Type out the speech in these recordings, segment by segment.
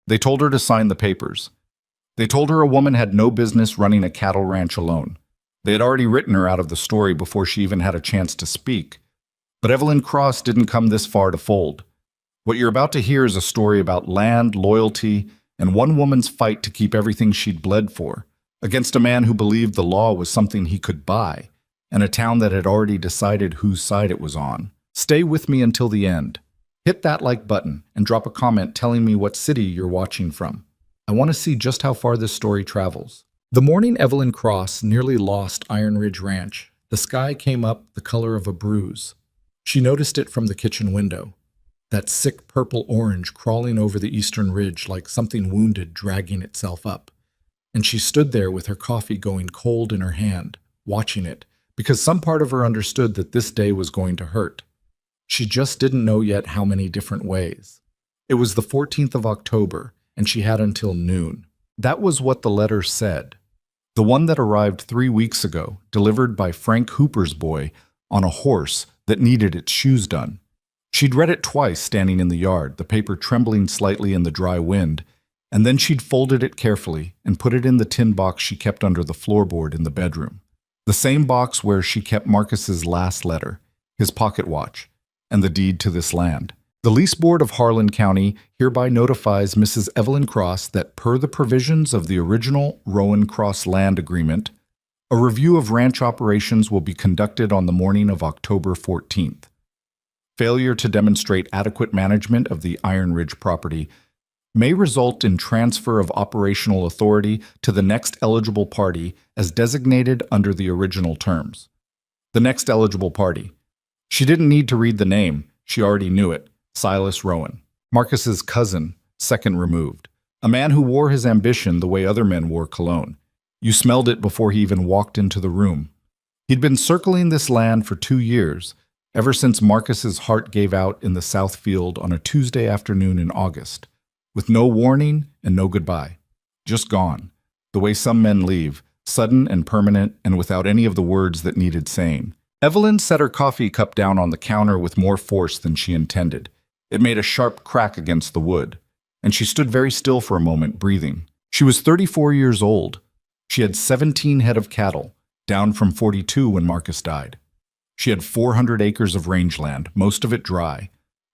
They told her to sign the papers. They told her a woman had no business running a cattle ranch alone. They had already written her out of the story before she even had a chance to speak. But Evelyn Cross didn't come this far to fold. What you're about to hear is a story about land, loyalty, and one woman's fight to keep everything she'd bled for, against a man who believed the law was something he could buy, and a town that had already decided whose side it was on. Stay with me until the end. Hit that like button and drop a comment telling me what city you're watching from. I want to see just how far this story travels. The morning Evelyn Cross nearly lost Iron Ridge Ranch, the sky came up the color of a bruise. She noticed it from the kitchen window, that sick purple-orange crawling over the eastern ridge like something wounded dragging itself up. And she stood there with her coffee going cold in her hand, watching it, because some part of her understood that this day was going to hurt. She just didn't know yet how many different ways. It was the 14th of October, and she had until noon. That was what the letter said. The one that arrived 3 weeks ago, delivered by Frank Hooper's boy on a horse that needed its shoes done. She'd read it twice standing in the yard, the paper trembling slightly in the dry wind, and then she'd folded it carefully and put it in the tin box she kept under the floorboard in the bedroom. The same box where she kept Marcus's last letter, his pocket watch, and the deed to this land. The Lease Board of Harlan County hereby notifies Mrs. Evelyn Cross that per the provisions of the original Rowan Cross Land Agreement, a review of ranch operations will be conducted on the morning of October 14th. Failure to demonstrate adequate management of the Iron Ridge property may result in transfer of operational authority to the next eligible party as designated under the original terms. The next eligible party. She didn't need to read the name, she already knew it. Silas Rowan, Marcus's cousin, second removed. A man who wore his ambition the way other men wore cologne. You smelled it before he even walked into the room. He'd been circling this land for 2 years, ever since Marcus's heart gave out in the South Field on a Tuesday afternoon in August, with no warning and no goodbye. Just gone, the way some men leave, sudden and permanent and without any of the words that needed saying. Evelyn set her coffee cup down on the counter with more force than she intended. It made a sharp crack against the wood, and she stood very still for a moment, breathing. She was 34 years old. She had 17 head of cattle, down from 42 when Marcus died. She had 400 acres of rangeland, most of it dry,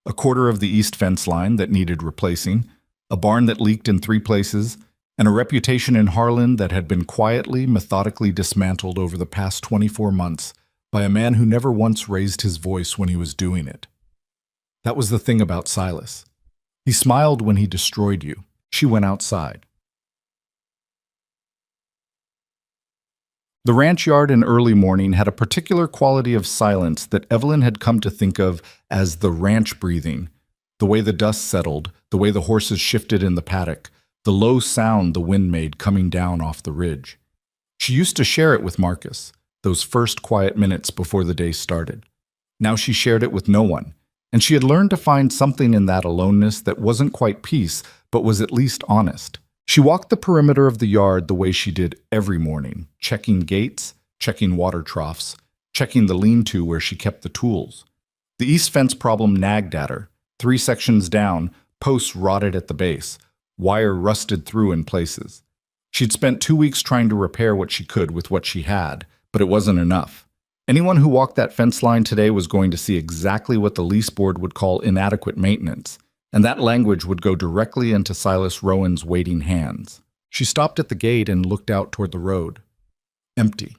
a quarter of the east fence line that needed replacing, a barn that leaked in 3 places, and a reputation in Harlan that had been quietly, methodically dismantled over the past 24 months by a man who never once raised his voice when he was doing it. That was the thing about Silas. He smiled when he destroyed you. She went outside. The ranch yard in early morning had a particular quality of silence that Evelyn had come to think of as the ranch breathing, the way the dust settled, the way the horses shifted in the paddock, the low sound the wind made coming down off the ridge. She used to share it with Marcus, those first quiet minutes before the day started. Now she shared it with no one, and she had learned to find something in that aloneness that wasn't quite peace, but was at least honest. She walked the perimeter of the yard the way she did every morning, checking gates, checking water troughs, checking the lean-to where she kept the tools. The east fence problem nagged at her. 3 sections down, posts rotted at the base, wire rusted through in places. She'd spent 2 weeks trying to repair what she could with what she had, but it wasn't enough. Anyone who walked that fence line today was going to see exactly what the lease board would call inadequate maintenance, and that language would go directly into Silas Rowan's waiting hands. She stopped at the gate and looked out toward the road. Empty.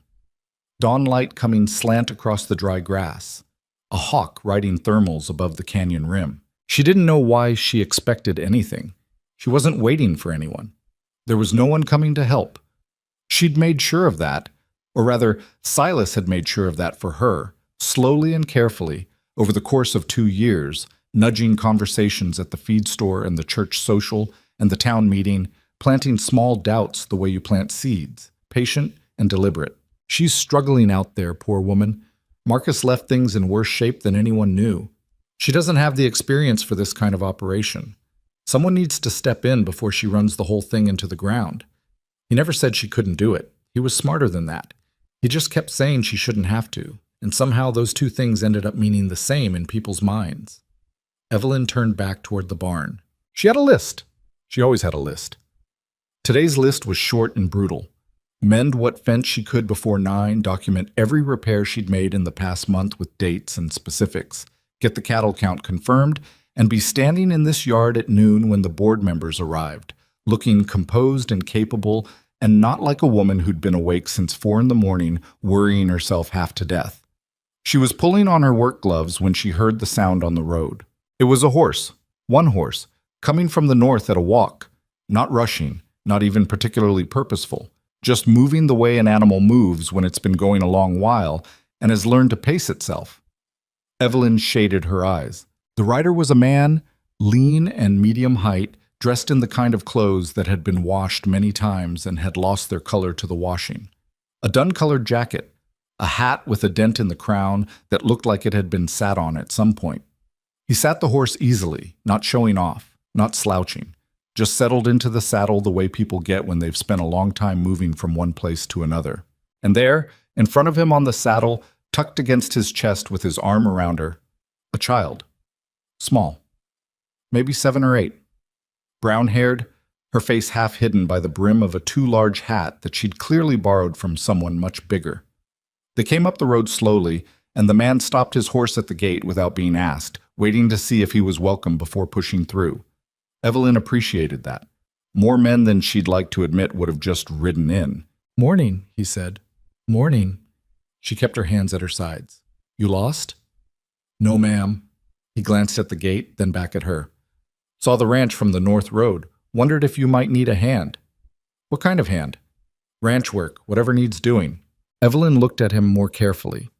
Dawn light coming slant across the dry grass. A hawk riding thermals above the canyon rim. She didn't know why she expected anything. She wasn't waiting for anyone. There was no one coming to help. She'd made sure of that, or rather, Silas had made sure of that for her, slowly and carefully, over the course of 2 years, nudging conversations at the feed store and the church social and the town meeting, planting small doubts the way you plant seeds, patient and deliberate. She's struggling out there, poor woman. Marcus left things in worse shape than anyone knew. She doesn't have the experience for this kind of operation. Someone needs to step in before she runs the whole thing into the ground. He never said she couldn't do it. He was smarter than that. He just kept saying she shouldn't have to, and somehow those 2 things ended up meaning the same in people's minds. Evelyn turned back toward the barn. She had a list. She always had a list. Today's list was short and brutal. Mend what fence she could before 9, document every repair she'd made in the past month with dates and specifics, get the cattle count confirmed, and be standing in this yard at noon when the board members arrived, looking composed and capable, and not like a woman who'd been awake since 4 in the morning, worrying herself half to death. She was pulling on her work gloves when she heard the sound on the road. It was a horse, one horse, coming from the north at a walk, not rushing, not even particularly purposeful, just moving the way an animal moves when it's been going a long while and has learned to pace itself. Evelyn shaded her eyes. The rider was a man, lean and medium height, dressed in the kind of clothes that had been washed many times and had lost their color to the washing. A dun-colored jacket, a hat with a dent in the crown that looked like it had been sat on at some point. He sat the horse easily, not showing off, not slouching, just settled into the saddle the way people get when they've spent a long time moving from one place to another. And there, in front of him on the saddle, tucked against his chest with his arm around her, a child. Small. Maybe 7 or 8. Brown-haired, her face half hidden by the brim of a too large hat that she'd clearly borrowed from someone much bigger. They came up the road slowly, and the man stopped his horse at the gate without being asked, waiting to see if he was welcome before pushing through. Evelyn appreciated that. More men than she'd like to admit would have just ridden in. "Morning," he said. "Morning." She kept her hands at her sides. "You lost?" "No, ma'am." He glanced at the gate, then back at her. "Saw the ranch from the north road. Wondered if you might need a hand." "What kind of hand?" "Ranch work, whatever needs doing." Evelyn looked at him more carefully.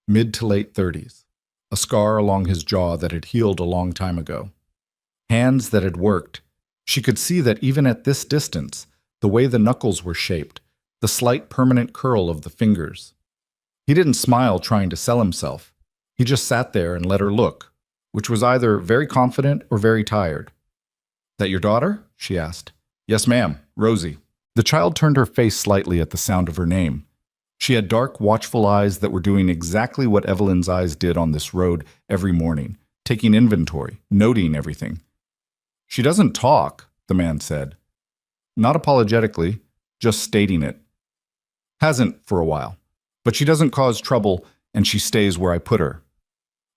Mid to late 30s. A scar along his jaw that had healed a long time ago. Hands that had worked. She could see that even at this distance, the way the knuckles were shaped, the slight permanent curl of the fingers. He didn't smile trying to sell himself. He just sat there and let her look, which was either very confident or very tired. "That your daughter?" she asked. "Yes, ma'am, Rosie." The child turned her face slightly at the sound of her name. She had dark, watchful eyes that were doing exactly what Evelyn's eyes did on this road every morning, taking inventory, noting everything. "She doesn't talk," the man said. Not apologetically, just stating it. "Hasn't for a while. But she doesn't cause trouble, and she stays where I put her."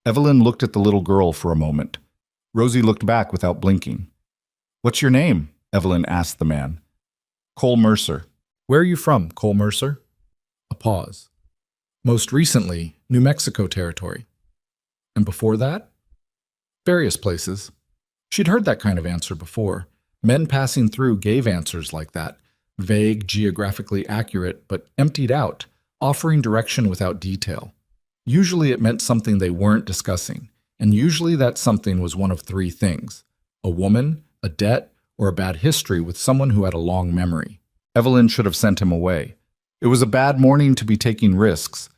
Evelyn looked at the little girl for a moment. Rosie looked back without blinking. "What's your name?" Evelyn asked the man. "Cole Mercer." "Where are you from, Cole Mercer?" A pause. "Most recently, New Mexico territory." "And before that?" "Various places." She'd heard that kind of answer before. Men passing through gave answers like that, vague, geographically accurate, but emptied out, offering direction without detail. Usually it meant something they weren't discussing, and usually that something was one of 3 things: a woman, a debt, or a bad history with someone who had a long memory. Evelyn should have sent him away. It was a bad morning to be taking risks.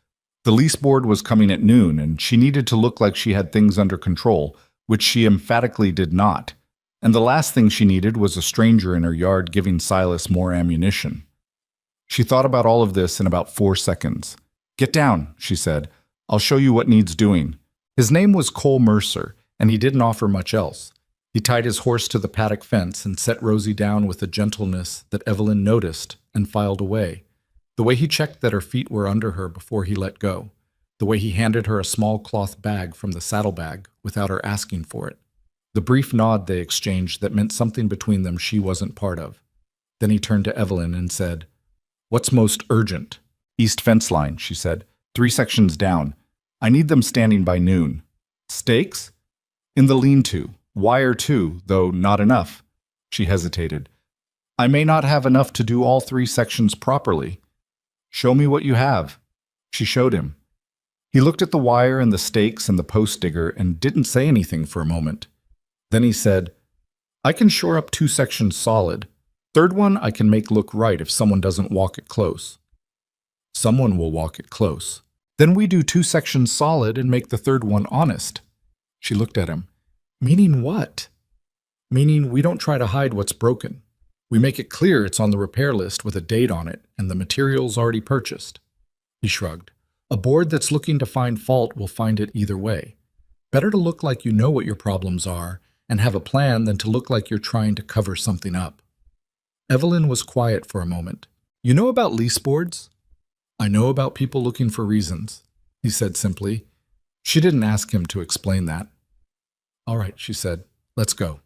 The lease board was coming at noon, and she needed to look like she had things under control, which she emphatically did not. And the last thing she needed was a stranger in her yard giving Silas more ammunition. She thought about all of this in about 4 seconds. "Get down," she said. "I'll show you what needs doing." His name was Cole Mercer, and he didn't offer much else. He tied his horse to the paddock fence and set Rosie down with a gentleness that Evelyn noticed and filed away. The way he checked that her feet were under her before he let go. The way he handed her a small cloth bag from the saddlebag without her asking for it. The brief nod they exchanged that meant something between them she wasn't part of. Then he turned to Evelyn and said, "What's most urgent?" "East fence line," she said. 3 sections down. I need them standing by noon." "Stakes?" "In the lean-to. Wire too, though not enough." She hesitated. "I may not have enough to do all 3 sections properly." "Show me what you have." She showed him. He looked at the wire and the stakes and the post digger and didn't say anything for a moment. Then he said, "I can shore up 2 sections solid. 3rd one I can make look right if someone doesn't walk it close." "Someone will walk it close." "Then we do 2 sections solid and make the 3rd one honest." She looked at him. "Meaning what?" "Meaning we don't try to hide what's broken. We make it clear it's on the repair list with a date on it and the materials already purchased." He shrugged. "A board that's looking to find fault will find it either way. Better to look like you know what your problems are and have a plan than to look like you're trying to cover something up. Evelyn was quiet for a moment. You know about lease boards? I know about people looking for reasons, he said simply. She didn't ask him to explain that. All right, she said. Let's go.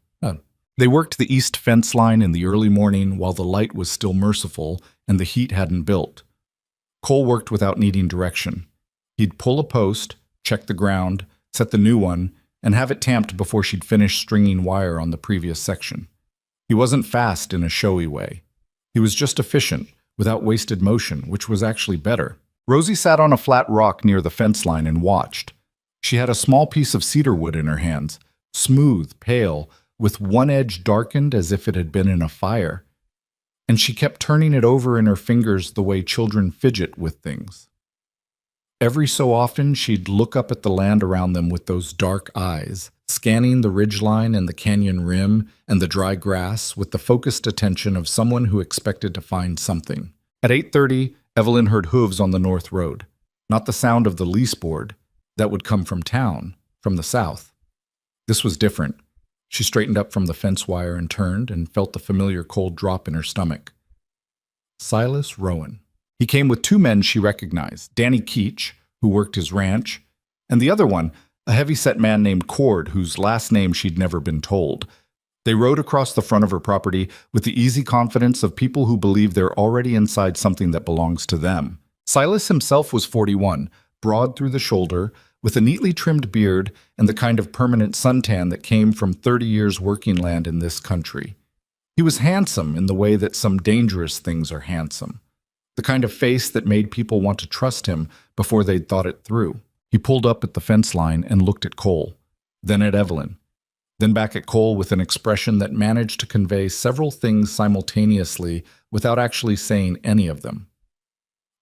They worked the east fence line in the early morning while the light was still merciful and the heat hadn't built. Cole worked without needing direction. He'd pull a post, check the ground, set the new one, and have it tamped before she'd finish stringing wire on the previous section. He wasn't fast in a showy way. He was just efficient, without wasted motion, which was actually better. Rosie sat on a flat rock near the fence line and watched. She had a small piece of cedar wood in her hands, smooth, pale, with one edge darkened as if it had been in a fire. And she kept turning it over in her fingers the way children fidget with things. Every so often, she'd look up at the land around them with those dark eyes, scanning the ridgeline and the canyon rim and the dry grass with the focused attention of someone who expected to find something. At 8:30, Evelyn heard hooves on the north road, not the sound of the lease board that would come from town, from the south. This was different. She straightened up from the fence wire and turned and felt the familiar cold drop in her stomach. Silas Rowan. He came with two men she recognized, Danny Keach, who worked his ranch, and the other one, a heavy-set man named Cord, whose last name she'd never been told. They rode across the front of her property with the easy confidence of people who believe they're already inside something that belongs to them. Silas himself was 41, broad through the shoulder, with a neatly trimmed beard and the kind of permanent suntan that came from 30 years working land in this country. He was handsome in the way that some dangerous things are handsome, the kind of face that made people want to trust him before they'd thought it through. He pulled up at the fence line and looked at Cole, then at Evelyn, then back at Cole with an expression that managed to convey several things simultaneously without actually saying any of them.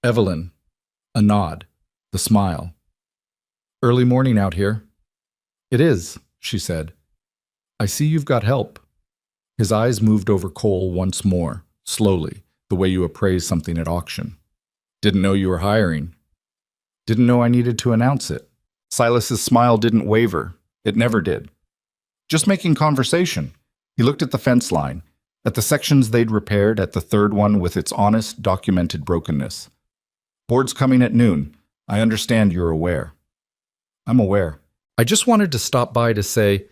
Evelyn, a nod, the smile. Early morning out here. It is, she said. I see you've got help. His eyes moved over Cole once more, slowly, the way you appraise something at auction. Didn't know you were hiring. Didn't know I needed to announce it. Silas's smile didn't waver. It never did. Just making conversation. He looked at the fence line, at the sections they'd repaired, at the third one with its honest, documented brokenness. Board's coming at noon. I understand you're aware. I'm aware. I just wanted to stop by to say,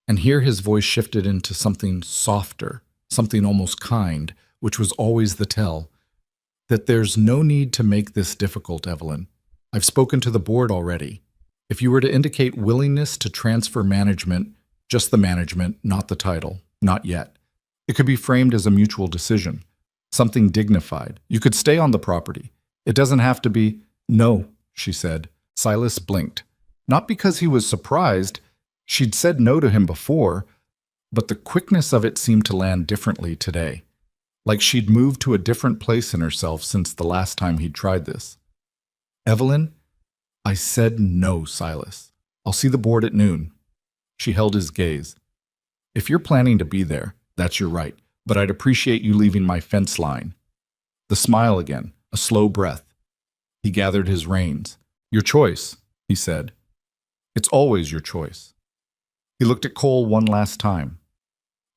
and here his voice shifted into something softer, something almost kind, which was always the tell, that there's no need to make this difficult, Evelyn. I've spoken to the board already. If you were to indicate willingness to transfer management, just the management, not the title, not yet. It could be framed as a mutual decision, something dignified. You could stay on the property. It doesn't have to be, no, she said. Silas blinked. Not because he was surprised. She'd said no to him before, but the quickness of it seemed to land differently today, like she'd moved to a different place in herself since the last time he'd tried this. Evelyn, I said no, Silas. I'll see the board at noon. She held his gaze. If you're planning to be there, that's your right, but I'd appreciate you leaving my fence line. The smile again, a slow breath. He gathered his reins. Your choice, he said. It's always your choice. He looked at Cole one last time.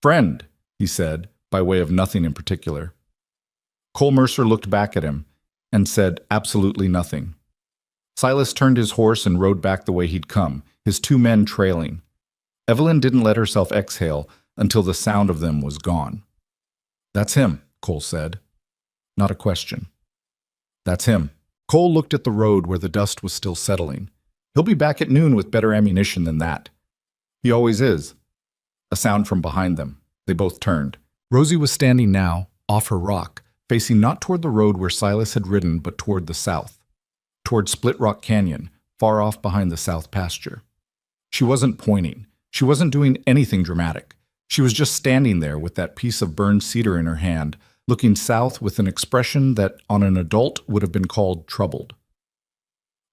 Friend, he said, by way of nothing in particular. Cole Mercer looked back at him and said absolutely nothing. Silas turned his horse and rode back the way he'd come, his two men trailing. Evelyn didn't let herself exhale until the sound of them was gone. That's him, Cole said. Not a question. That's him. Cole looked at the road where the dust was still settling. He'll be back at noon with better ammunition than that. He always is. A sound from behind them. They both turned. Rosie was standing now, off her rock, facing not toward the road where Silas had ridden, but toward the south. Toward Split Rock Canyon, far off behind the south pasture. She wasn't pointing. She wasn't doing anything dramatic. She was just standing there with that piece of burned cedar in her hand, looking south with an expression that on an adult would have been called troubled.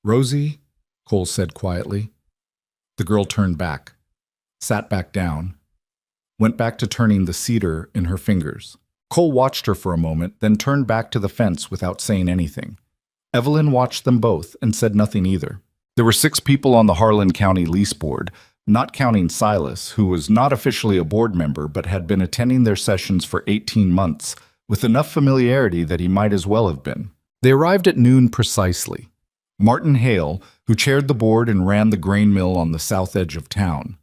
Rosie, Cole said quietly. The girl turned back, sat back down, went back to turning the cedar in her fingers. Cole watched her for a moment, then turned back to the fence without saying anything. Evelyn watched them both and said nothing either. There were 6 people on the Harlan County Lease Board, not counting Silas, who was not officially a board member but had been attending their sessions for 18 months, with enough familiarity that he might as well have been. They arrived at noon precisely. Martin Hale, who chaired the board and ran the grain mill on the south edge of town.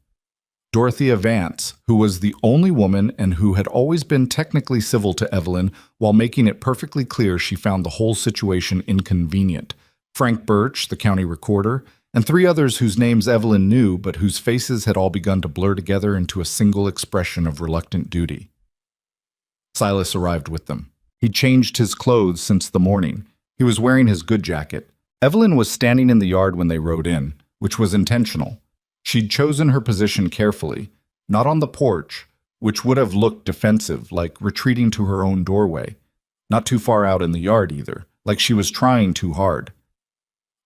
Dorothea Vance, who was the only woman and who had always been technically civil to Evelyn while making it perfectly clear she found the whole situation inconvenient. Frank Birch, the county recorder, and 3 others whose names Evelyn knew but whose faces had all begun to blur together into a single expression of reluctant duty. Silas arrived with them. He'd changed his clothes since the morning. He was wearing his good jacket. Evelyn was standing in the yard when they rode in, which was intentional. She'd chosen her position carefully, not on the porch, which would have looked defensive, like retreating to her own doorway, not too far out in the yard either, like she was trying too hard.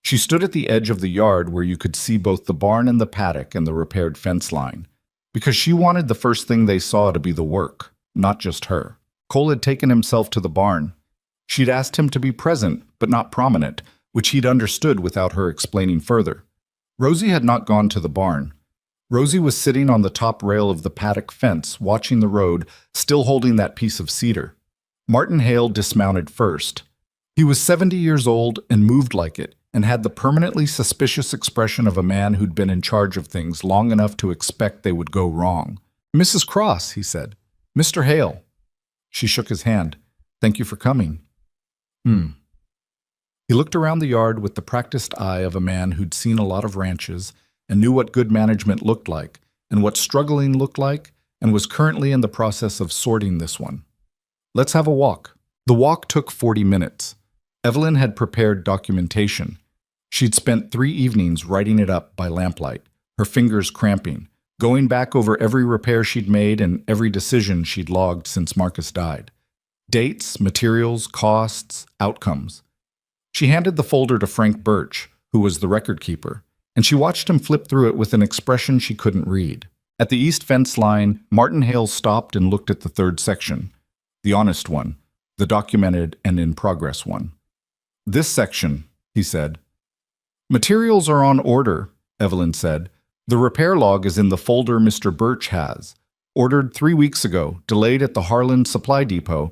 She stood at the edge of the yard where you could see both the barn and the paddock and the repaired fence line, because she wanted the first thing they saw to be the work, not just her. Cole had taken himself to the barn. She'd asked him to be present, but not prominent, which he'd understood without her explaining further. Rosie had not gone to the barn. Rosie was sitting on the top rail of the paddock fence, watching the road, still holding that piece of cedar. Martin Hale dismounted first. He was 70 years old and moved like it, and had the permanently suspicious expression of a man who'd been in charge of things long enough to expect they would go wrong. "Mrs. Cross," he said. "Mr. Hale." She shook his hand. "Thank you for coming." He looked around the yard with the practiced eye of a man who'd seen a lot of ranches and knew what good management looked like and what struggling looked like, and was currently in the process of sorting this one. "Let's have a walk." The walk took 40 minutes. Evelyn had prepared documentation. She'd spent 3 evenings writing it up by lamplight, her fingers cramping, going back over every repair she'd made and every decision she'd logged since Marcus died. Dates, materials, costs, outcomes. She handed the folder to Frank Birch, who was the record keeper, and she watched him flip through it with an expression she couldn't read. At the east fence line, Martin Hale stopped and looked at the 3rd section, the honest one, the documented and in progress one. "This section," he said. "Materials are on order," Evelyn said. "The repair log is in the folder Mr. Birch has. Ordered 3 weeks ago, delayed at the Harlan Supply Depot.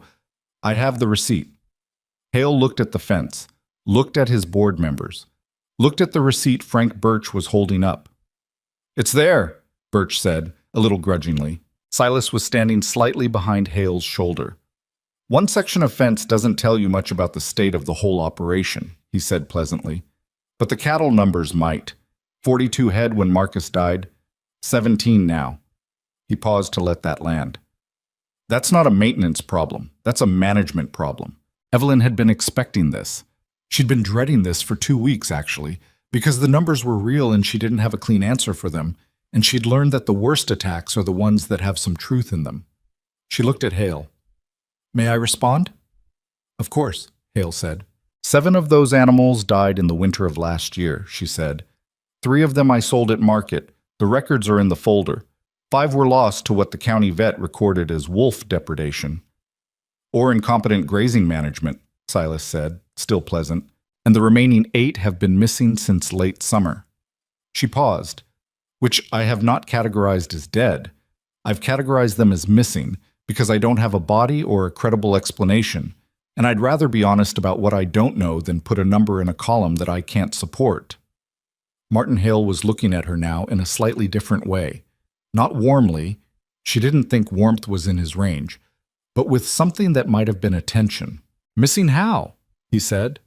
I have the receipt." Hale looked at the fence, looked at his board members, looked at the receipt Frank Birch was holding up. "It's there," Birch said, a little grudgingly. Silas was standing slightly behind Hale's shoulder. "One section of fence doesn't tell you much about the state of the whole operation," he said pleasantly. "But the cattle numbers might. 42 head when Marcus died, 17 now." He paused to let that land. "That's not a maintenance problem. That's a management problem." Evelyn had been expecting this. She'd been dreading this for 2 weeks, actually, because the numbers were real and she didn't have a clean answer for them, and she'd learned that the worst attacks are the ones that have some truth in them. She looked at Hale. "May I respond?" "Of course," Hale said. 7 of those animals died in the winter of last year," she said. 3 of them I sold at market. The records are in the folder. 5 were lost to what the county vet recorded as wolf depredation. "Or incompetent grazing management," Silas said, still pleasant. "And the remaining 8 have been missing since late summer." She paused. "Which I have not categorized as dead. I've categorized them as missing, because I don't have a body or a credible explanation, and I'd rather be honest about what I don't know than put a number in a column that I can't support." Martin Hale was looking at her now in a slightly different way. Not warmly, she didn't think warmth was in his range, but with something that might have been attention. "Missing how?" he said.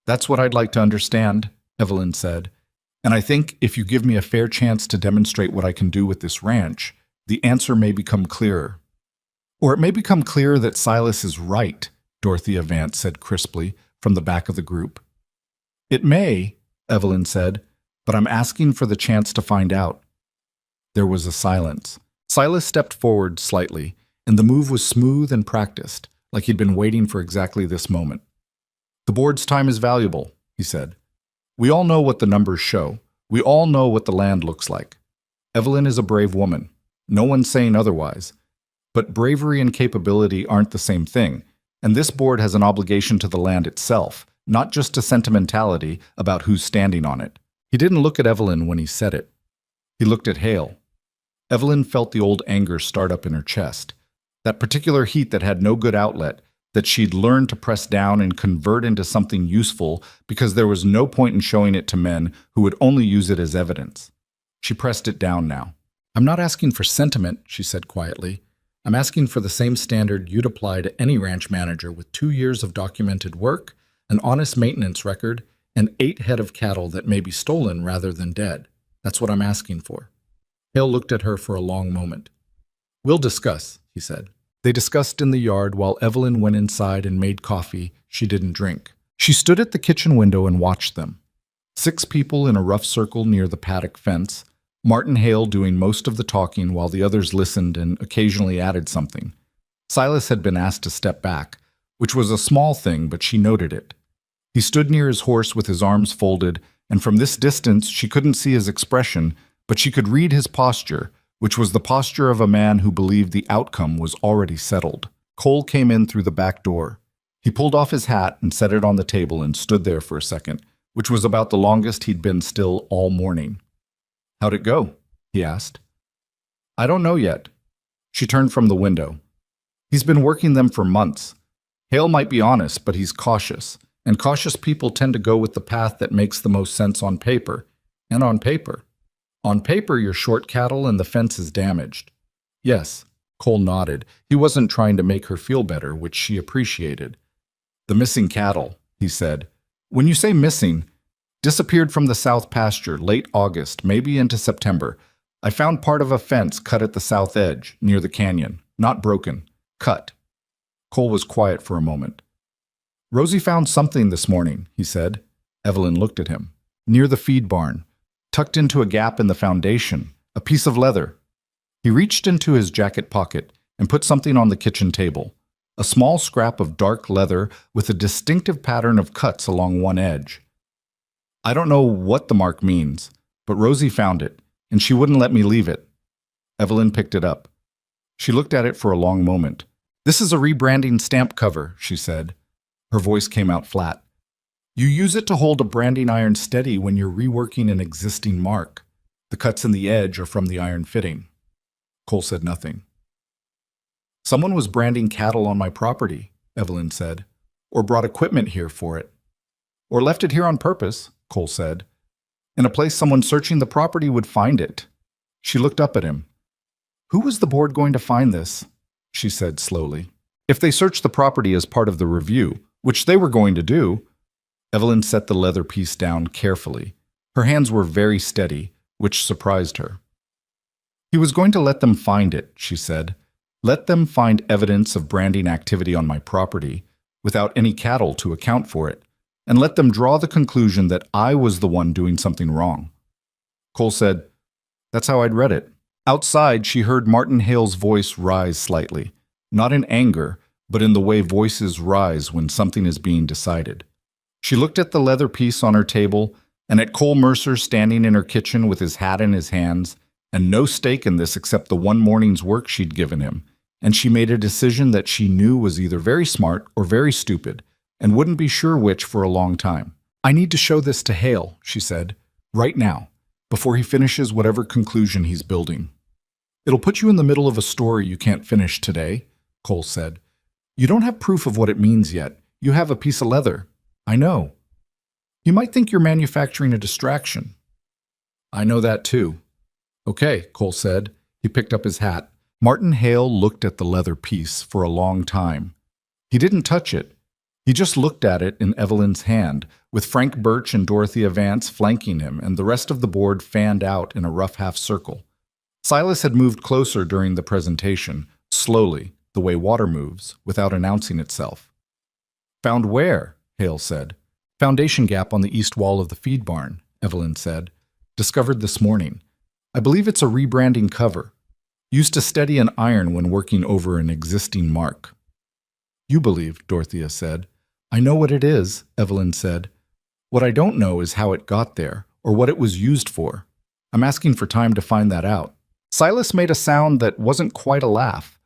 "That's what I'd like to understand," Evelyn said. "And I think if you give me a fair chance to demonstrate what I can do with this ranch, the answer may become clearer." "Or it may become clearer that Silas is right," Dorothea Vance said crisply from the back of the group. "It may," Evelyn said, "but I'm asking for the chance to find out." There was a silence. Silas stepped forward slightly, and the move was smooth and practiced, like he'd been waiting for exactly this moment. "The board's time is valuable," he said. "We all know what the numbers show. We all know what the land looks like. Evelyn is a brave woman. No one's saying otherwise. But bravery and capability aren't the same thing, and this board has an obligation to the land itself, not just to sentimentality about who's standing on it." He didn't look at Evelyn when he said it. He looked at Hale. Evelyn felt the old anger start up in her chest. That particular heat that had no good outlet, that she'd learned to press down and convert into something useful because there was no point in showing it to men who would only use it as evidence. She pressed it down now. "I'm not asking for sentiment," she said quietly. "I'm asking for the same standard you'd apply to any ranch manager with 2 years of documented work, an honest maintenance record, and 8 head of cattle that may be stolen rather than dead. That's what I'm asking for." Hale looked at her for a long moment. "We'll discuss," he said. They discussed in the yard while Evelyn went inside and made coffee she didn't drink. She stood at the kitchen window and watched them. 6 people in a rough circle near the paddock fence, Martin Hale doing most of the talking while the others listened and occasionally added something. Silas had been asked to step back, which was a small thing, but she noted it. He stood near his horse with his arms folded, and from this distance she couldn't see his expression, but she could read his posture, which was the posture of a man who believed the outcome was already settled. Cole came in through the back door. He pulled off his hat and set it on the table and stood there for a second, which was about the longest he'd been still all morning. "How'd it go?" he asked. "I don't know yet." She turned from the window. "He's been working them for months. Hale might be honest, but he's cautious, and cautious people tend to go with the path that makes the most sense on paper. And on paper. On paper, you're short cattle and the fence is damaged." "Yes." Cole nodded. He wasn't trying to make her feel better, which she appreciated. "The missing cattle," he said. "When you say missing, disappeared from the south pasture late August, maybe into September. I found part of a fence cut at the south edge, near the canyon. Not broken. Cut." Cole was quiet for a moment. "Rosie found something this morning," he said. Evelyn looked at him. "Near the feed barn. Tucked into a gap in the foundation, a piece of leather." He reached into his jacket pocket and put something on the kitchen table, a small scrap of dark leather with a distinctive pattern of cuts along one edge. "I don't know what the mark means, but Rosie found it, and she wouldn't let me leave it." Evelyn picked it up. She looked at it for a long moment. "This is a rebranding stamp cover," she said. Her voice came out flat. "You use it to hold a branding iron steady when you're reworking an existing mark. The cuts in the edge are from the iron fitting." Cole said nothing. "Someone was branding cattle on my property," Evelyn said, "or brought equipment here for it. Or left it here on purpose," Cole said. "In a place someone searching the property would find it." She looked up at him. "Who was the board going to find this?" she said slowly. "If they searched the property as part of the review, which they were going to do." Evelyn set the leather piece down carefully. Her hands were very steady, which surprised her. "He was going to let them find it," she said. "Let them find evidence of branding activity on my property, without any cattle to account for it, and let them draw the conclusion that I was the one doing something wrong." Cole said, "That's how I'd read it." Outside, she heard Martin Hale's voice rise slightly, not in anger, but in the way voices rise when something is being decided. She looked at the leather piece on her table and at Cole Mercer standing in her kitchen with his hat in his hands, and no stake in this except the one morning's work she'd given him, and she made a decision that she knew was either very smart or very stupid, and wouldn't be sure which for a long time. "I need to show this to Hale," she said, "right now, before he finishes whatever conclusion he's building." "It'll put you in the middle of a story you can't finish today," Cole said. "You don't have proof of what it means yet. You have a piece of leather. I know. You might think you're manufacturing a distraction." "I know that too." "Okay," Cole said. He picked up his hat. Martin Hale looked at the leather piece for a long time. He didn't touch it. He just looked at it in Evelyn's hand, with Frank Birch and Dorothea Vance flanking him and the rest of the board fanned out in a rough half-circle. Silas had moved closer during the presentation, slowly, the way water moves, without announcing itself. "Found where?" Hale said. "Foundation gap on the east wall of the feed barn," Evelyn said. "Discovered this morning. I believe it's a rebranding cover. Used to steady an iron when working over an existing mark." "You believe," Dorothea said. "I know what it is," Evelyn said. "What I don't know is how it got there, or what it was used for. I'm asking for time to find that out." Silas made a sound that wasn't quite a laugh.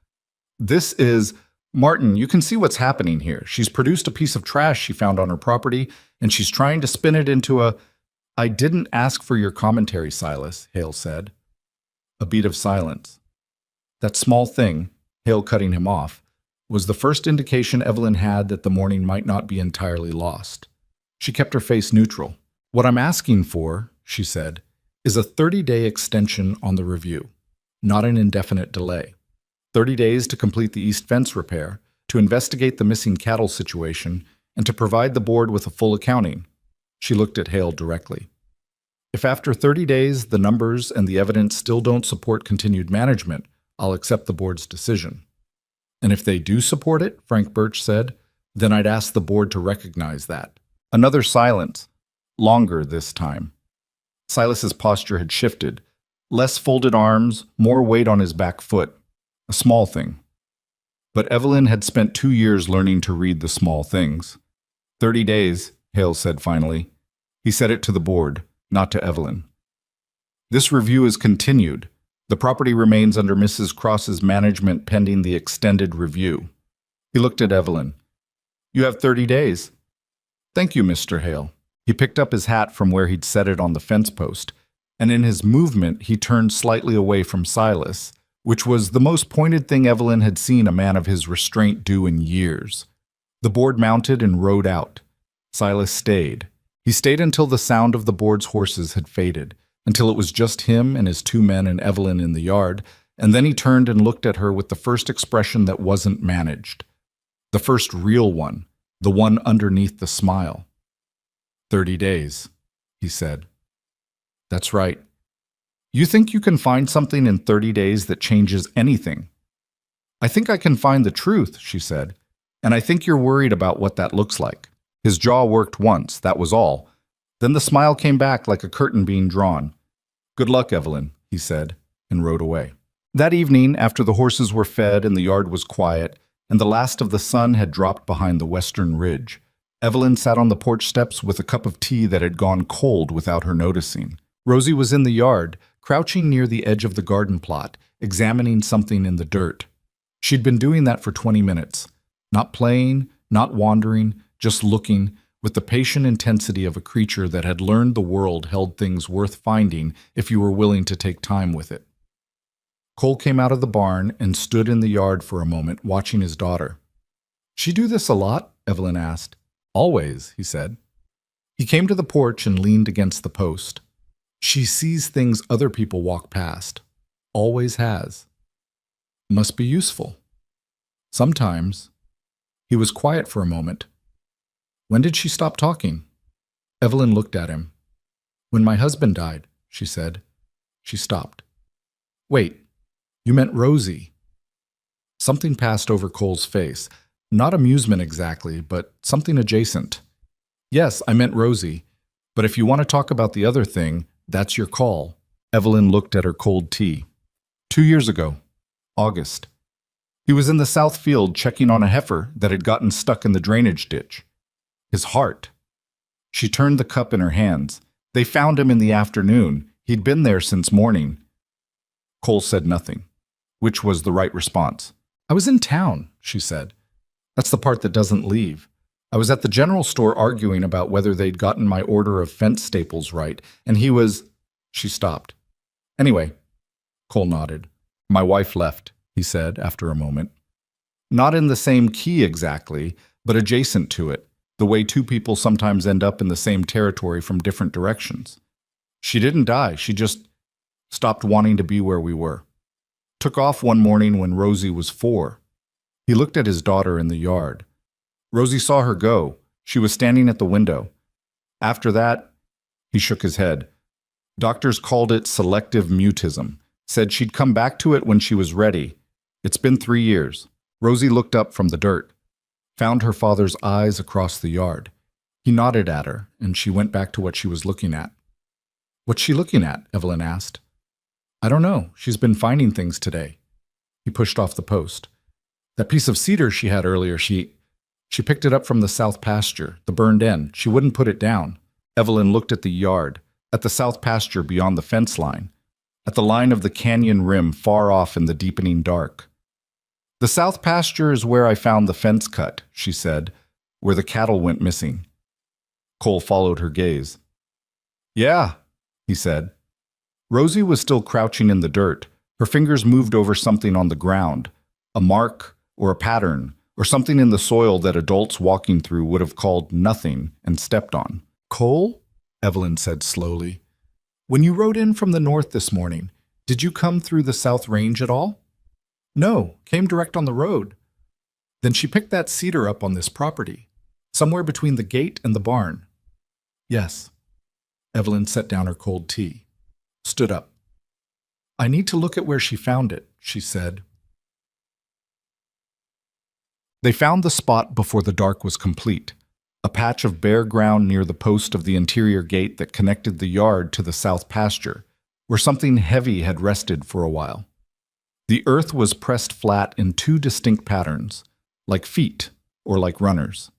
"This is... Martin, you can see what's happening here. She's produced a piece of trash she found on her property, and she's trying to spin it into a..." "I didn't ask for your commentary, Silas," Hale said. a beat of silence. That small thing, Hale cutting him off, was the first indication Evelyn had that the morning might not be entirely lost. She kept her face neutral. "What I'm asking for," she said, "is a 30-day extension on the review, not an indefinite delay. 30 days to complete the east fence repair, to investigate the missing cattle situation, and to provide the board with a full accounting." She looked at Hale directly. "If after 30 days the numbers and the evidence still don't support continued management, I'll accept the board's decision." "And if they do support it," Frank Birch said, "then I'd ask the board to recognize that." Another silence, longer this time. Silas's posture had shifted. Less folded arms, more weight on his back foot. A small thing. But Evelyn had spent 2 years learning to read the small things. 30 days, Hale said finally. He said it to the board, not to Evelyn. "This review is continued. The property remains under Mrs. Cross's management pending the extended review." He looked at Evelyn. "You have 30 days. "Thank you, Mr. Hale." He picked up his hat from where he'd set it on the fence post, and in his movement he turned slightly away from Silas, which was the most pointed thing Evelyn had seen a man of his restraint do in years. The board mounted and rode out. Silas stayed. He stayed until the sound of the board's horses had faded, until it was just him and his 2 men and Evelyn in the yard, and then he turned and looked at her with the first expression that wasn't managed. The first real one. The one underneath the smile. 30 days, he said. "That's right. You think you can find something in 30 days that changes anything?" "I think I can find the truth," she said, "and I think you're worried about what that looks like." His jaw worked once, that was all. Then the smile came back like a curtain being drawn. "Good luck, Evelyn," he said, and rode away. That evening, after the horses were fed and the yard was quiet, and the last of the sun had dropped behind the western ridge, Evelyn sat on the porch steps with a cup of tea that had gone cold without her noticing. Rosie was in the yard, crouching near the edge of the garden plot, examining something in the dirt. She'd been doing that for 20 minutes. Not playing, not wandering, just looking, with the patient intensity of a creature that had learned the world held things worth finding if you were willing to take time with it. Cole came out of the barn and stood in the yard for a moment, watching his daughter. "She do this a lot?" Evelyn asked. "Always," he said. He came to the porch and leaned against the post. "She sees things other people walk past. Always has. Must be useful." "Sometimes." He was quiet for a moment. "When did she stop talking?" Evelyn looked at him. "When my husband died," she said. She stopped. "Wait. You meant Rosie." Something passed over Cole's face. Not amusement exactly, but something adjacent. "Yes, I meant Rosie. But if you want to talk about the other thing, that's your call." Evelyn looked at her cold tea. 2 years ago. August. He was in the south field checking on a heifer that had gotten stuck in the drainage ditch. His heart. She turned the cup in her hands. "They found him in the afternoon. He'd been there since morning." Cole said nothing, which was the right response. "I was in town," she said. "That's the part that doesn't leave. I was at the general store arguing about whether they'd gotten my order of fence staples right, and he was—" She stopped. "Anyway," Cole nodded. "My wife left," he said after a moment. Not in the same key exactly, but adjacent to it, the way 2 people sometimes end up in the same territory from different directions. "She didn't die, she just stopped wanting to be where we were. Took off one morning when Rosie was 4. He looked at his daughter in the yard. Rosie saw her go. She was standing at the window. After that, he shook his head. Doctors called it selective mutism. Said she'd come back to it when she was ready. It's been 3 years. Rosie looked up from the dirt. Found her father's eyes across the yard. He nodded at her, and she went back to what she was looking at. "What's she looking at?" Evelyn asked. "I don't know. She's been finding things today." He pushed off the post. "That piece of cedar she had earlier, she picked it up from the south pasture, the burned end. She wouldn't put it down." Evelyn looked at the yard, at the south pasture beyond the fence line, at the line of the canyon rim far off in the deepening dark. "The south pasture is where I found the fence cut," she said, "where the cattle went missing." Cole followed her gaze. "Yeah," he said. Rosie was still crouching in the dirt, Her fingers moved over something on the ground, a mark or a pattern, or something in the soil that adults walking through would have called nothing and stepped on. "Cole?" Evelyn said slowly. "When you rode in from the north this morning, did you come through the South Range at all?" "No, came direct on the road." "Then she picked that cedar up on this property, somewhere between the gate and the barn." "Yes." Evelyn set down her cold tea, stood up. "I need to look at where she found it," she said. They found the spot before the dark was complete, a patch of bare ground near the post of the interior gate that connected the yard to the south pasture, where something heavy had rested for a while. The earth was pressed flat in two distinct patterns, like feet or like runners.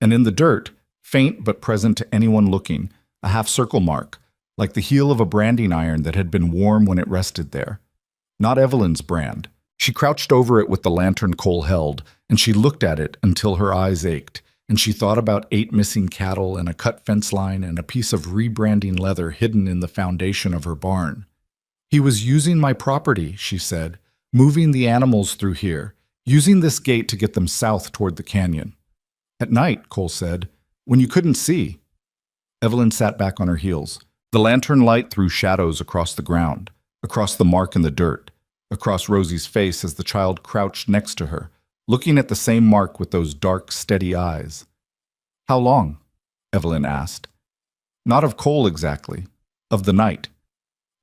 And in the dirt, faint but present to anyone looking, a half-circle mark, like the heel of a branding iron that had been warm when it rested there. Not Evelyn's brand. She crouched over it with the lantern Cole held, and she looked at it until her eyes ached, and she thought about 8 missing cattle and a cut fence line and a piece of rebranding leather hidden in the foundation of her barn. "He was using my property," she said, "moving the animals through here, using this gate to get them south toward the canyon." "At night," Cole said, "when you couldn't see." Evelyn sat back on her heels. The lantern light threw shadows across the ground, across the mark in the dirt, across Rosie's face as the child crouched next to her, looking at the same mark with those dark, steady eyes. "How long?" Evelyn asked. Not of Cole exactly, of the night.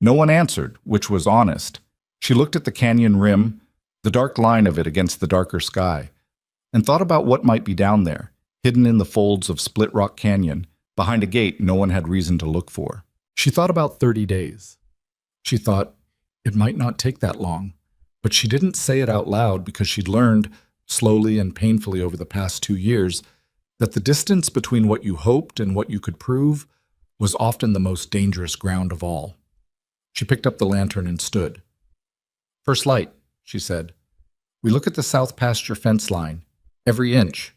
No one answered, which was honest. She looked at the canyon rim, the dark line of it against the darker sky, and thought about what might be down there, hidden in the folds of Split Rock Canyon, behind a gate no one had reason to look for. She thought about 30 days. She thought, it might not take that long, but she didn't say it out loud because she'd learned, slowly and painfully over the past 2 years, that the distance between what you hoped and what you could prove was often the most dangerous ground of all. She picked up the lantern and stood. "First light," she said. "We look at the south pasture fence line, every inch."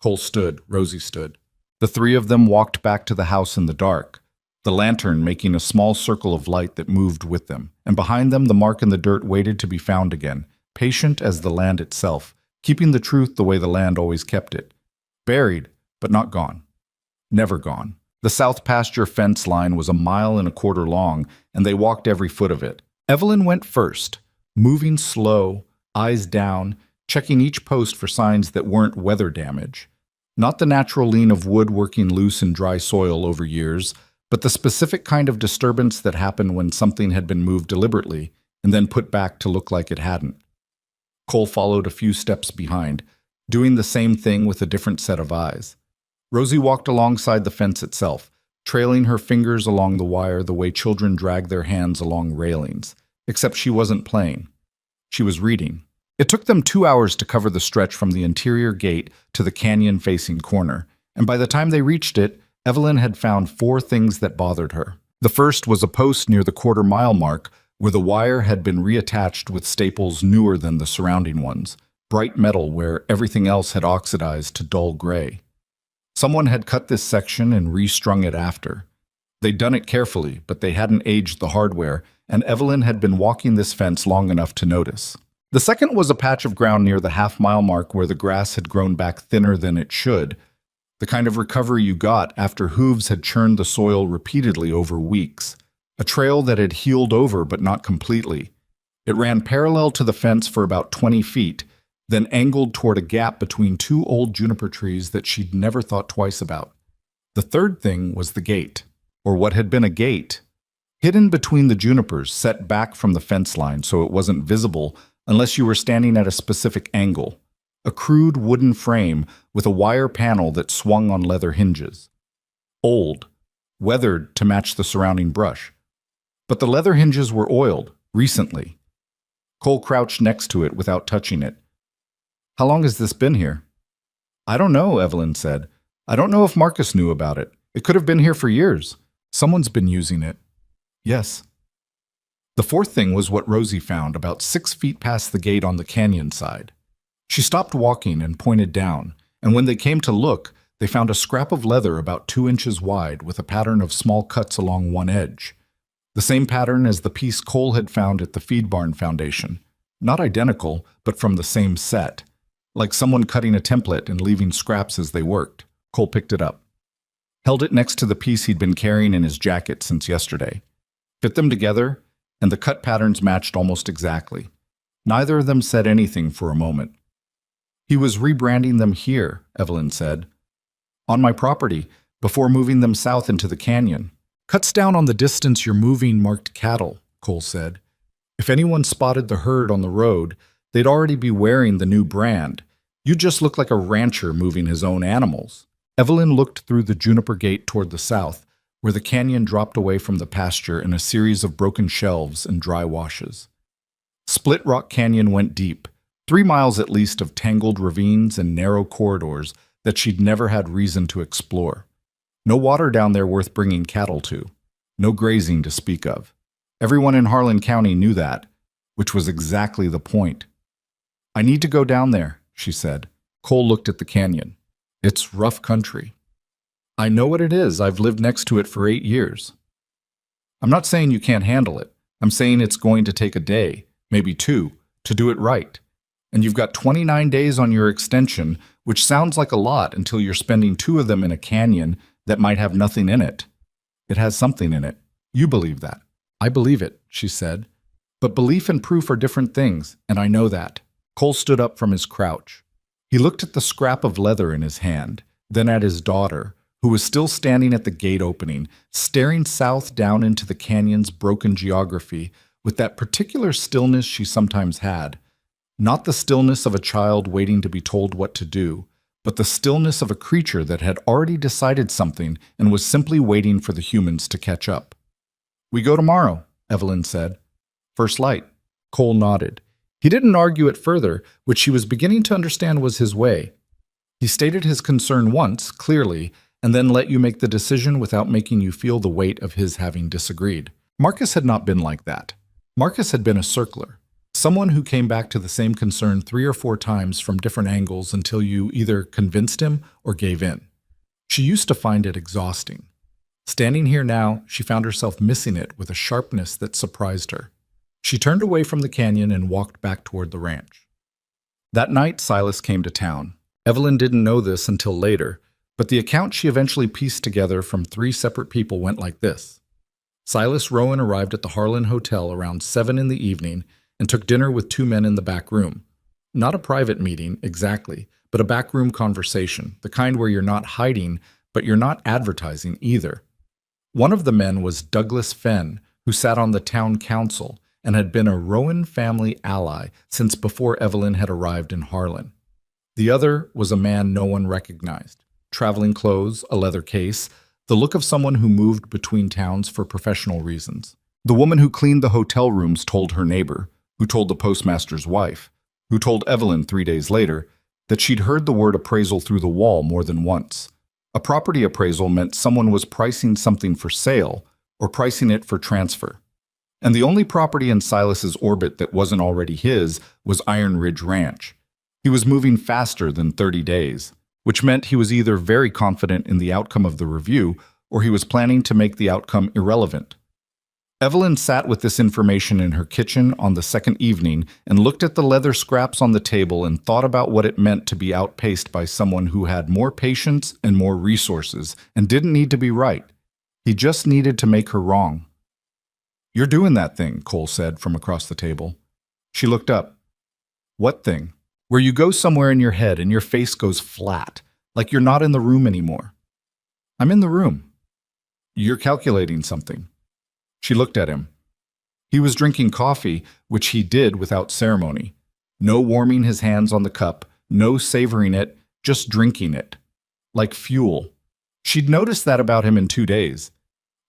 Cole stood, Rosie stood. The three of them walked back to the house in the dark, the lantern making a small circle of light that moved with them, and behind them the mark in the dirt waited to be found again, patient as the land itself, keeping the truth the way the land always kept it. Buried, but not gone. Never gone. The south pasture fence line was 1.25 miles long, and they walked every foot of it. Evelyn went first, moving slow, eyes down, checking each post for signs that weren't weather damage. Not the natural lean of wood working loose in dry soil over years, but the specific kind of disturbance that happened when something had been moved deliberately and then put back to look like it hadn't. Cole followed a few steps behind, doing the same thing with a different set of eyes. Rosie walked alongside the fence itself, trailing her fingers along the wire the way children drag their hands along railings, except she wasn't playing. She was reading. It took them 2 hours to cover the stretch from the interior gate to the canyon-facing corner, and by the time they reached it, Evelyn had found 4 things that bothered her. The first was a post near the quarter-mile mark where the wire had been reattached with staples newer than the surrounding ones, bright metal where everything else had oxidized to dull gray. Someone had cut this section and restrung it after. They'd done it carefully, but they hadn't aged the hardware, and Evelyn had been walking this fence long enough to notice. The second was a patch of ground near the half-mile mark where the grass had grown back thinner than it should, the kind of recovery you got after hooves had churned the soil repeatedly over weeks, a trail that had healed over but not completely. It ran parallel to the fence for about 20 feet, then angled toward a gap between 2 old juniper trees that she'd never thought twice about. The third thing was the gate, or what had been a gate, hidden between the junipers, set back from the fence line so it wasn't visible unless you were standing at a specific angle. A crude wooden frame with a wire panel that swung on leather hinges. Old, weathered to match the surrounding brush. But the leather hinges were oiled, recently. Cole crouched next to it without touching it. "How long has this been here?" "I don't know," Evelyn said. "I don't know if Marcus knew about it. It could have been here for years. Someone's been using it." "Yes." The fourth thing was what Rosie found about 6 feet past the gate on the canyon side. She stopped walking and pointed down, and when they came to look, they found a scrap of leather about 2 inches wide with a pattern of small cuts along one edge. The same pattern as the piece Cole had found at the feed barn foundation. Not identical, but from the same set. Like someone cutting a template and leaving scraps as they worked. Cole picked it up. Held it next to the piece he'd been carrying in his jacket since yesterday. Fit them together, and the cut patterns matched almost exactly. Neither of them said anything for a moment. He was rebranding them here, Evelyn said. On my property, before moving them south into the canyon. Cuts down on the distance you're moving marked cattle, Cole said. If anyone spotted the herd on the road, they'd already be wearing the new brand. You just look like a rancher moving his own animals. Evelyn looked through the juniper gate toward the south, where the canyon dropped away from the pasture in a series of broken shelves and dry washes. Split Rock Canyon went deep, 3 miles at least of tangled ravines and narrow corridors that she'd never had reason to explore. No water down there worth bringing cattle to. No grazing to speak of. Everyone in Harlan County knew that, which was exactly the point. I need to go down there, she said. Cole looked at the canyon. It's rough country. I know what it is. I've lived next to it for 8 years. I'm not saying you can't handle it. I'm saying it's going to take a day, maybe 2, to do it right. And you've got 29 days on your extension, which sounds like a lot until you're spending 2 of them in a canyon that might have nothing in it. It has something in it. You believe that. I believe it, she said. But belief and proof are different things, and I know that. Cole stood up from his crouch. He looked at the scrap of leather in his hand, then at his daughter, who was still standing at the gate opening, staring south down into the canyon's broken geography with that particular stillness she sometimes had. Not the stillness of a child waiting to be told what to do, but the stillness of a creature that had already decided something and was simply waiting for the humans to catch up. We go tomorrow, Evelyn said. First light. Cole nodded. He didn't argue it further, which she was beginning to understand was his way. He stated his concern once, clearly, and then let you make the decision without making you feel the weight of his having disagreed. Marcus had not been like that. Marcus had been a circler. Someone who came back to the same concern 3 or 4 times from different angles until you either convinced him or gave in. She used to find it exhausting. Standing here now, she found herself missing it with a sharpness that surprised her. She turned away from the canyon and walked back toward the ranch. That night, Silas came to town. Evelyn didn't know this until later, but the account she eventually pieced together from 3 separate people went like this. Silas Rowan arrived at the Harlan Hotel around 7 in the evening and took dinner with 2 men in the back room. Not a private meeting, exactly, but a backroom conversation, the kind where you're not hiding, but you're not advertising either. One of the men was Douglas Fenn, who sat on the town council and had been a Rowan family ally since before Evelyn had arrived in Harlan. The other was a man no one recognized. Traveling clothes, a leather case, the look of someone who moved between towns for professional reasons. The woman who cleaned the hotel rooms told her neighbor, who told the postmaster's wife, who told Evelyn 3 days later, that she'd heard the word appraisal through the wall more than once. A property appraisal meant someone was pricing something for sale or pricing it for transfer. And the only property in Silas's orbit that wasn't already his was Iron Ridge Ranch. He was moving faster than 30 days, which meant he was either very confident in the outcome of the review or he was planning to make the outcome irrelevant. Evelyn sat with this information in her kitchen on the second evening and looked at the leather scraps on the table and thought about what it meant to be outpaced by someone who had more patience and more resources and didn't need to be right. He just needed to make her wrong. You're doing that thing, Cole said from across the table. She looked up. What thing? Where you go somewhere in your head and your face goes flat, like you're not in the room anymore. I'm in the room. You're calculating something. She looked at him. He was drinking coffee, which he did without ceremony. No warming his hands on the cup, no savoring it, just drinking it. Like fuel. She'd noticed that about him in 2 days.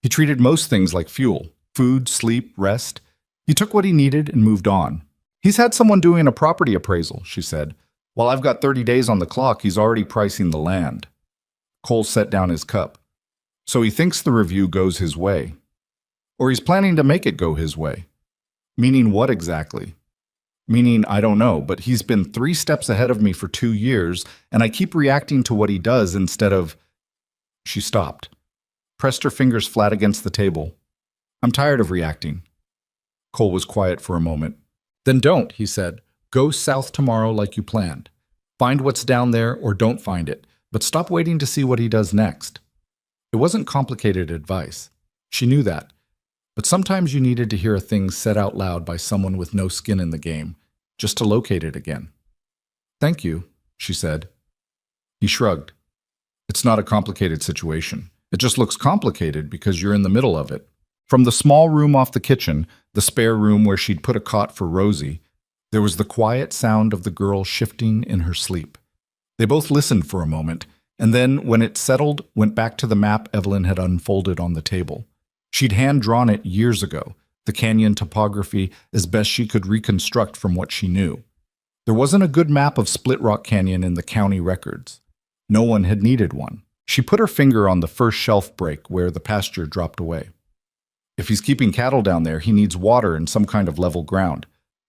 He treated most things like fuel. Food, sleep, rest. He took what he needed and moved on. He's had someone doing a property appraisal, she said. While I've got 30 days on the clock, he's already pricing the land. Cole set down his cup. So he thinks the review goes his way. Or he's planning to make it go his way. Meaning what exactly? Meaning, I don't know, but he's been 3 steps ahead of me for 2 years, and I keep reacting to what he does instead of... She stopped, pressed her fingers flat against the table. I'm tired of reacting. Cole was quiet for a moment. Then don't, he said. Go south tomorrow like you planned. Find what's down there or don't find it, but stop waiting to see what he does next. It wasn't complicated advice. She knew that. But sometimes you needed to hear a thing said out loud by someone with no skin in the game, just to locate it again. Thank you, she said. He shrugged. It's not a complicated situation. It just looks complicated because you're in the middle of it. From the small room off the kitchen, the spare room where she'd put a cot for Rosie, there was the quiet sound of the girl shifting in her sleep. They both listened for a moment, and then, when it settled, went back to the map Evelyn had unfolded on the table. She'd hand-drawn it years ago, the canyon topography as best she could reconstruct from what she knew. There wasn't a good map of Split Rock Canyon in the county records. No one had needed one. She put her finger on the first shelf break where the pasture dropped away. If he's keeping cattle down there, he needs water and some kind of level ground.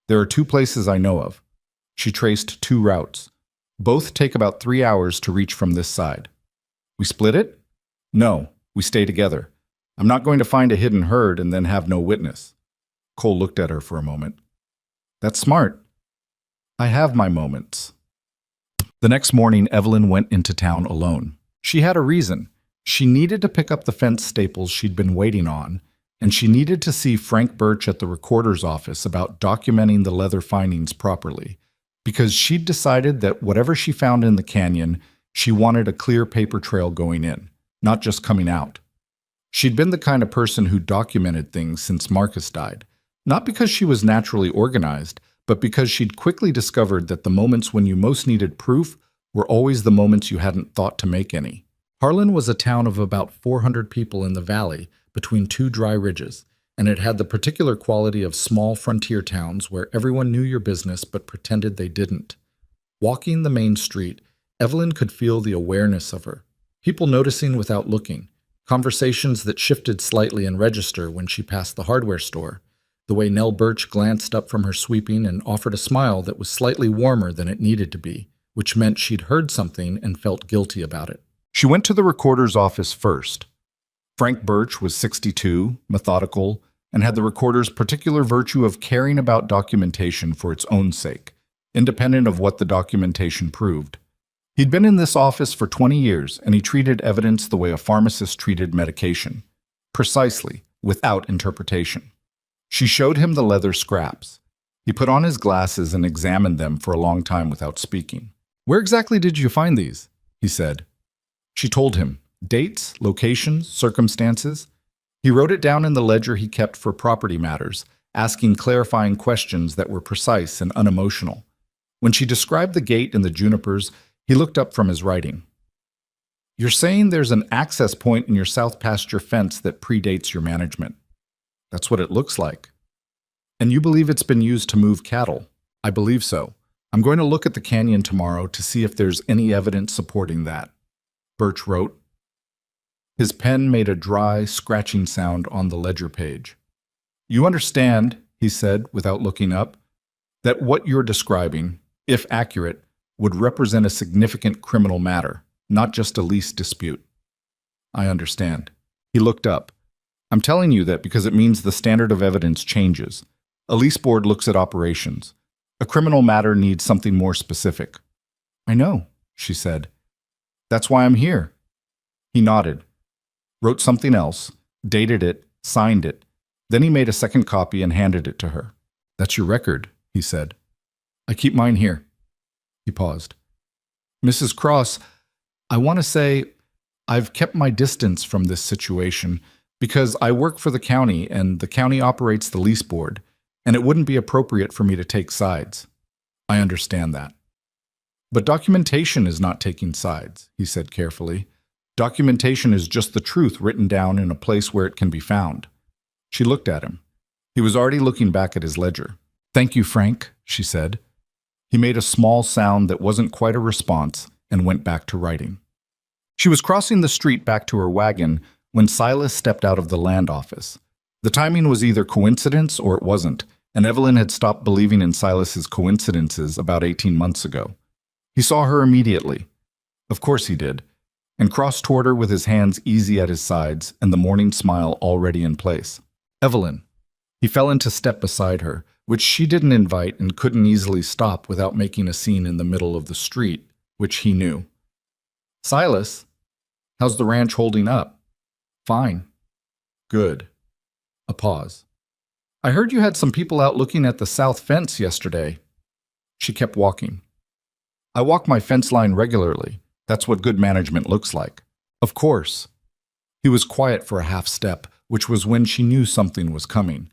There are 2 places I know of. She traced 2 routes. Both take about 3 hours to reach from this side. We split it? No, we stay together. I'm not going to find a hidden herd and then have no witness. Cole looked at her for a moment. That's smart. I have my moments. The next morning, Evelyn went into town alone. She had a reason. She needed to pick up the fence staples she'd been waiting on, and she needed to see Frank Birch at the recorder's office about documenting the leather findings properly, because she'd decided that whatever she found in the canyon, she wanted a clear paper trail going in, not just coming out. She'd been the kind of person who documented things since Marcus died, not because she was naturally organized, but because she'd quickly discovered that the moments when you most needed proof were always the moments you hadn't thought to make any. Harlan was a town of about 400 people in the valley between 2 dry ridges, and it had the particular quality of small frontier towns where everyone knew your business but pretended they didn't. Walking the main street, Evelyn could feel the awareness of her. People noticing without looking, conversations that shifted slightly in register when she passed the hardware store, the way Nell Birch glanced up from her sweeping and offered a smile that was slightly warmer than it needed to be, which meant she'd heard something and felt guilty about it. She went to the recorder's office first. Frank Birch was 62, methodical, and had the recorder's particular virtue of caring about documentation for its own sake, independent of what the documentation proved. He'd been in this office for 20 years, and he treated evidence the way a pharmacist treated medication. Precisely, without interpretation. She showed him the leather scraps. He put on his glasses and examined them for a long time without speaking. "Where exactly did you find these?" he said. She told him. Dates, locations, circumstances. He wrote it down in the ledger he kept for property matters, asking clarifying questions that were precise and unemotional. When she described the gate and the junipers, he looked up from his writing. "You're saying there's an access point in your south pasture fence that predates your management." "That's what it looks like." "And you believe it's been used to move cattle?" "I believe so. I'm going to look at the canyon tomorrow to see if there's any evidence supporting that," Birch wrote. His pen made a dry, scratching sound on the ledger page. "You understand," he said without looking up, "that what you're describing, if accurate, would represent a significant criminal matter, not just a lease dispute." "I understand." He looked up. "I'm telling you that because it means the standard of evidence changes. A lease board looks at operations. A criminal matter needs something more specific." "I know," she said. "That's why I'm here." He nodded, wrote something else, dated it, signed it. Then he made a second copy and handed it to her. "That's your record," he said. "I keep mine here." He paused. "Mrs. Cross, I want to say I've kept my distance from this situation because I work for the county and the county operates the lease board, and it wouldn't be appropriate for me to take sides." "I understand that." "But documentation is not taking sides," he said carefully. "Documentation is just the truth written down in a place where it can be found." She looked at him. He was already looking back at his ledger. "Thank you, Frank," she said. He made a small sound that wasn't quite a response and went back to writing. She was crossing the street back to her wagon when Silas stepped out of the land office. The timing was either coincidence or it wasn't, and Evelyn had stopped believing in Silas's coincidences about 18 months ago. He saw her immediately. Of course he did, and crossed toward her with his hands easy at his sides and the morning smile already in place. Evelyn. He fell into step beside her, which she didn't invite and couldn't easily stop without making a scene in the middle of the street, which he knew. Silas, how's the ranch holding up? Fine. Good. A pause. I heard you had some people out looking at the south fence yesterday. She kept walking. I walk my fence line regularly. That's what good management looks like. Of course. He was quiet for a half step, which was when she knew something was coming.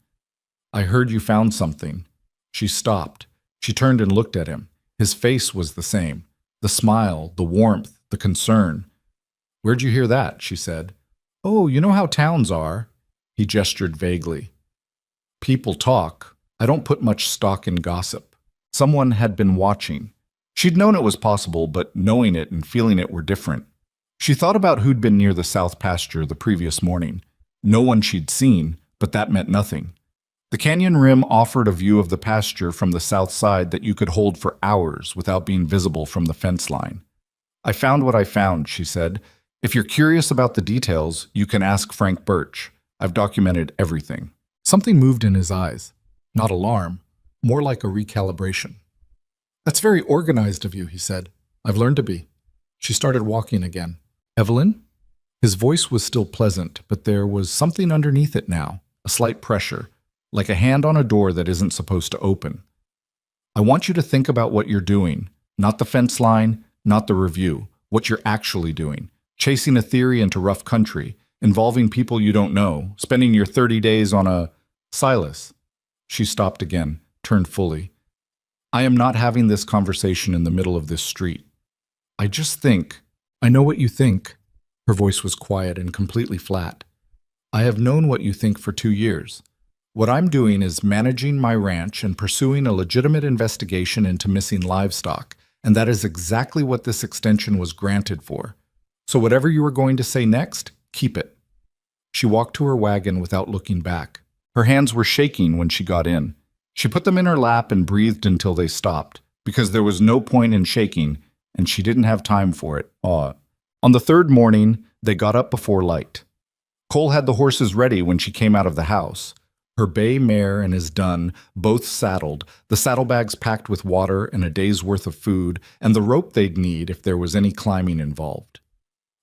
I heard you found something. She stopped. She turned and looked at him. His face was the same. The smile, the warmth, the concern. Where'd you hear that? She said. Oh, you know how towns are. He gestured vaguely. People talk. I don't put much stock in gossip. Someone had been watching. She'd known it was possible, but knowing it and feeling it were different. She thought about who'd been near the south pasture the previous morning. No one she'd seen, but that meant nothing. The canyon rim offered a view of the pasture from the south side that you could hold for hours without being visible from the fence line. I found what I found, she said. If you're curious about the details, you can ask Frank Birch. I've documented everything. Something moved in his eyes. Not alarm, more like a recalibration. That's very organized of you, he said. I've learned to be. She started walking again. Evelyn? His voice was still pleasant, but there was something underneath it now, a slight pressure, like a hand on a door that isn't supposed to open. I want you to think about what you're doing, not the fence line, not the review, what you're actually doing, chasing a theory into rough country, involving people you don't know, spending your 30 days on a... Silas. She stopped again, turned fully. I am not having this conversation in the middle of this street. I just think... I know what you think. Her voice was quiet and completely flat. I have known what you think for 2 years. What I'm doing is managing my ranch and pursuing a legitimate investigation into missing livestock, and that is exactly what this extension was granted for. So whatever you are going to say next, keep it. She walked to her wagon without looking back. Her hands were shaking when she got in. She put them in her lap and breathed until they stopped, because there was no point in shaking, and she didn't have time for it. On the third morning, they got up before light. Cole had the horses ready when she came out of the house. Her bay mare and his dun, both saddled, the saddlebags packed with water and a day's worth of food, and the rope they'd need if there was any climbing involved.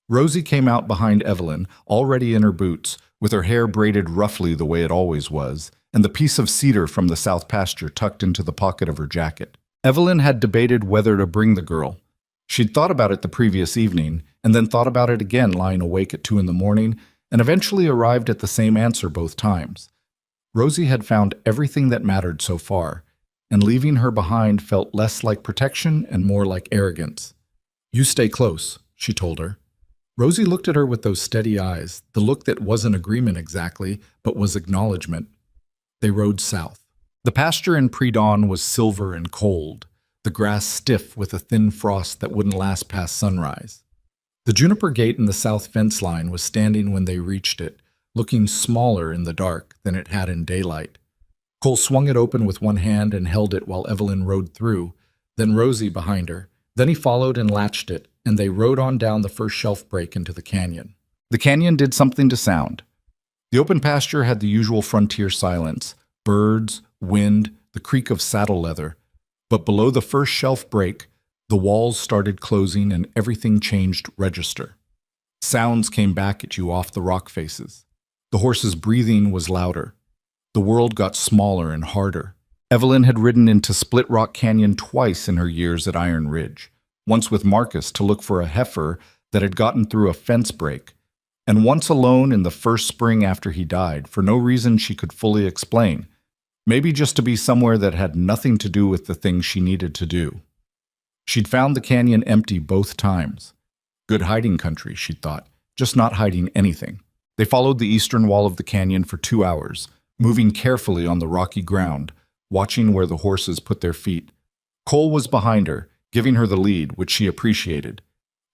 Rosie came out behind Evelyn, already in her boots, with her hair braided roughly the way it always was, and the piece of cedar from the south pasture tucked into the pocket of her jacket. Evelyn had debated whether to bring the girl. She'd thought about it the previous evening, and then thought about it again lying awake at 2 a.m, and eventually arrived at the same answer both times. Rosie had found everything that mattered so far, and leaving her behind felt less like protection and more like arrogance. You stay close, she told her. Rosie looked at her with those steady eyes, the look that wasn't agreement exactly, but was acknowledgement. They rode south. The pasture in pre-dawn was silver and cold, the grass stiff with a thin frost that wouldn't last past sunrise. The juniper gate in the south fence line was standing when they reached it, looking smaller in the dark than it had in daylight. Cole swung it open with one hand and held it while Evelyn rode through, then Rosie behind her. Then he followed and latched it, and they rode on down the first shelf break into the canyon. The canyon did something to sound. The open pasture had the usual frontier silence, birds, wind, the creak of saddle leather. But below the first shelf break, the walls started closing and everything changed register. Sounds came back at you off the rock faces. The horses' breathing was louder. The world got smaller and harder. Evelyn had ridden into Split Rock Canyon twice in her years at Iron Ridge, once with Marcus to look for a heifer that had gotten through a fence break, and once alone in the first spring after he died, for no reason she could fully explain, maybe just to be somewhere that had nothing to do with the things she needed to do. She'd found the canyon empty both times. Good hiding country, she'd thought, just not hiding anything. They followed the eastern wall of the canyon for 2 hours, moving carefully on the rocky ground, watching where the horses put their feet. Cole was behind her, giving her the lead, which she appreciated.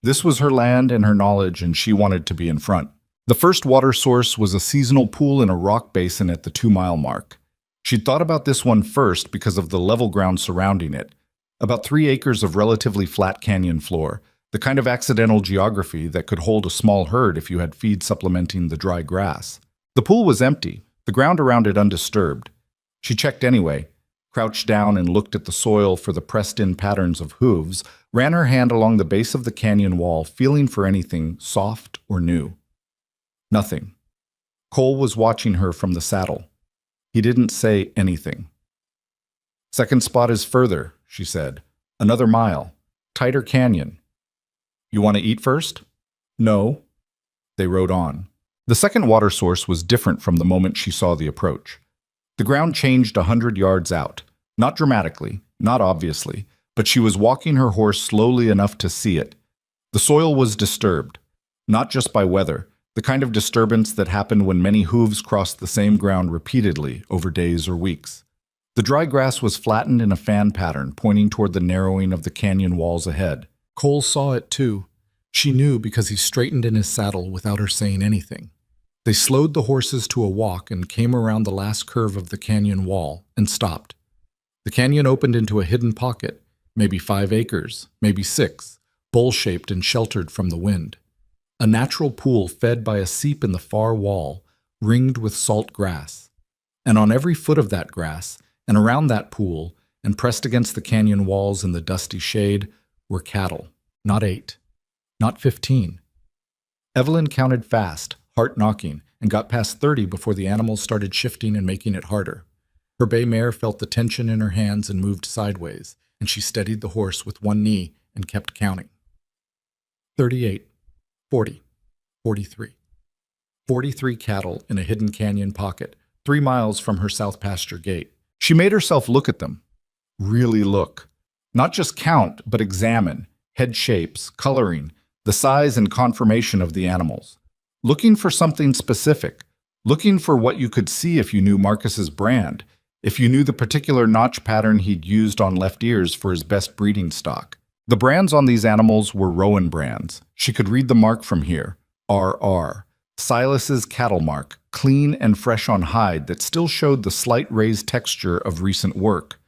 This was her land and her knowledge, and she wanted to be in front. The first water source was a seasonal pool in a rock basin at the 2-mile mark. She'd thought about this one first because of the level ground surrounding it, about 3 acres of relatively flat canyon floor, the kind of accidental geography that could hold a small herd if you had feed supplementing the dry grass. The pool was empty, the ground around it undisturbed. She checked anyway, crouched down and looked at the soil for the pressed-in patterns of hooves, ran her hand along the base of the canyon wall, feeling for anything soft or new. Nothing. Cole was watching her from the saddle. He didn't say anything. "Second spot is further," she said. "Another mile. Tighter canyon. You want to eat first?" "No." They rode on. The second water source was different from the moment she saw the approach. The ground changed 100 yards out. Not dramatically, not obviously, but she was walking her horse slowly enough to see it. The soil was disturbed, not just by weather, the kind of disturbance that happened when many hooves crossed the same ground repeatedly over days or weeks. The dry grass was flattened in a fan pattern, pointing toward the narrowing of the canyon walls ahead. Cole saw it too. She knew because he straightened in his saddle without her saying anything. They slowed the horses to a walk and came around the last curve of the canyon wall and stopped. The canyon opened into a hidden pocket, maybe 5 acres, maybe 6, bowl-shaped and sheltered from the wind. A natural pool fed by a seep in the far wall, ringed with salt grass. And on every foot of that grass, and around that pool, and pressed against the canyon walls in the dusty shade, were cattle. Not 8. Not 15. Evelyn counted fast, heart knocking, and got past 30 before the animals started shifting and making it harder. Her bay mare felt the tension in her hands and moved sideways, and she steadied the horse with one knee and kept counting. 38, 40, 43. 43 cattle in a hidden canyon pocket, 3 miles from her south pasture gate. She made herself look at them. Really look. Not just count, but examine. Head shapes, coloring, the size and conformation of the animals. Looking for something specific. Looking for what you could see if you knew Marcus's brand, if you knew the particular notch pattern he'd used on left ears for his best breeding stock. The brands on these animals were Rowan brands. She could read the mark from here. RR. Silas's cattle mark, clean and fresh on hide that still showed the slight raised texture of recent work.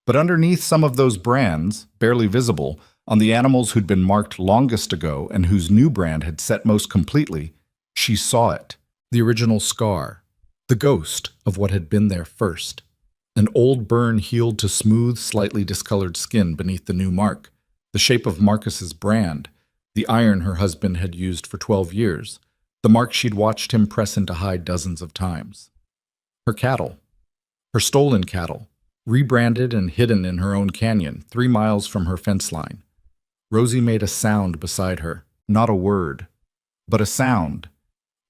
But underneath some of those brands, barely visible, on the animals who'd been marked longest ago and whose new brand had set most completely, she saw it. The original scar. The ghost of what had been there first. An old burn healed to smooth, slightly discolored skin beneath the new mark. The shape of Marcus's brand. The iron her husband had used for 12 years. The mark she'd watched him press into hide dozens of times. Her cattle. Her stolen cattle. Rebranded and hidden in her own canyon, 3 miles from her fence line. Rosie made a sound beside her. Not a word, but a sound.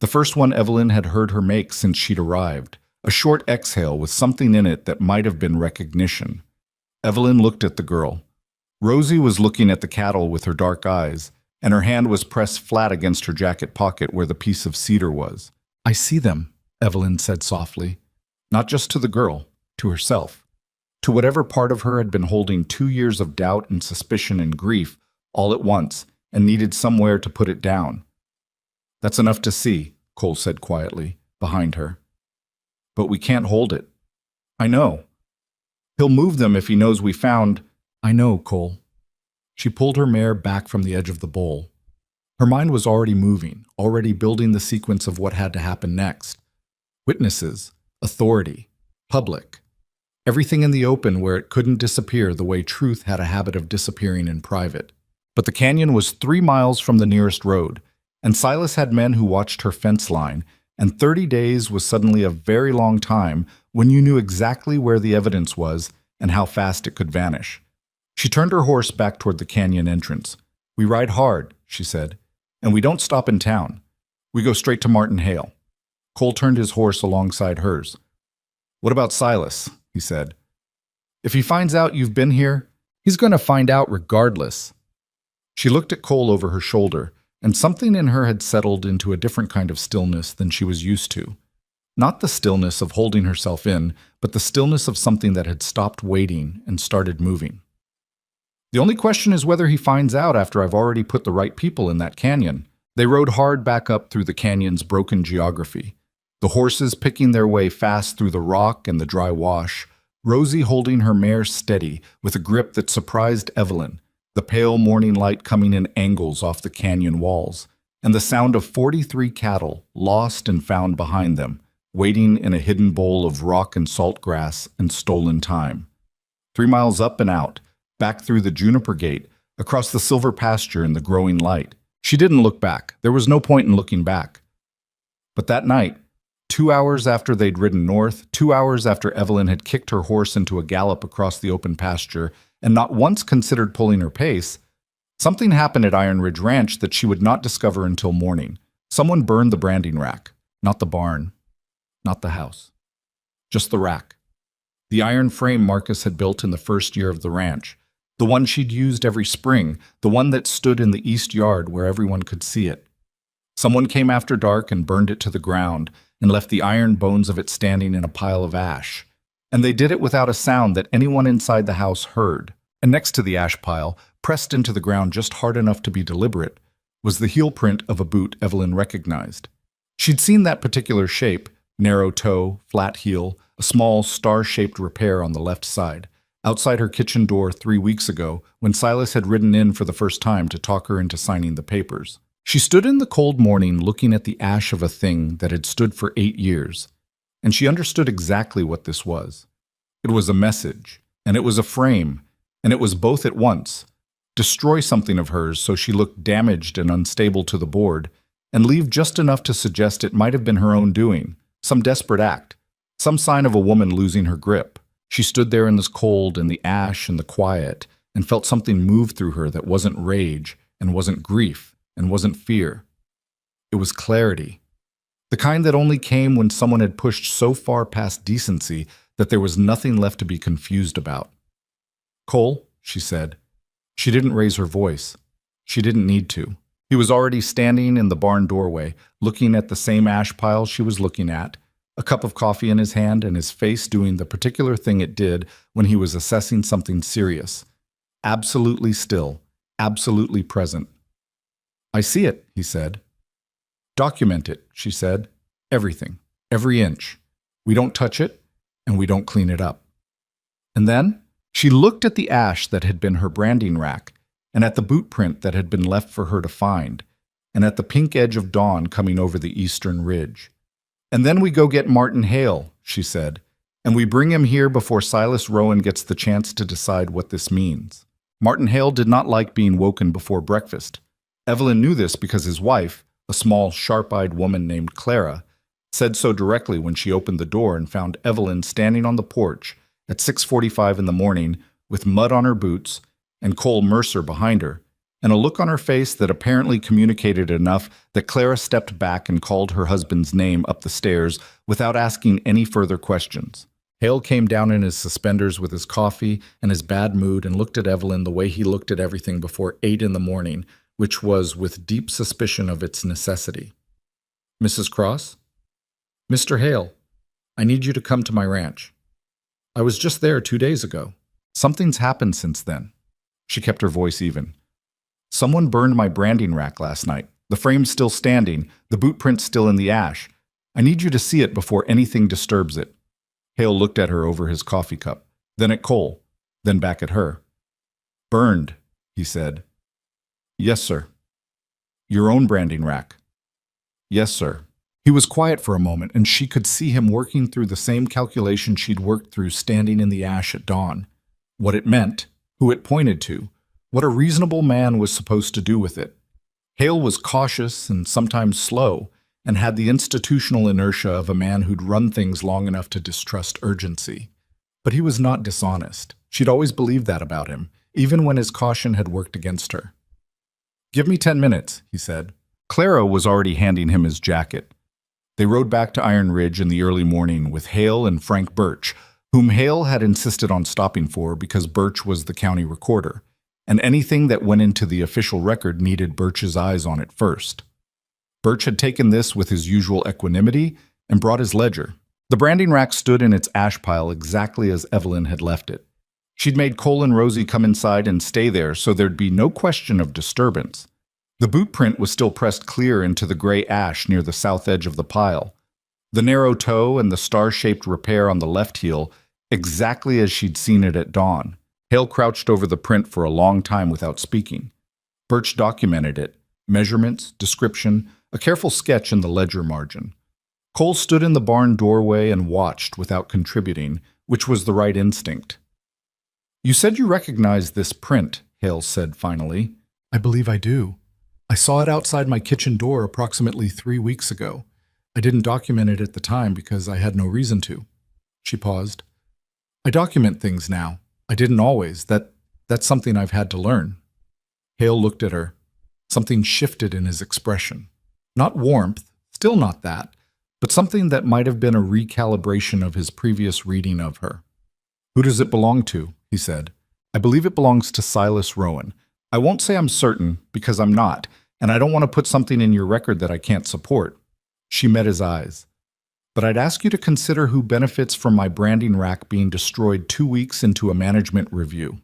The first one Evelyn had heard her make since she'd arrived. A short exhale with something in it that might have been recognition. Evelyn looked at the girl. Rosie was looking at the cattle with her dark eyes, and her hand was pressed flat against her jacket pocket where the piece of cedar was. "I see them," Evelyn said softly. Not just to the girl, to herself. To whatever part of her had been holding 2 years of doubt and suspicion and grief all at once and needed somewhere to put it down. "That's enough to see," Cole said quietly, behind her. "But we can't hold it." "I know. He'll move them if he knows we found—" "I know, Cole." She pulled her mare back from the edge of the bowl. Her mind was already moving, already building the sequence of what had to happen next. Witnesses, authority, public. Everything in the open where it couldn't disappear the way truth had a habit of disappearing in private. But the canyon was 3 miles from the nearest road, and Silas had men who watched her fence line, and 30 days was suddenly a very long time when you knew exactly where the evidence was and how fast it could vanish. She turned her horse back toward the canyon entrance. "We ride hard," she said, "and we don't stop in town. We go straight to Martin Hale." Cole turned his horse alongside hers. "What about Silas?" he said. "If he finds out you've been here, he's going to find out regardless." She looked at Cole over her shoulder, and something in her had settled into a different kind of stillness than she was used to. Not the stillness of holding herself in, but the stillness of something that had stopped waiting and started moving. "The only question is whether he finds out after I've already put the right people in that canyon." They rode hard back up through the canyon's broken geography, the horses picking their way fast through the rock and the dry wash, Rosie holding her mare steady with a grip that surprised Evelyn, the pale morning light coming in angles off the canyon walls, and the sound of 43 cattle lost and found behind them, waiting in a hidden bowl of rock and salt grass and stolen time. 3 miles up and out, back through the juniper gate, across the silver pasture in the growing light. She didn't look back. There was no point in looking back. But that night, 2 hours after they'd ridden north, 2 hours after Evelyn had kicked her horse into a gallop across the open pasture and not once considered pulling her pace, something happened at Iron Ridge Ranch that she would not discover until morning. Someone burned the branding rack, not the barn, not the house, just the rack. The iron frame Marcus had built in the first year of the ranch, the one she'd used every spring, the one that stood in the east yard where everyone could see it. Someone came after dark and burned it to the ground and left the iron bones of it standing in a pile of ash. And they did it without a sound that anyone inside the house heard. And next to the ash pile, pressed into the ground just hard enough to be deliberate, was the heel print of a boot Evelyn recognized. She'd seen that particular shape, narrow toe, flat heel, a small star-shaped repair on the left side, outside her kitchen door 3 weeks ago when Silas had ridden in for the first time to talk her into signing the papers. She stood in the cold morning looking at the ash of a thing that had stood for 8 years, and she understood exactly what this was. It was a message, and it was a frame, and it was both at once. Destroy something of hers so she looked damaged and unstable to the board, and leave just enough to suggest it might have been her own doing, some desperate act, some sign of a woman losing her grip. She stood there in this cold and the ash and the quiet, and felt something move through her that wasn't rage, and wasn't grief, and wasn't fear. It was clarity. The kind that only came when someone had pushed so far past decency that there was nothing left to be confused about. "Cole," she said. She didn't raise her voice. She didn't need to. He was already standing in the barn doorway, looking at the same ash pile she was looking at, a cup of coffee in his hand and his face doing the particular thing it did when he was assessing something serious. Absolutely still, absolutely present. "I see it," he said. "Document it," she said. "Everything, every inch. We don't touch it, and we don't clean it up." And then she looked at the ash that had been her branding rack, and at the boot print that had been left for her to find, and at the pink edge of dawn coming over the eastern ridge. "And then we go get Martin Hale," she said, "and we bring him here before Silas Rowan gets the chance to decide what this means." Martin Hale did not like being woken before breakfast. Evelyn knew this because his wife, a small, sharp-eyed woman named Clara, said so directly when she opened the door and found Evelyn standing on the porch at 6:45 in the morning with mud on her boots and Cole Mercer behind her, and a look on her face that apparently communicated enough that Clara stepped back and called her husband's name up the stairs without asking any further questions. Hale came down in his suspenders with his coffee and his bad mood and looked at Evelyn the way he looked at everything before 8 in the morning, which was with deep suspicion of its necessity. "Mrs. Cross?" "Mr. Hale, I need you to come to my ranch. I was just there 2 days ago. Something's happened since then." She kept her voice even. "Someone burned my branding rack last night. The frame's still standing, the boot print's still in the ash. I need you to see it before anything disturbs it." Hale looked at her over his coffee cup, then at Cole, then back at her. "Burned," he said. "Yes, sir." "Your own branding rack?" "Yes, sir." He was quiet for a moment, and she could see him working through the same calculation she'd worked through standing in the ash at dawn. What it meant, who it pointed to, what a reasonable man was supposed to do with it. Hale was cautious and sometimes slow, and had the institutional inertia of a man who'd run things long enough to distrust urgency. But he was not dishonest. She'd always believed that about him, even when his caution had worked against her. "Give me 10 minutes, he said. Clara was already handing him his jacket. They rode back to Iron Ridge in the early morning with Hale and Frank Birch, whom Hale had insisted on stopping for because Birch was the county recorder, and anything that went into the official record needed Birch's eyes on it first. Birch had taken this with his usual equanimity and brought his ledger. The branding rack stood in its ash pile exactly as Evelyn had left it. She'd made Cole and Rosie come inside and stay there so there'd be no question of disturbance. The boot print was still pressed clear into the gray ash near the south edge of the pile. The narrow toe and the star-shaped repair on the left heel, exactly as she'd seen it at dawn. Hale crouched over the print for a long time without speaking. Birch documented it, measurements, description, a careful sketch in the ledger margin. Cole stood in the barn doorway and watched without contributing, which was the right instinct. "You said you recognized this print," Hale said finally. "I believe I do. I saw it outside my kitchen door approximately 3 weeks ago. I didn't document it at the time because I had no reason to." She paused. "I document things now. I didn't always. That's something I've had to learn." Hale looked at her. Something shifted in his expression. Not warmth, still not that, but something that might have been a recalibration of his previous reading of her. "Who does it belong to?" he said. "I believe it belongs to Silas Rowan. I won't say I'm certain, because I'm not, and I don't want to put something in your record that I can't support." She met his eyes. "But I'd ask you to consider who benefits from my branding rack being destroyed 2 weeks into a management review,"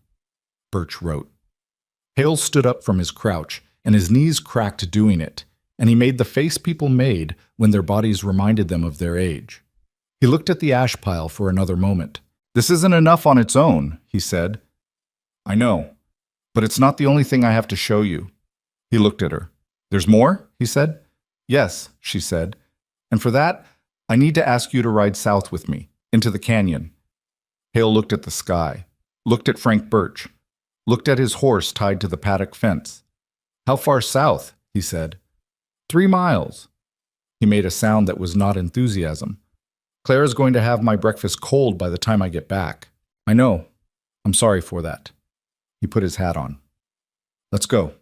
Birch wrote. Hale stood up from his crouch, and his knees cracked doing it, and he made the face people made when their bodies reminded them of their age. He looked at the ash pile for another moment. "This isn't enough on its own," he said. "I know, but it's not the only thing I have to show you." He looked at her. "There's more?" he said. "Yes," she said. "And for that, I need to ask you to ride south with me, into the canyon." Hale looked at the sky, looked at Frank Birch, looked at his horse tied to the paddock fence. "How far south?" he said. 3 miles. He made a sound that was not enthusiasm. "Clara's going to have my breakfast cold by the time I get back." "I know. I'm sorry for that." He put his hat on. "Let's go."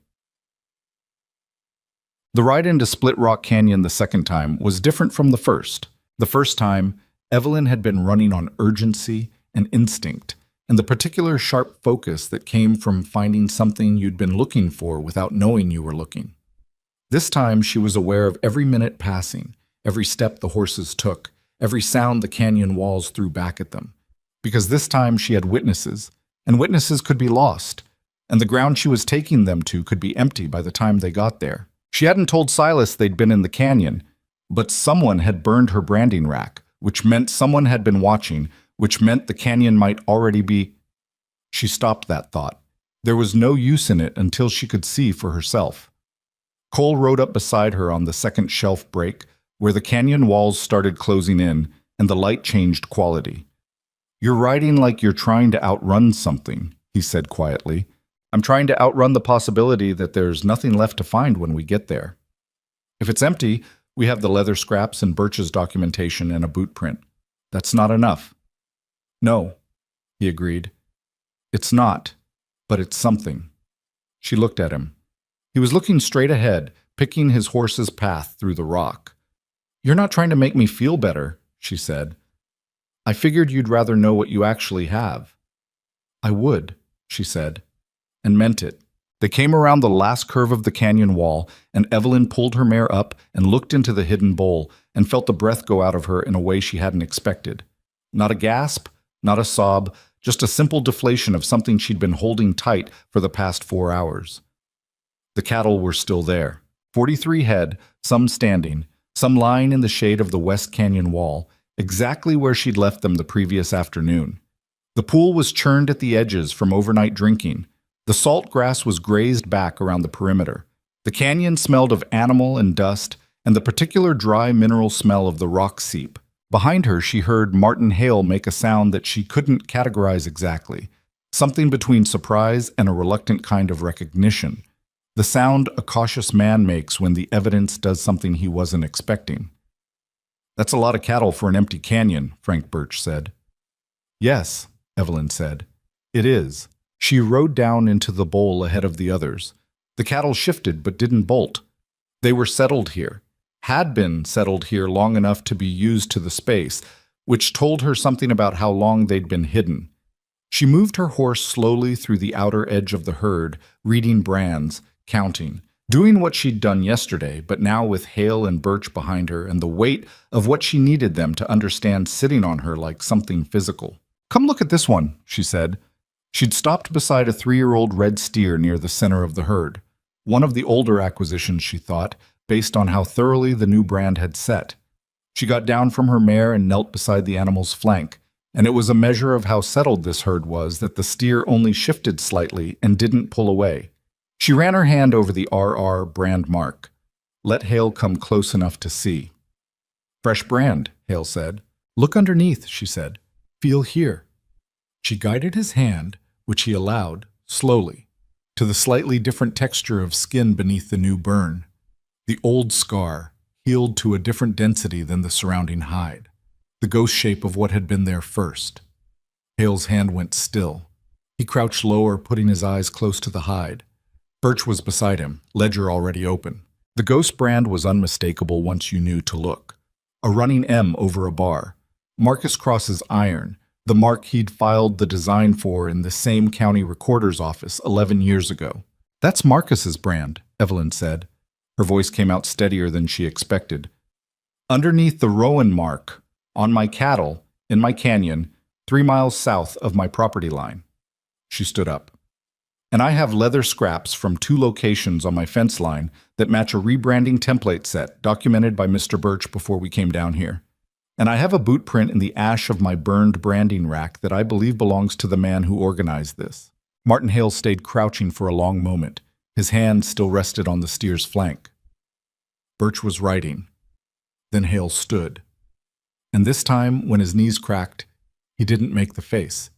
The ride into Split Rock Canyon the second time was different from the first. The first time, Evelyn had been running on urgency and instinct, and the particular sharp focus that came from finding something you'd been looking for without knowing you were looking. This time, she was aware of every minute passing, every step the horses took, every sound the canyon walls threw back at them. Because this time she had witnesses, and witnesses could be lost, and the ground she was taking them to could be empty by the time they got there. She hadn't told Silas they'd been in the canyon, but someone had burned her branding rack, which meant someone had been watching, which meant the canyon might already be... She stopped that thought. There was no use in it until she could see for herself. Cole rode up beside her on the second shelf break, where the canyon walls started closing in, and the light changed quality. "You're riding like you're trying to outrun something," he said quietly. "I'm trying to outrun the possibility that there's nothing left to find when we get there. If it's empty, we have the leather scraps and Birch's documentation and a boot print. That's not enough." "No," he agreed. "It's not, but it's something." She looked at him. He was looking straight ahead, picking his horse's path through the rock. "You're not trying to make me feel better," she said. "I figured you'd rather know what you actually have." "I would," she said, and meant it. They came around the last curve of the canyon wall, and Evelyn pulled her mare up and looked into the hidden bowl and felt the breath go out of her in a way she hadn't expected. Not a gasp, not a sob, just a simple deflation of something she'd been holding tight for the past 4 hours. The cattle were still there. 43 head, some standing, some lying in the shade of the West Canyon wall, exactly where she'd left them the previous afternoon. The pool was churned at the edges from overnight drinking. The salt grass was grazed back around the perimeter. The canyon smelled of animal and dust, and the particular dry mineral smell of the rock seep. Behind her, she heard Martin Hale make a sound that she couldn't categorize exactly, something between surprise and a reluctant kind of recognition. The sound a cautious man makes when the evidence does something he wasn't expecting. "That's a lot of cattle for an empty canyon," Frank Birch said. "Yes," Evelyn said. "It is." She rode down into the bowl ahead of the others. The cattle shifted but didn't bolt. They were settled here, had been settled here long enough to be used to the space, which told her something about how long they'd been hidden. She moved her horse slowly through the outer edge of the herd, reading brands, counting, doing what she'd done yesterday, but now with Hale and Birch behind her and the weight of what she needed them to understand sitting on her like something physical. "Come look at this one," she said. She'd stopped beside a 3-year-old red steer near the center of the herd. One of the older acquisitions, she thought, based on how thoroughly the new brand had set. She got down from her mare and knelt beside the animal's flank, and it was a measure of how settled this herd was that the steer only shifted slightly and didn't pull away. She ran her hand over the RR brand mark. Let Hale come close enough to see. Fresh brand, Hale said. Look underneath, she said. Feel here. She guided his hand, which he allowed, slowly, to the slightly different texture of skin beneath the new burn. The old scar, healed to a different density than the surrounding hide. The ghost shape of what had been there first. Hale's hand went still. He crouched lower, putting his eyes close to the hide. Birch was beside him, ledger already open. The ghost brand was unmistakable once you knew to look. A running M over a bar. Marcus Cross's iron, the mark he'd filed the design for in the same county recorder's office 11 years ago. That's Marcus's brand, Evelyn said. Her voice came out steadier than she expected. Underneath the Rowan mark, on my cattle, in my canyon, 3 miles south of my property line. She stood up. And I have leather scraps from 2 locations on my fence line that match a rebranding template set documented by Mr. Birch before we came down here. And I have a boot print in the ash of my burned branding rack that I believe belongs to the man who organized this. Martin Hale stayed crouching for a long moment. His hand still rested on the steer's flank. Birch was writing. Then Hale stood. And this time, when his knees cracked, he didn't make the face.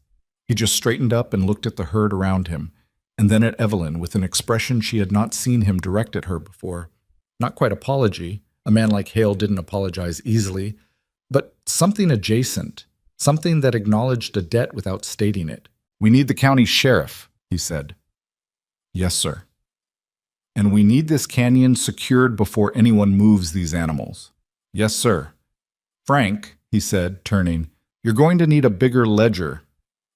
He just straightened up and looked at the herd around him, and then at Evelyn with an expression she had not seen him direct at her before. Not quite apology. A man like Hale didn't apologize easily, but something adjacent, something that acknowledged a debt without stating it. We need the county sheriff, he said. Yes, sir. And we need this canyon secured before anyone moves these animals. Yes, sir. Frank, he said, turning, you're going to need a bigger ledger.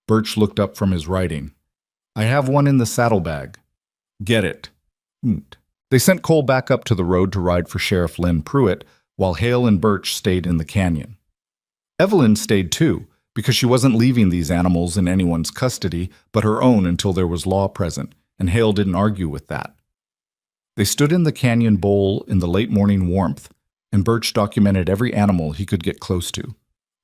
Birch looked up from his writing. I have one in the saddlebag. Get it. They sent Cole back up to the road to ride for Sheriff Lynn Pruitt, while Hale and Birch stayed in the canyon. Evelyn stayed too, because she wasn't leaving these animals in anyone's custody but her own until there was law present, and Hale didn't argue with that. They stood in the canyon bowl in the late morning warmth, and Birch documented every animal he could get close to,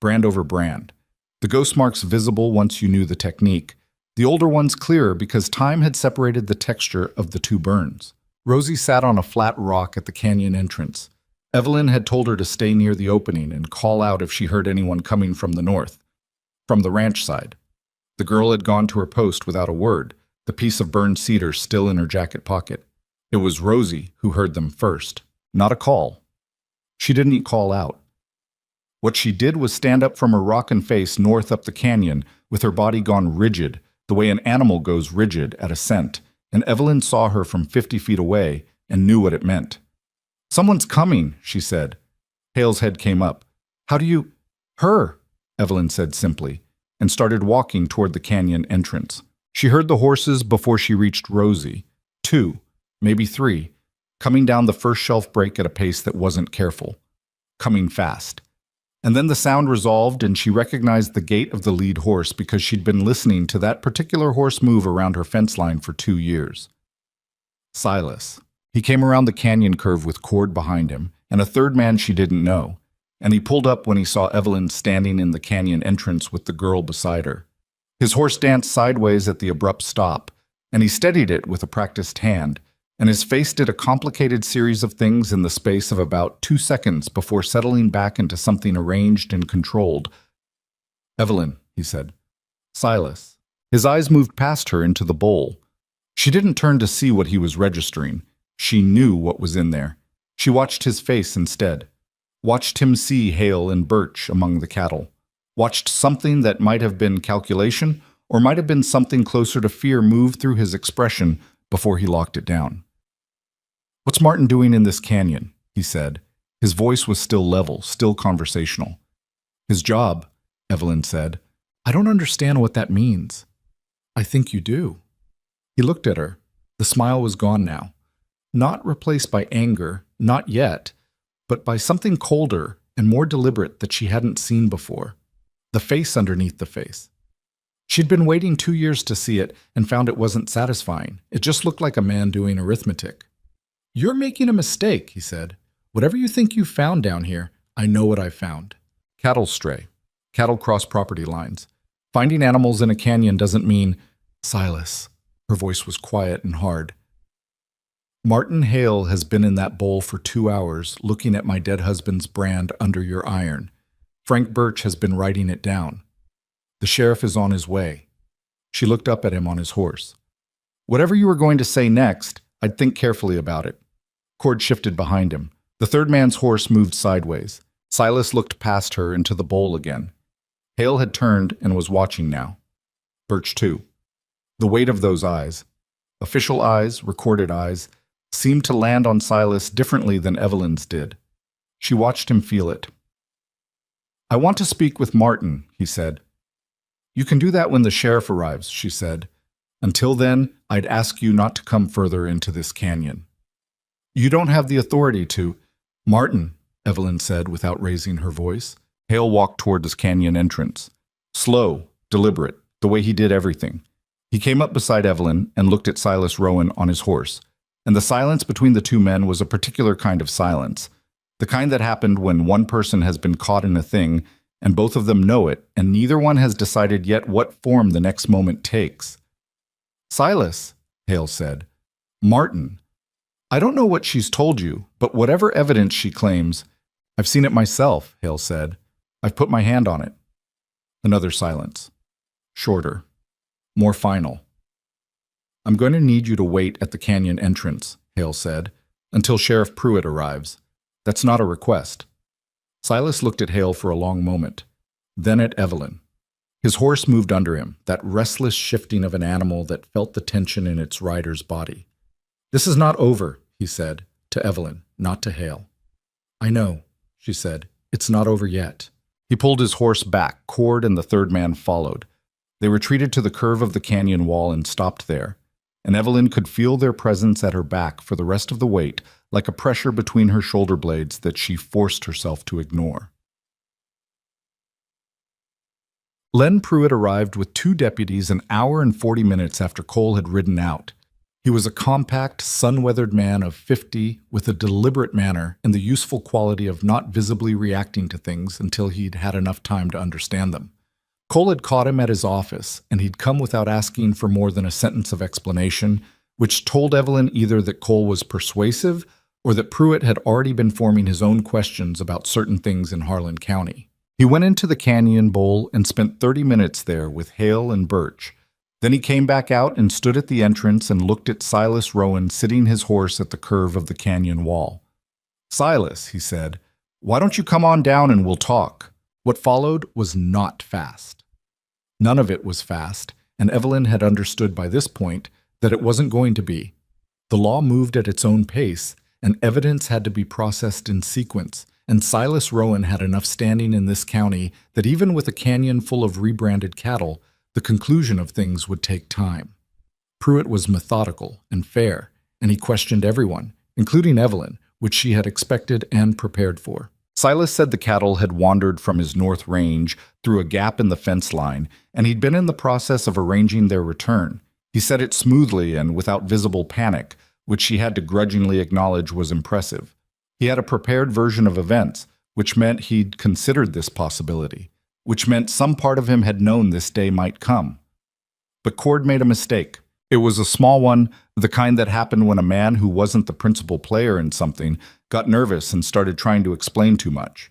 brand over brand. The ghost marks visible once you knew the technique, the older ones clearer because time had separated the texture of the 2 burns. Rosie sat on a flat rock at the canyon entrance. Evelyn had told her to stay near the opening and call out if she heard anyone coming from the north, from the ranch side. The girl had gone to her post without a word, the piece of burned cedar still in her jacket pocket. It was Rosie who heard them first, not a call. She didn't call out. What she did was stand up from her rock and face north up the canyon, with her body gone rigid, the way an animal goes rigid at a scent, and Evelyn saw her from 50 feet away and knew what it meant. Someone's coming, she said. Hale's head came up. How do you... Her, Evelyn said simply, and started walking toward the canyon entrance. She heard the horses before she reached Rosie. 2, maybe 3, coming down the first shelf break at a pace that wasn't careful. Coming fast. And then the sound resolved and she recognized the gait of the lead horse because she'd been listening to that particular horse move around her fence line for 2 years. Silas. He came around the canyon curve with Cord behind him, and a third man she didn't know, and he pulled up when he saw Evelyn standing in the canyon entrance with the girl beside her. His horse danced sideways at the abrupt stop, and he steadied it with a practiced hand, and his face did a complicated series of things in the space of about 2 seconds before settling back into something arranged and controlled. Evelyn, he said. Silas. His eyes moved past her into the bowl. She didn't turn to see what he was registering. She knew what was in there. She watched his face instead. Watched him see Hale and Birch among the cattle. Watched something that might have been calculation or might have been something closer to fear move through his expression before he locked it down. What's Martin doing in this canyon? He said. His voice was still level, still conversational. His job, Evelyn said. I don't understand what that means. I think you do. He looked at her. The smile was gone now. Not replaced by anger, not yet, but by something colder and more deliberate that she hadn't seen before. The face underneath the face. She'd been waiting 2 years to see it and found it wasn't satisfying. It just looked like a man doing arithmetic. You're making a mistake, he said. Whatever you think you found down here, I know what I found. Cattle stray. Cattle cross property lines. Finding animals in a canyon doesn't mean... Silas. Her voice was quiet and hard. Martin Hale has been in that bowl for 2 hours looking at my dead husband's brand under your iron. Frank Birch has been writing it down. The sheriff is on his way. She looked up at him on his horse. Whatever you were going to say next, I'd think carefully about it. Cord shifted behind him. The third man's horse moved sideways. Silas looked past her into the bowl again. Hale had turned and was watching now. Birch too. The weight of those eyes, official eyes, recorded eyes, seemed to land on Silas differently than Evelyn's did. She watched him feel it. I want to speak with Martin, he said. You can do that when the sheriff arrives, she said. Until then, I'd ask you not to come further into this canyon. You don't have the authority to. Martin, Evelyn said without raising her voice. Hale walked toward this canyon entrance. Slow, deliberate, the way he did everything. He came up beside Evelyn and looked at Silas Rowan on his horse. And the silence between the two men was a particular kind of silence, the kind that happened when one person has been caught in a thing and both of them know it, and neither one has decided yet what form the next moment takes. Silas, Hale said. Martin. I don't know what she's told you, but whatever evidence she claims, I've seen it myself, Hale said. I've put my hand on it. Another silence. Shorter. More final. I'm going to need you to wait at the canyon entrance, Hale said, until Sheriff Pruitt arrives. That's not a request. Silas looked at Hale for a long moment, then at Evelyn. His horse moved under him, that restless shifting of an animal that felt the tension in its rider's body. This is not over, he said, to Evelyn, not to Hale. I know, she said. It's not over yet. He pulled his horse back. Cord and the third man followed. They retreated to the curve of the canyon wall and stopped there, and Evelyn could feel their presence at her back for the rest of the wait, like a pressure between her shoulder blades that she forced herself to ignore. Len Pruitt arrived with 2 deputies an hour and 40 minutes after Cole had ridden out. He was a compact, sun-weathered man of 50 with a deliberate manner and the useful quality of not visibly reacting to things until he'd had enough time to understand them. Cole had caught him at his office, and he'd come without asking for more than a sentence of explanation, which told Evelyn either that Cole was persuasive or that Pruitt had already been forming his own questions about certain things in Harlan County. He went into the canyon bowl and spent 30 minutes there with Hale and Birch. Then he came back out and stood at the entrance and looked at Silas Rowan sitting his horse at the curve of the canyon wall. Silas, he said, why don't you come on down and we'll talk? What followed was not fast. None of it was fast, and Evelyn had understood by this point that it wasn't going to be. The law moved at its own pace, and evidence had to be processed in sequence, and Silas Rowan had enough standing in this county that even with a canyon full of rebranded cattle, the conclusion of things would take time. Pruitt was methodical and fair, and he questioned everyone, including Evelyn, which she had expected and prepared for. Silas said the cattle had wandered from his north range through a gap in the fence line, and he'd been in the process of arranging their return. He said it smoothly and without visible panic, which she had to grudgingly acknowledge was impressive. He had a prepared version of events, which meant he'd considered this possibility, which meant some part of him had known this day might come. But Cord made a mistake. It was a small one, the kind that happened when a man who wasn't the principal player in something got nervous and started trying to explain too much.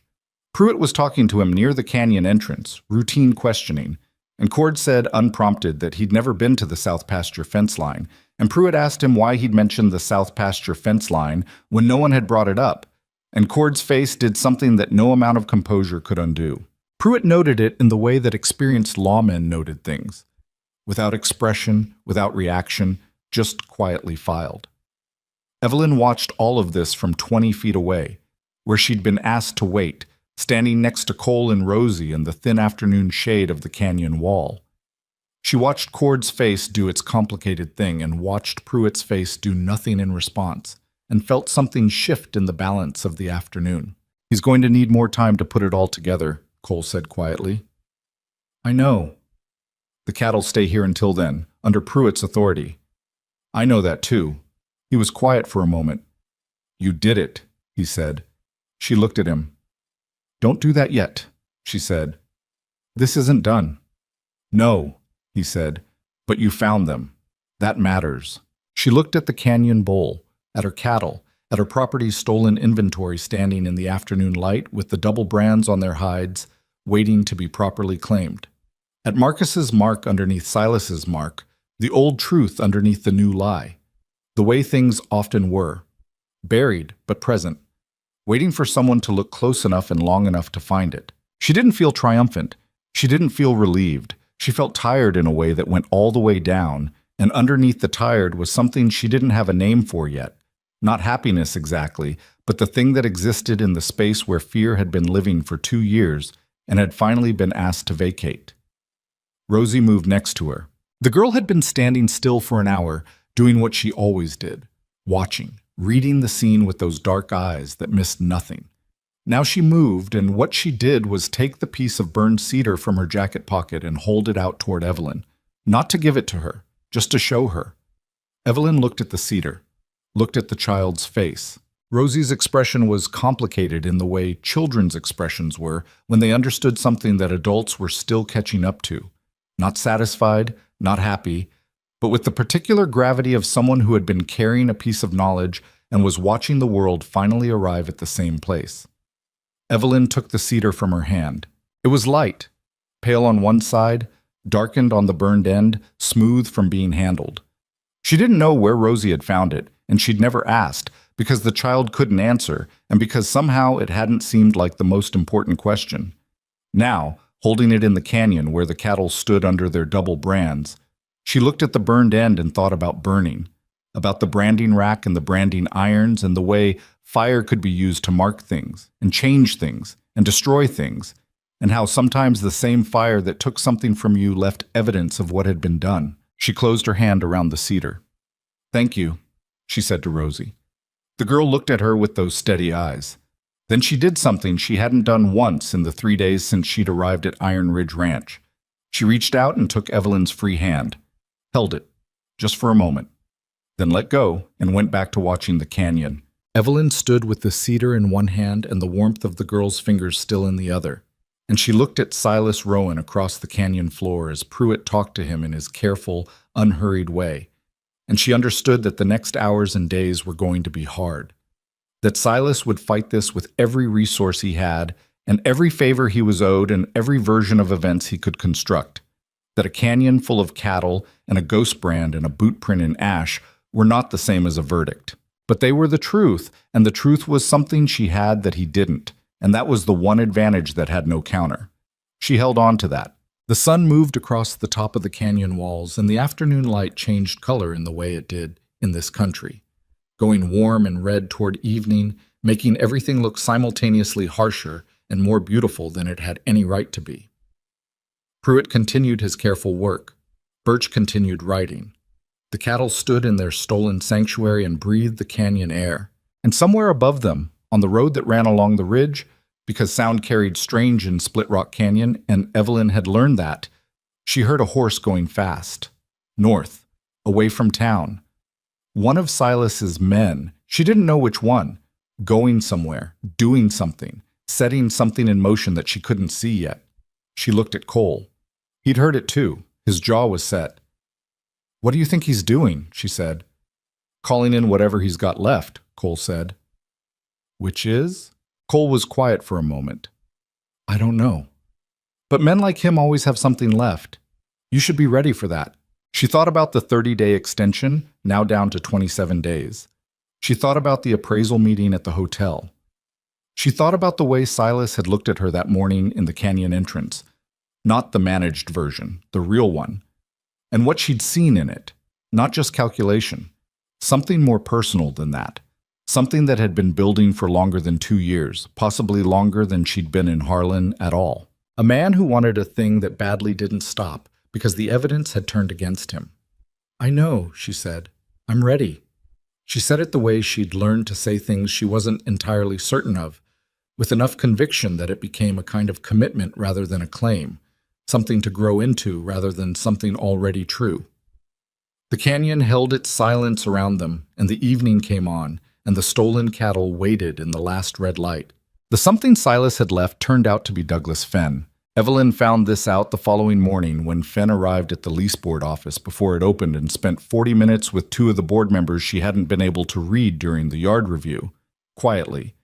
Pruitt was talking to him near the canyon entrance, routine questioning, and Cord said unprompted that he'd never been to the South Pasture fence line, and Pruitt asked him why he'd mentioned the South Pasture fence line when no one had brought it up, and Cord's face did something that no amount of composure could undo. Pruitt noted it in the way that experienced lawmen noted things. Without expression, without reaction, just quietly filed. Evelyn watched all of this from 20 feet away, where she'd been asked to wait, standing next to Cole and Rosie in the thin afternoon shade of the canyon wall. She watched Cord's face do its complicated thing and watched Pruitt's face do nothing in response, and felt something shift in the balance of the afternoon. He's going to need more time to put it all together, Cole said quietly. I know. The cattle stay here until then, under Pruitt's authority. I know that too. He was quiet for a moment. You did it, he said. She looked at him. Don't do that yet, she said. This isn't done. No, he said, but you found them. That matters. She looked at the canyon bowl, at her cattle, at her property's stolen inventory standing in the afternoon light with the double brands on their hides, waiting to be properly claimed. At Marcus's mark underneath Silas's mark, the old truth underneath the new lie. The way things often were. Buried, but present. Waiting for someone to look close enough and long enough to find it. She didn't feel triumphant. She didn't feel relieved. She felt tired in a way that went all the way down, and underneath the tired was something she didn't have a name for yet. Not happiness exactly, but the thing that existed in the space where fear had been living for 2 years and had finally been asked to vacate. Rosie moved next to her. The girl had been standing still for an hour, doing what she always did, watching, reading the scene with those dark eyes that missed nothing. Now she moved, and what she did was take the piece of burned cedar from her jacket pocket and hold it out toward Evelyn, not to give it to her, just to show her. Evelyn looked at the cedar, looked at the child's face. Rosie's expression was complicated in the way children's expressions were when they understood something that adults were still catching up to. Not satisfied, not happy, but with the particular gravity of someone who had been carrying a piece of knowledge and was watching the world finally arrive at the same place. Evelyn took the cedar from her hand. It was light, pale on one side, darkened on the burned end, smooth from being handled. She didn't know where Rosie had found it, and she'd never asked, because the child couldn't answer, and because somehow it hadn't seemed like the most important question. Now, holding it in the canyon where the cattle stood under their double brands, she looked at the burned end and thought about burning, about the branding rack and the branding irons and the way fire could be used to mark things and change things and destroy things, and how sometimes the same fire that took something from you left evidence of what had been done. She closed her hand around the cedar. "Thank you," she said to Rosie. The girl looked at her with those steady eyes. Then she did something she hadn't done once in the 3 days since she'd arrived at Iron Ridge Ranch. She reached out and took Evelyn's free hand, held it, just for a moment, then let go and went back to watching the canyon. Evelyn stood with the cedar in one hand and the warmth of the girl's fingers still in the other, and she looked at Silas Rowan across the canyon floor as Pruitt talked to him in his careful, unhurried way, and she understood that the next hours and days were going to be hard, that Silas would fight this with every resource he had and every favor he was owed and every version of events he could construct, that a canyon full of cattle and a ghost brand and a boot print in ash were not the same as a verdict. But they were the truth, and the truth was something she had that he didn't, and that was the one advantage that had no counter. She held on to that. The sun moved across the top of the canyon walls, and the afternoon light changed color in the way it did in this country, going warm and red toward evening, making everything look simultaneously harsher and more beautiful than it had any right to be. Pruitt continued his careful work. Birch continued writing. The cattle stood in their stolen sanctuary and breathed the canyon air. And somewhere above them, on the road that ran along the ridge, because sound carried strange in Split Rock Canyon, and Evelyn had learned that, she heard a horse going fast, north, away from town. One of Silas's men, she didn't know which one, going somewhere, doing something, setting something in motion that she couldn't see yet. She looked at Cole. He'd heard it too. His jaw was set. "What do you think he's doing?" she said. "Calling in whatever he's got left," Cole said. "Which is?" Cole was quiet for a moment. "I don't know. But men like him always have something left. You should be ready for that." She thought about the 30-day extension, now down to 27 days. She thought about the appraisal meeting at the hotel. She thought about the way Silas had looked at her that morning in the canyon entrance. Not the managed version, the real one. And what she'd seen in it. Not just calculation. Something more personal than that. Something that had been building for longer than 2 years, possibly longer than she'd been in Harlan at all. A man who wanted a thing that badly didn't stop because the evidence had turned against him. "I know," she said. "I'm ready." She said it the way she'd learned to say things she wasn't entirely certain of, with enough conviction that it became a kind of commitment rather than a claim, something to grow into rather than something already true. The canyon held its silence around them, and the evening came on, and the stolen cattle waited in the last red light. The something Silas had left turned out to be Douglas Fenn. Evelyn found this out the following morning when Fenn arrived at the lease board office before it opened and spent 40 minutes with two of the board members she hadn't been able to read during the yard review, quietly,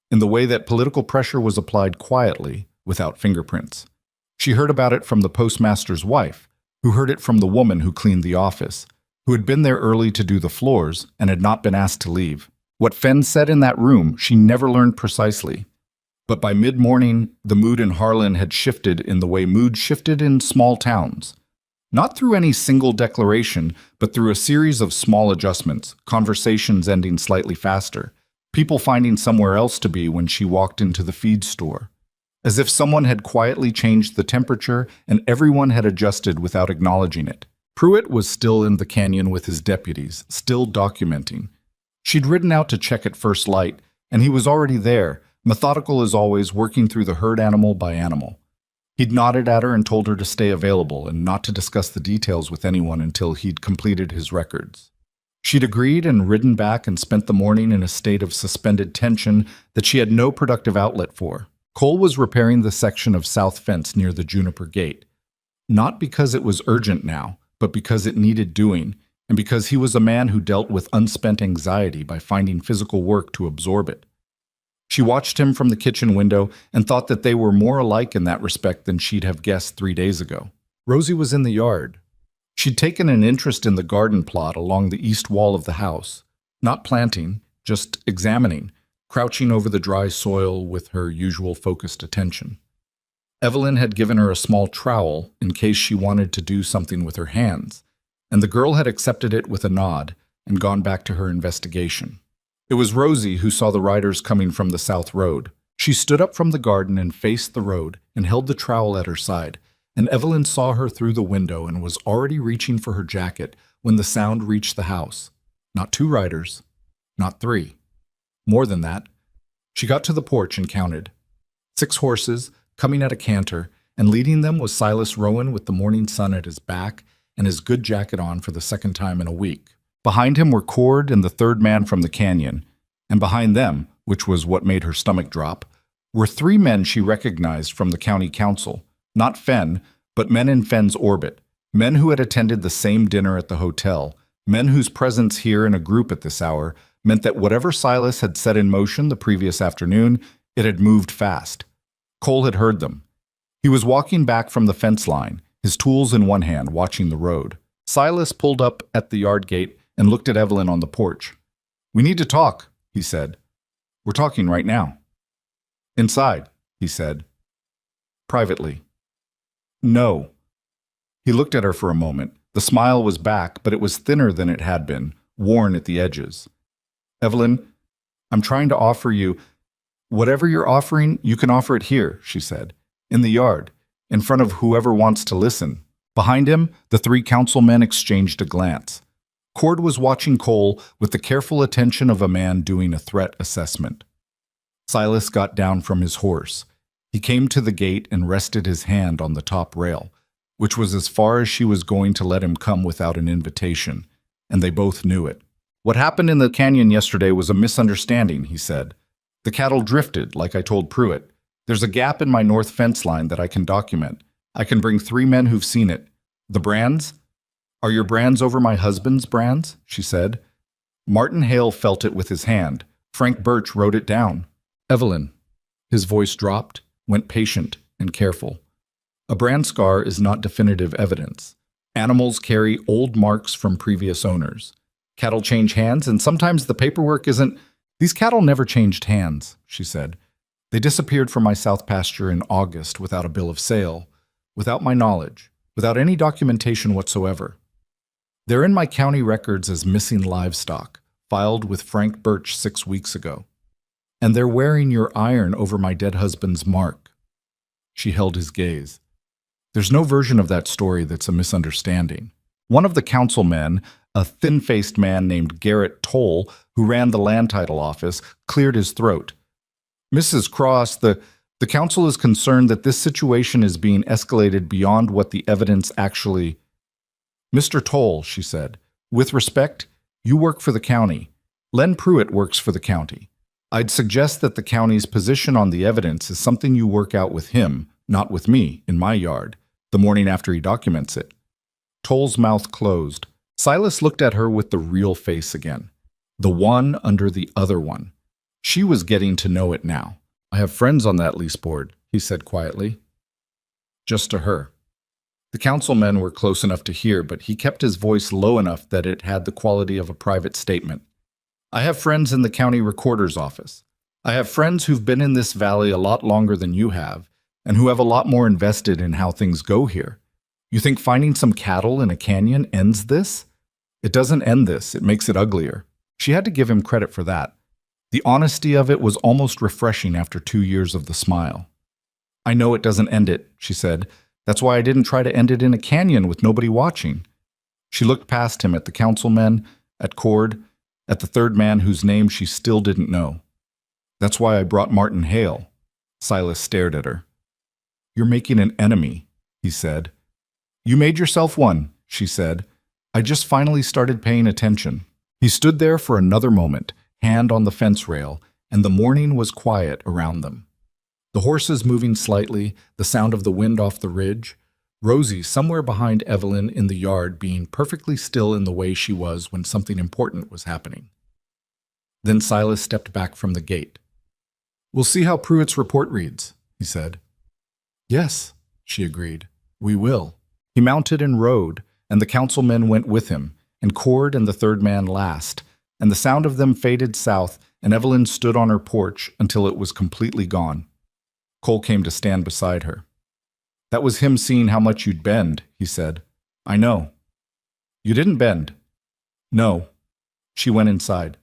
in the way that political pressure was applied quietly, without fingerprints. She heard about it from the postmaster's wife, who heard it from the woman who cleaned the office, who had been there early to do the floors and had not been asked to leave. What Fenn said in that room, she never learned precisely. But by mid-morning, the mood in Harlan had shifted in the way mood shifted in small towns. Not through any single declaration, but through a series of small adjustments, conversations ending slightly faster, people finding somewhere else to be when she walked into the feed store. As if someone had quietly changed the temperature and everyone had adjusted without acknowledging it. Pruitt was still in the canyon with his deputies, still documenting. She'd ridden out to check at first light, and he was already there, methodical as always, working through the herd animal by animal. He'd nodded at her and told her to stay available and not to discuss the details with anyone until he'd completed his records. She'd agreed and ridden back and spent the morning in a state of suspended tension that she had no productive outlet for. Cole was repairing the section of south fence near the Juniper Gate. Not because it was urgent now, but because it needed doing, and because he was a man who dealt with unspent anxiety by finding physical work to absorb it. She watched him from the kitchen window and thought that they were more alike in that respect than she'd have guessed 3 days ago. Rosie was in the yard. She'd taken an interest in the garden plot along the east wall of the house, not planting, just examining, crouching over the dry soil with her usual focused attention. Evelyn had given her a small trowel in case she wanted to do something with her hands, and the girl had accepted it with a nod and gone back to her investigation. It was Rosie who saw the riders coming from the south road. She stood up from the garden and faced the road and held the trowel at her side, and Evelyn saw her through the window and was already reaching for her jacket when the sound reached the house. Not 2 riders, not 3. More than that. She got to the porch and counted. 6 horses, coming at a canter, and leading them was Silas Rowan with the morning sun at his back and his good jacket on for the second time in a week. Behind him were Cord and the third man from the canyon, and behind them, which was what made her stomach drop, were 3 men she recognized from the county council, not Fenn, but men in Fenn's orbit, men who had attended the same dinner at the hotel, men whose presence here in a group at this hour meant that whatever Silas had set in motion the previous afternoon, it had moved fast. Cole had heard them. He was walking back from the fence line, his tools in one hand, watching the road. Silas pulled up at the yard gate and looked at Evelyn on the porch. "We need to talk," he said. "We're talking right now." "Inside," he said. "Privately." "No." He looked at her for a moment. The smile was back, but it was thinner than it had been, worn at the edges. "Evelyn, I'm trying to offer you—" "Whatever you're offering, you can offer it here," she said. "In the yard, in front of whoever wants to listen." Behind him, the 3 councilmen exchanged a glance. Cord was watching Cole with the careful attention of a man doing a threat assessment. Silas got down from his horse. He came to the gate and rested his hand on the top rail, which was as far as she was going to let him come without an invitation, and they both knew it. "What happened in the canyon yesterday was a misunderstanding," he said. "The cattle drifted, like I told Pruitt. There's a gap in my north fence line that I can document. I can bring 3 men who've seen it. The brands? Are your brands over my husband's brands?" she said. Martin Hale felt it with his hand. Frank Birch wrote it down. "Evelyn." His voice dropped, went patient and careful. "A brand scar is not definitive evidence. Animals carry old marks from previous owners. Cattle change hands, and sometimes the paperwork isn't—" "These cattle never changed hands," she said. "They disappeared from my south pasture in August without a bill of sale, without my knowledge, without any documentation whatsoever. They're in my county records as missing livestock, filed with Frank Birch 6 weeks ago. And they're wearing your iron over my dead husband's mark." She held his gaze. "There's no version of that story that's a misunderstanding." One of the councilmen, a thin-faced man named Garrett Toll, who ran the land title office, cleared his throat. "Mrs. Cross, the council is concerned that this situation is being escalated beyond what the evidence actually—" "Mr. Toll," she said, "with respect, you work for the county. Len Pruitt works for the county. I'd suggest that the county's position on the evidence is something you work out with him, Not with me, in my yard, the morning after he documents it. Toll's mouth closed. Silas looked at her with the real face again. The one under the other one. She was getting to know it now. I have friends on that lease board, he said quietly. Just to her. The councilmen were close enough to hear, but he kept his voice low enough that it had the quality of a private statement. I have friends in the county recorder's office. I have friends who've been in this valley a lot longer than you have, and who have a lot more invested in how things go here. You think finding some cattle in a canyon ends this? It doesn't end this, it makes it uglier. She had to give him credit for that. The honesty of it was almost refreshing after 2 years of the smile. I know it doesn't end it, she said. That's why I didn't try to end it in a canyon with nobody watching. She looked past him at the councilmen, at Cord, at the third man whose name she still didn't know. That's why I brought Martin Hale. Silas stared at her. You're making an enemy, he said. You made yourself one, she said. I just finally started paying attention. He stood there for another moment, hand on the fence rail, and the morning was quiet around them. The horses moving slightly, the sound of the wind off the ridge, Rosie somewhere behind Evelyn in the yard being perfectly still in the way she was when something important was happening. Then Silas stepped back from the gate. We'll see how Pruitt's report reads, he said. Yes, she agreed. We will. He mounted and rode, and the councilmen went with him, and Cord and the third man last, and the sound of them faded south, and Evelyn stood on her porch until it was completely gone. Cole came to stand beside her. That was him seeing how much you'd bend, he said. I know. You didn't bend. No. She went inside.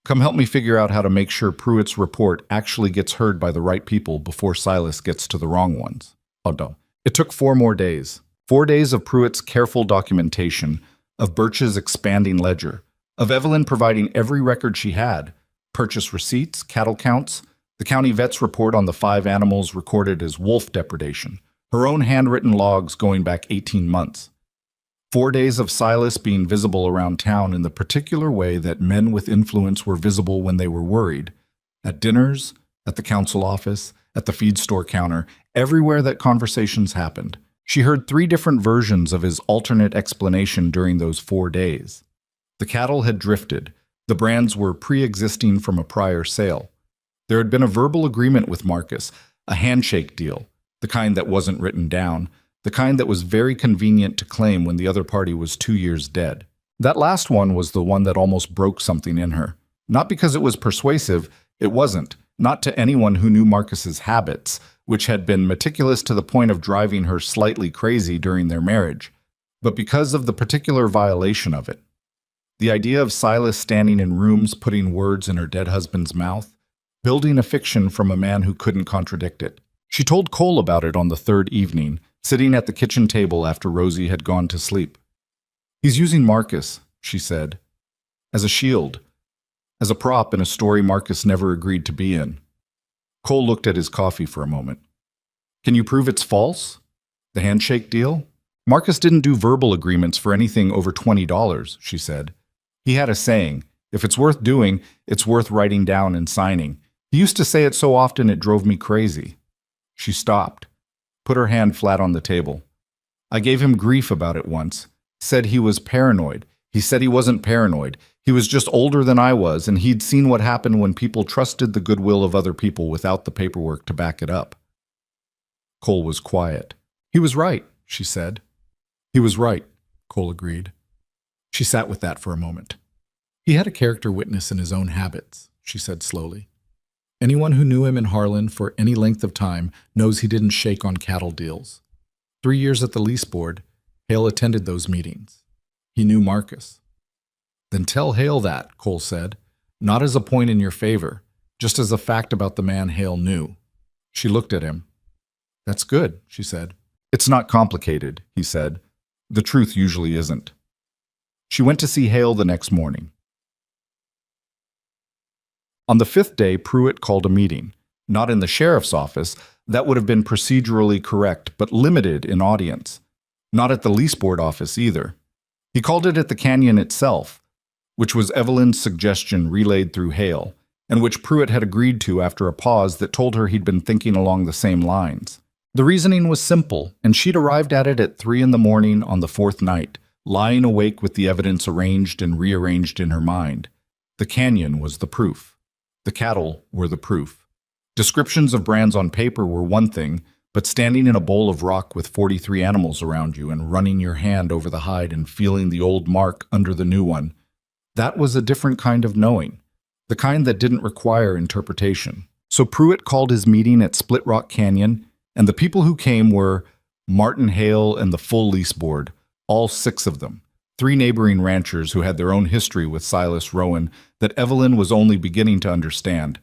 Come help me figure out how to make sure Pruitt's report actually gets heard by the right people before Silas gets to the wrong ones. Oh, it took 4 more days. 4 days of Pruitt's careful documentation, of Birch's expanding ledger, of Evelyn providing every record she had, purchase receipts, cattle counts, the county vet's report on the 5 animals recorded as wolf depredation, her own handwritten logs going back 18 months. 4 days of Silas being visible around town in the particular way that men with influence were visible when they were worried, at dinners, at the council office, at the feed store counter, everywhere that conversations happened. She heard 3 different versions of his alternate explanation during those 4 days. The cattle had drifted. The brands were pre-existing from a prior sale. There had been a verbal agreement with Marcus, a handshake deal, the kind that wasn't written down, the kind that was very convenient to claim when the other party was 2 years dead. That last one was the one that almost broke something in her. Not because it was persuasive, it wasn't, not to anyone who knew Marcus's habits, which had been meticulous to the point of driving her slightly crazy during their marriage, but because of the particular violation of it. The idea of Silas standing in rooms putting words in her dead husband's mouth, building a fiction from a man who couldn't contradict it. She told Cole about it on the 3rd evening, sitting at the kitchen table after Rosie had gone to sleep. He's using Marcus, she said, as a shield, as a prop in a story Marcus never agreed to be in. Cole looked at his coffee for a moment. Can you prove it's false? The handshake deal? Marcus didn't do verbal agreements for anything over $20, she said. He had a saying, if it's worth doing, it's worth writing down and signing. He used to say it so often it drove me crazy. She stopped, put her hand flat on the table. I gave him grief about it once, said he was paranoid. He said he wasn't paranoid. He was just older than I was, and he'd seen what happened when people trusted the goodwill of other people without the paperwork to back it up. Cole was quiet. He was right, she said. He was right, Cole agreed. She sat with that for a moment. He had a character witness in his own habits, she said slowly. Anyone who knew him in Harlan for any length of time knows he didn't shake on cattle deals. 3 years at the lease board, Hale attended those meetings. He knew Marcus. Then tell Hale that, Cole said, not as a point in your favor, just as a fact about the man Hale knew. She looked at him. That's good, she said. It's not complicated, he said. The truth usually isn't. She went to see Hale the next morning. On the 5th day, Pruitt called a meeting, not in the sheriff's office, that would have been procedurally correct, but limited in audience. Not at the lease board office either. He called it at the canyon itself, which was Evelyn's suggestion relayed through Hale, and which Pruitt had agreed to after a pause that told her he'd been thinking along the same lines. The reasoning was simple, and she'd arrived at it at 3 in the morning on the fourth night, lying awake with the evidence arranged and rearranged in her mind. The canyon was the proof. The cattle were the proof. Descriptions of brands on paper were one thing, but standing in a bowl of rock with 43 animals around you and running your hand over the hide and feeling the old mark under the new one, that was a different kind of knowing, the kind that didn't require interpretation. So Pruitt called his meeting at Split Rock Canyon, and the people who came were Martin Hale and the full lease board, all 6 of them, 3 neighboring ranchers who had their own history with Silas Rowan that Evelyn was only beginning to understand,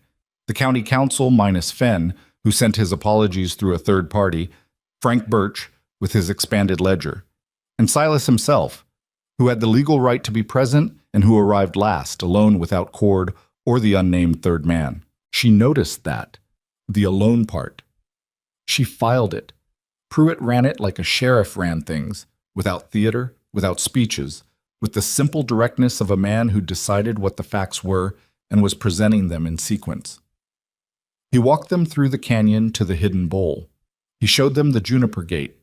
the county council minus Fenn, who sent his apologies through a third party, Frank Birch with his expanded ledger, and Silas himself, who had the legal right to be present and who arrived last, alone without Cord or the unnamed third man. She noticed that, the alone part. She filed it. Pruitt ran it like a sheriff ran things, without theater, without speeches, with the simple directness of a man who decided what the facts were and was presenting them in sequence. He walked them through the canyon to the hidden bowl. He showed them the juniper gate.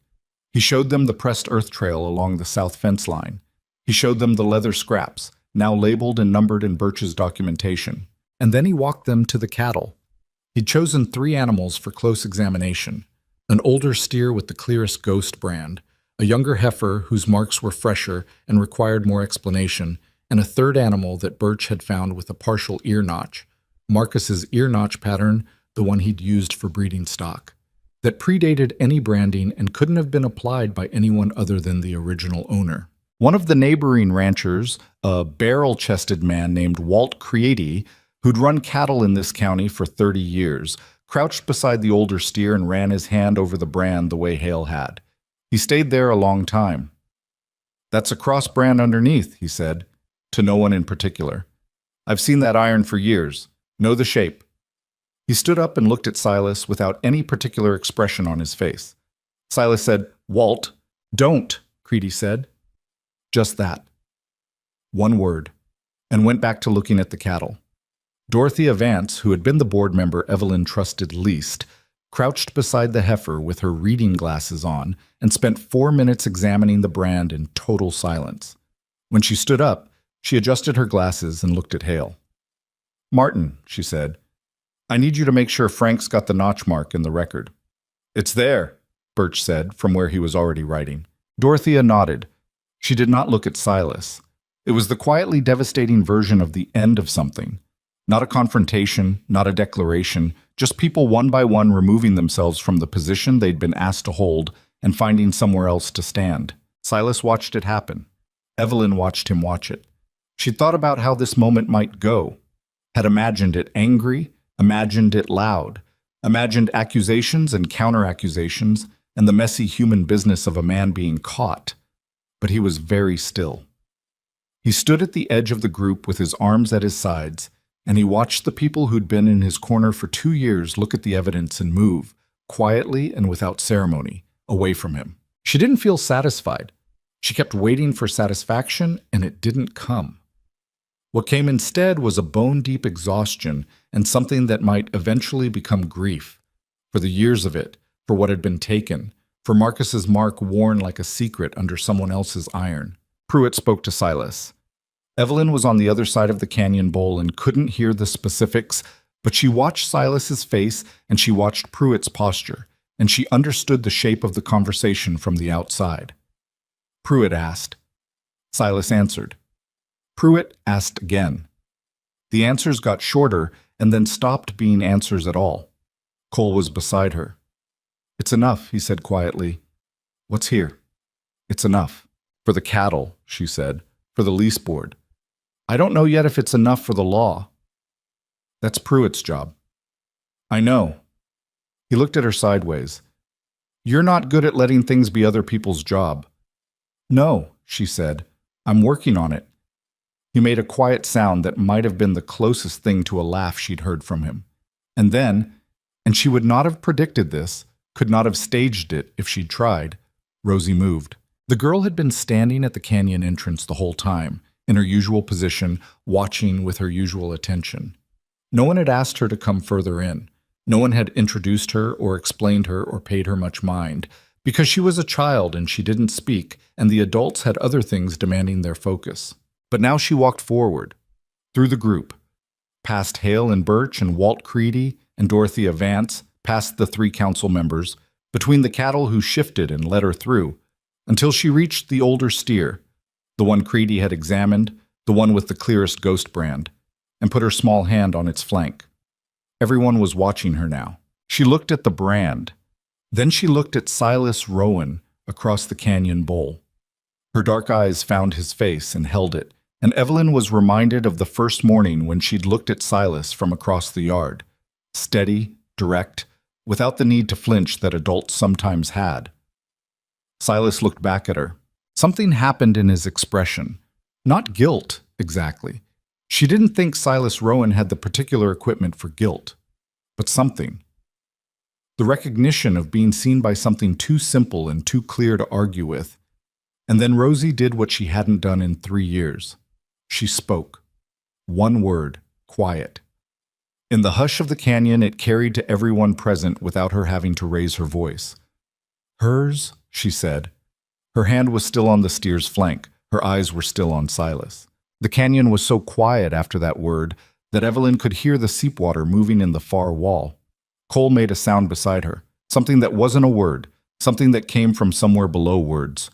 He showed them the pressed earth trail along the south fence line. He showed them the leather scraps, now labeled and numbered in Birch's documentation. And then he walked them to the cattle. He'd chosen 3 animals for close examination: an older steer with the clearest ghost brand, a younger heifer whose marks were fresher and required more explanation, and a third animal that Birch had found with a partial ear notch, Marcus's ear notch pattern, the one he'd used for breeding stock, that predated any branding and couldn't have been applied by anyone other than the original owner. One of the neighboring ranchers, a barrel-chested man named Walt Creedy, who'd run cattle in this county for 30 years, crouched beside the older steer and ran his hand over the brand the way Hale had. He stayed there a long time. "That's a cross brand underneath," he said, to no one in particular. "I've seen that iron for years. Know the shape." He stood up and looked at Silas without any particular expression on his face. Silas said, "Walt, don't," Creedy said. Just that. One word, and went back to looking at the cattle. Dorothea Vance, who had been the board member Evelyn trusted least, crouched beside the heifer with her reading glasses on and spent 4 minutes examining the brand in total silence. When she stood up, she adjusted her glasses and looked at Hale. "Martin," she said, "I need you to make sure Frank's got the notch mark in the record." "It's there," Birch said from where he was already writing. Dorothea nodded. She did not look at Silas. It was the quietly devastating version of the end of something. Not a confrontation, not a declaration, just people one by one removing themselves from the position they'd been asked to hold and finding somewhere else to stand. Silas watched it happen. Evelyn watched him watch it. She thought about how this moment might go, had imagined it angry, imagined it loud, imagined accusations and counter-accusations and the messy human business of a man being caught. But he was very still. He stood at the edge of the group with his arms at his sides, and he watched the people who'd been in his corner for 2 years look at the evidence and move, quietly and without ceremony, away from him. She didn't feel satisfied. She kept waiting for satisfaction, and it didn't come. What came instead was a bone-deep exhaustion and something that might eventually become grief, for the years of it, for what had been taken, for Marcus's mark worn like a secret under someone else's iron. Pruitt spoke to Silas. Evelyn was on the other side of the canyon bowl and couldn't hear the specifics, but she watched Silas's face and she watched Pruitt's posture, and she understood the shape of the conversation from the outside. Pruitt asked. Silas answered. Pruitt asked again. The answers got shorter and then stopped being answers at all. Cole was beside her. "It's enough," he said quietly. "What's here?" "It's enough. For the cattle," she said. "For the lease board. I don't know yet if it's enough for the law." "That's Pruitt's job." "I know." He looked at her sideways. "You're not good at letting things be other people's job." "No," she said. "I'm working on it." He made a quiet sound that might have been the closest thing to a laugh she'd heard from him. And then, and she would not have predicted this, could not have staged it if she'd tried, Rosie moved. The girl had been standing at the canyon entrance the whole time, in her usual position, watching with her usual attention. No one had asked her to come further in. No one had introduced her or explained her or paid her much mind, because she was a child and she didn't speak, and the adults had other things demanding their focus. But now she walked forward, through the group, past Hale and Birch and Walt Creedy and Dorothea Vance, past the 3 council members, between the cattle who shifted and led her through, until she reached the older steer, the one Creedy had examined, the one with the clearest ghost brand, and put her small hand on its flank. Everyone was watching her now. She looked at the brand. Then she looked at Silas Rowan across the canyon bowl. Her dark eyes found his face and held it, and Evelyn was reminded of the first morning when she'd looked at Silas from across the yard. Steady, direct, without the need to flinch that adults sometimes had. Silas looked back at her. Something happened in his expression. Not guilt, exactly. She didn't think Silas Rowan had the particular equipment for guilt, but something. The recognition of being seen by something too simple and too clear to argue with. And then Rosie did what she hadn't done in 3 years. She spoke. One word, quiet. In the hush of the canyon, it carried to everyone present without her having to raise her voice. Hers, she said. Her hand was still on the steer's flank. Her eyes were still on Silas. The canyon was so quiet after that word that Evelyn could hear the seep water moving in the far wall. Cole made a sound beside her, something that wasn't a word, something that came from somewhere below words.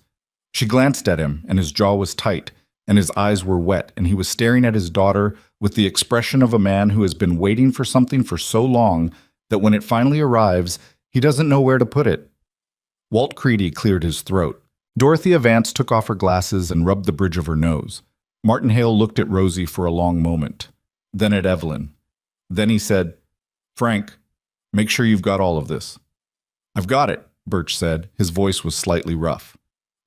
She glanced at him, and his jaw was tight, and his eyes were wet, and he was staring at his daughter with the expression of a man who has been waiting for something for so long that when it finally arrives, he doesn't know where to put it. Walt Creedy cleared his throat. Dorothea Vance took off her glasses and rubbed the bridge of her nose. Martin Hale looked at Rosie for a long moment, then at Evelyn. Then he said, Frank, make sure you've got all of this. I've got it, Birch said. His voice was slightly rough.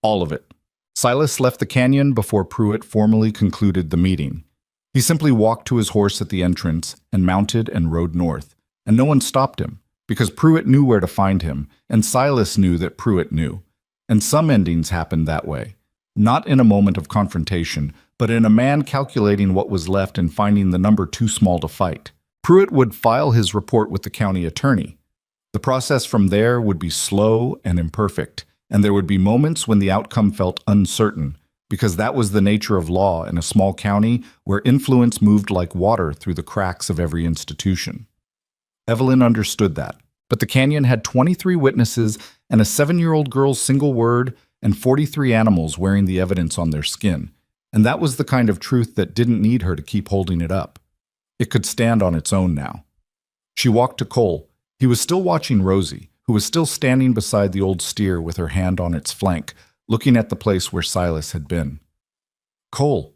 All of it. Silas left the canyon before Pruitt formally concluded the meeting. He simply walked to his horse at the entrance and mounted and rode north, and no one stopped him, because Pruitt knew where to find him, and Silas knew that Pruitt knew. And some endings happened that way, not in a moment of confrontation, but in a man calculating what was left and finding the number too small to fight. Pruitt would file his report with the county attorney. The process from there would be slow and imperfect, and there would be moments when the outcome felt uncertain, because that was the nature of law in a small county where influence moved like water through the cracks of every institution. Evelyn understood that, but the canyon had 23 witnesses and a 7-year-old girl's single word and 43 animals wearing the evidence on their skin, and that was the kind of truth that didn't need her to keep holding it up. It could stand on its own now. She walked to Cole. He was still watching Rosie, who was still standing beside the old steer with her hand on its flank, looking at the place where Silas had been. Cole,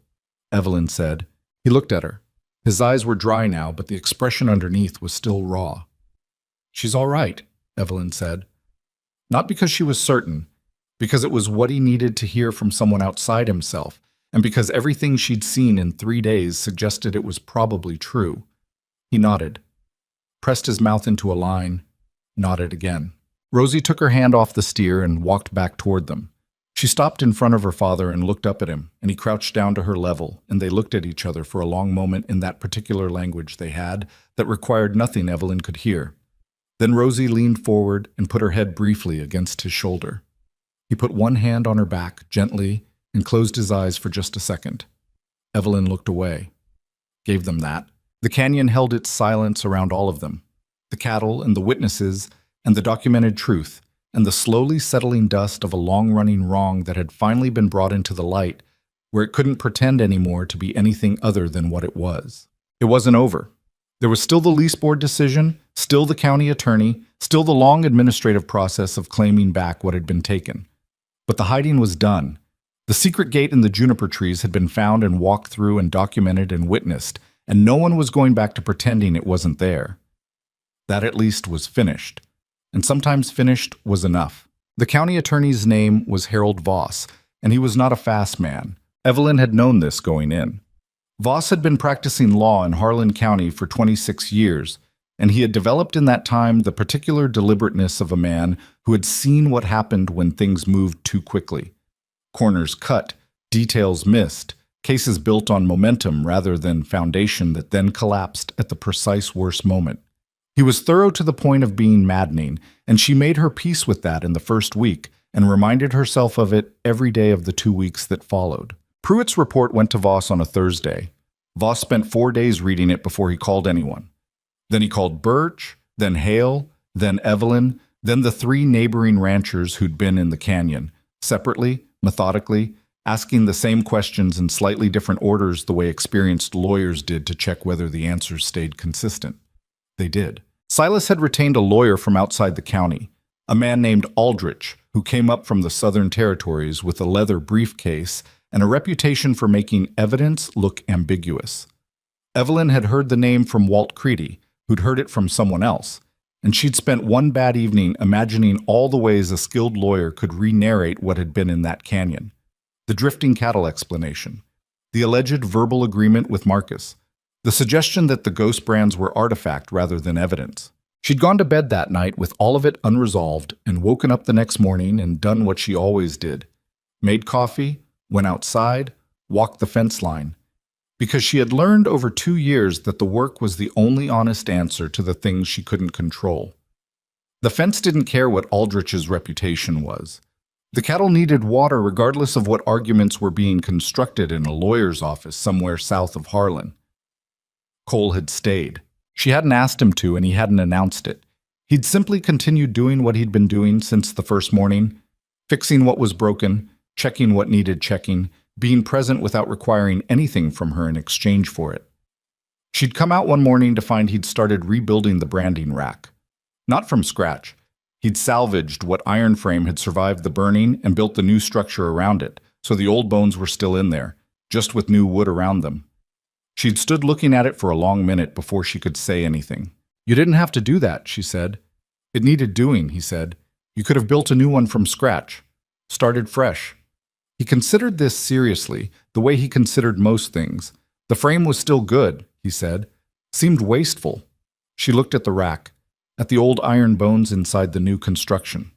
Evelyn said. He looked at her. His eyes were dry now, but the expression underneath was still raw. She's all right, Evelyn said. Not because she was certain, because it was what he needed to hear from someone outside himself, and because everything she'd seen in 3 days suggested it was probably true. He nodded, pressed his mouth into a line, nodded again. Rosie took her hand off the steer and walked back toward them. She stopped in front of her father and looked up at him, and he crouched down to her level, and they looked at each other for a long moment in that particular language they had that required nothing Evelyn could hear. Then Rosie leaned forward and put her head briefly against his shoulder. He put one hand on her back, gently, and closed his eyes for just a second. Evelyn looked away. Gave them that. The canyon held its silence around all of them. The cattle and the witnesses and the documented truth and the slowly settling dust of a long-running wrong that had finally been brought into the light, where it couldn't pretend anymore to be anything other than what it was. It wasn't over. There was still the lease board decision, still the county attorney, still the long administrative process of claiming back what had been taken. But the hiding was done. The secret gate in the juniper trees had been found and walked through and documented and witnessed, and no one was going back to pretending it wasn't there. That at least was finished. And sometimes finished was enough. The county attorney's name was Harold Voss, and he was not a fast man. Evelyn had known this going in. Voss had been practicing law in Harlan County for 26 years, and he had developed in that time the particular deliberateness of a man who had seen what happened when things moved too quickly. Corners cut, details missed, cases built on momentum rather than foundation that then collapsed at the precise worst moment. He was thorough to the point of being maddening, and she made her peace with that in the first week and reminded herself of it every day of the 2 weeks that followed. Pruitt's report went to Voss on a Thursday. Voss spent 4 days reading it before he called anyone. Then he called Birch, then Hale, then Evelyn, then the 3 neighboring ranchers who'd been in the canyon, separately, methodically, asking the same questions in slightly different orders the way experienced lawyers did to check whether the answers stayed consistent. They did. Silas had retained a lawyer from outside the county, a man named Aldrich, who came up from the Southern Territories with a leather briefcase and a reputation for making evidence look ambiguous. Evelyn had heard the name from Walt Creedy, who'd heard it from someone else, and she'd spent one bad evening imagining all the ways a skilled lawyer could re-narrate what had been in that canyon. The drifting cattle explanation, the alleged verbal agreement with Marcus, the suggestion that the ghost brands were artifact rather than evidence. She'd gone to bed that night with all of it unresolved and woken up the next morning and done what she always did. Made coffee, went outside, walked the fence line. Because she had learned over 2 years that the work was the only honest answer to the things she couldn't control. The fence didn't care what Aldrich's reputation was. The cattle needed water regardless of what arguments were being constructed in a lawyer's office somewhere south of Harlan. Cole had stayed. She hadn't asked him to, and he hadn't announced it. He'd simply continued doing what he'd been doing since the first morning, fixing what was broken, checking what needed checking, being present without requiring anything from her in exchange for it. She'd come out one morning to find he'd started rebuilding the branding rack. Not from scratch. He'd salvaged what iron frame had survived the burning and built the new structure around it, so the old bones were still in there, just with new wood around them. She'd stood looking at it for a long minute before she could say anything. "You didn't have to do that," she said. "It needed doing," he said. "You could have built a new one from scratch. Started fresh." He considered this seriously, the way he considered most things. The frame was still good, he said. Seemed wasteful. She looked at the rack, at the old iron bones inside the new construction.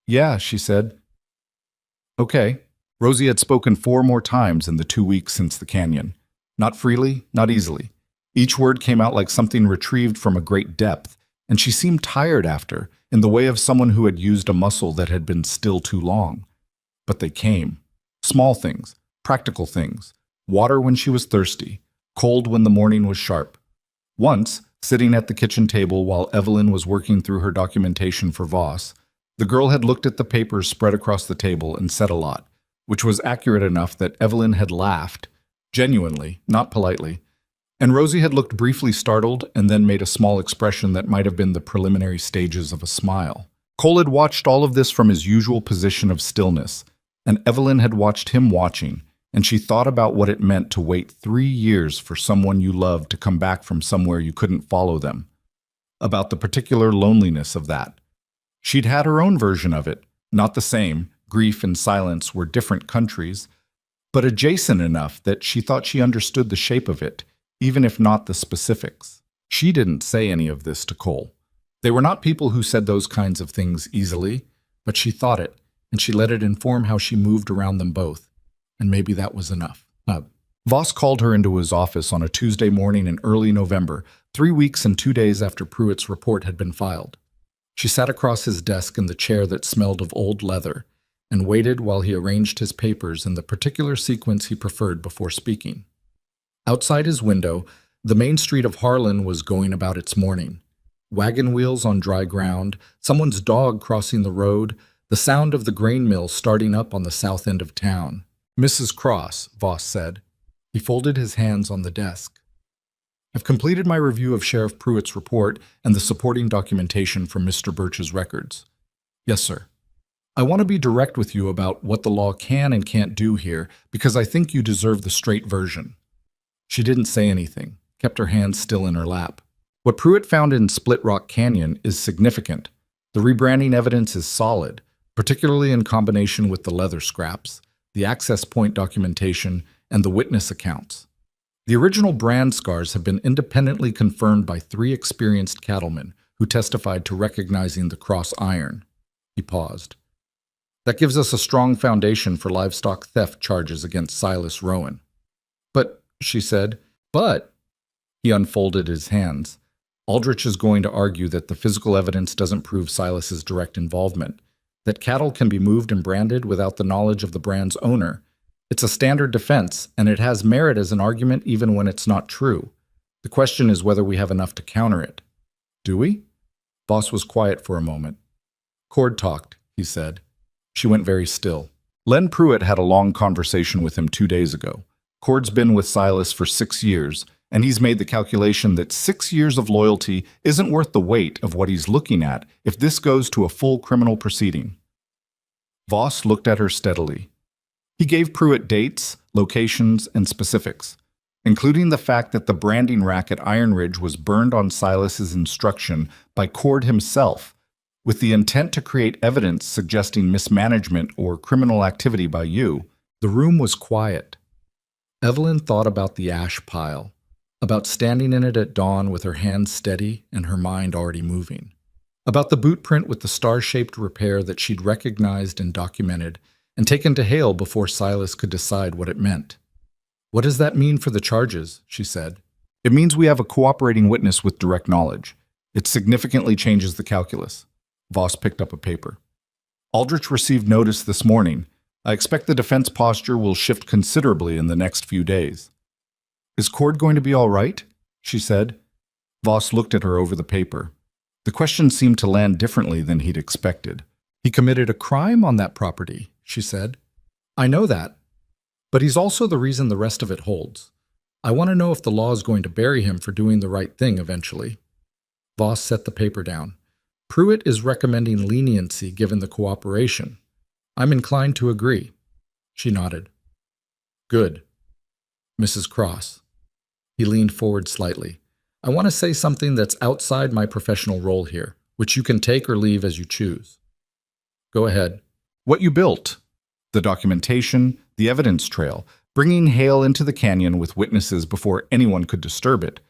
"Yeah," she said. "Okay." Rosie had spoken 4 more times in the 2 weeks since the canyon. Not freely, not easily. Each word came out like something retrieved from a great depth, and she seemed tired after, in the way of someone who had used a muscle that had been still too long. But they came. Small things, practical things. Water when she was thirsty, cold when the morning was sharp. Once, sitting at the kitchen table while Evelyn was working through her documentation for Voss, the girl had looked at the papers spread across the table and said a lot, which was accurate enough that Evelyn had laughed, genuinely, not politely, and Rosie had looked briefly startled and then made a small expression that might have been the preliminary stages of a smile. Cole had watched all of this from his usual position of stillness, and Evelyn had watched him watching, and she thought about what it meant to wait 3 years for someone you loved to come back from somewhere you couldn't follow them. About the particular loneliness of that. She'd had her own version of it, not the same. Grief and silence were different countries, but adjacent enough that she thought she understood the shape of it, even if not the specifics. She didn't say any of this to Cole. They were not people who said those kinds of things easily, but she thought it, and she let it inform how she moved around them both. And maybe that was enough. Voss called her into his office on a Tuesday morning in early November, 3 weeks and 2 days after Pruitt's report had been filed. She sat across his desk in the chair that smelled of old leather, and waited while he arranged his papers in the particular sequence he preferred before speaking. Outside his window, the main street of Harlan was going about its morning. Wagon wheels on dry ground, someone's dog crossing the road, the sound of the grain mill starting up on the south end of town. "Mrs. Cross," Voss said. He folded his hands on the desk. "I've completed my review of Sheriff Pruitt's report and the supporting documentation from Mr. Birch's records." "Yes, sir." "I want to be direct with you about what the law can and can't do here, because I think you deserve the straight version." She didn't say anything, kept her hands still in her lap. "What Pruitt found in Split Rock Canyon is significant. The rebranding evidence is solid, particularly in combination with the leather scraps, the access point documentation, and the witness accounts. The original brand scars have been independently confirmed by 3 experienced cattlemen who testified to recognizing the cross iron." He paused. "That gives us a strong foundation for livestock theft charges against Silas Rowan." "But," she said, "but," he unfolded his hands, Aldrich is going to argue that the physical evidence doesn't prove Silas's direct involvement, that cattle can be moved and branded without the knowledge of the brand's owner. It's a standard defense, and it has merit as an argument even when it's not true. The question is whether we have enough to counter it. Do we? Voss was quiet for a moment. Cord talked, he said. She went very still. Len Pruitt had a long conversation with him 2 days ago. Cord's been with Silas for 6 years, and he's made the calculation that 6 years of loyalty isn't worth the weight of what he's looking at if this goes to a full criminal proceeding. Voss looked at her steadily. He gave Pruitt dates, locations, and specifics, including the fact that the branding rack at Iron Ridge was burned on Silas's instruction by Cord himself, with the intent to create evidence suggesting mismanagement or criminal activity by you. The room was quiet. Evelyn thought about the ash pile, about standing in it at dawn with her hands steady and her mind already moving, about the boot print with the star-shaped repair that she'd recognized and documented and taken to Hale before Silas could decide what it meant. What does that mean for the charges? She said. It means we have a cooperating witness with direct knowledge. It significantly changes the calculus. Voss picked up a paper. Aldrich received notice this morning. I expect the defense posture will shift considerably in the next few days. Is Cord going to be all right? She said. Voss looked at her over the paper. The question seemed to land differently than he'd expected. He committed a crime on that property, she said. I know that. But he's also the reason the rest of it holds. I want to know if the law is going to bury him for doing the right thing eventually. Voss set the paper down. Pruitt is recommending leniency given the cooperation. I'm inclined to agree. She nodded. Good. Mrs. Cross. He leaned forward slightly. I want to say something that's outside my professional role here, which you can take or leave as you choose. Go ahead. What you built. The documentation, the evidence trail, bringing Hale into the canyon with witnesses before anyone could disturb it.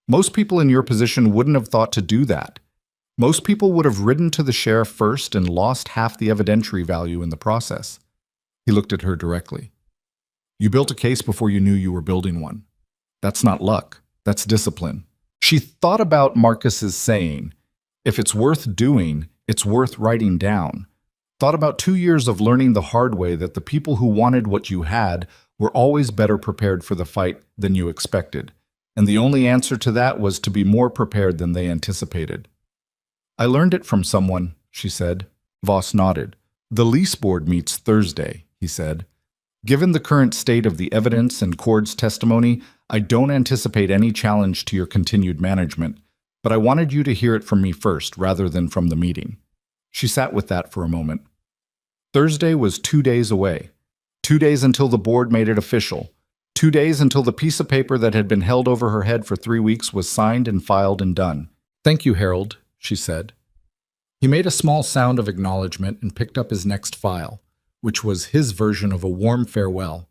Most people in your position wouldn't have thought to do that. Most people would have ridden to the sheriff first and lost half the evidentiary value in the process. He looked at her directly. You built a case before you knew you were building one. That's not luck. That's discipline. She thought about Marcus's saying, if it's worth doing, it's worth writing down. Thought about 2 years of learning the hard way that the people who wanted what you had were always better prepared for the fight than you expected. And the only answer to that was to be more prepared than they anticipated. I learned it from someone, she said. Voss nodded. The lease board meets Thursday, he said. Given the current state of the evidence and Cord's testimony, I don't anticipate any challenge to your continued management, but I wanted you to hear it from me first rather than from the meeting. She sat with that for a moment. Thursday was 2 days away. 2 days until the board made it official. 2 days until the piece of paper that had been held over her head for 3 weeks was signed and filed and done. Thank you, Harold, she said. He made a small sound of acknowledgement and picked up his next file, which was his version of a warm farewell,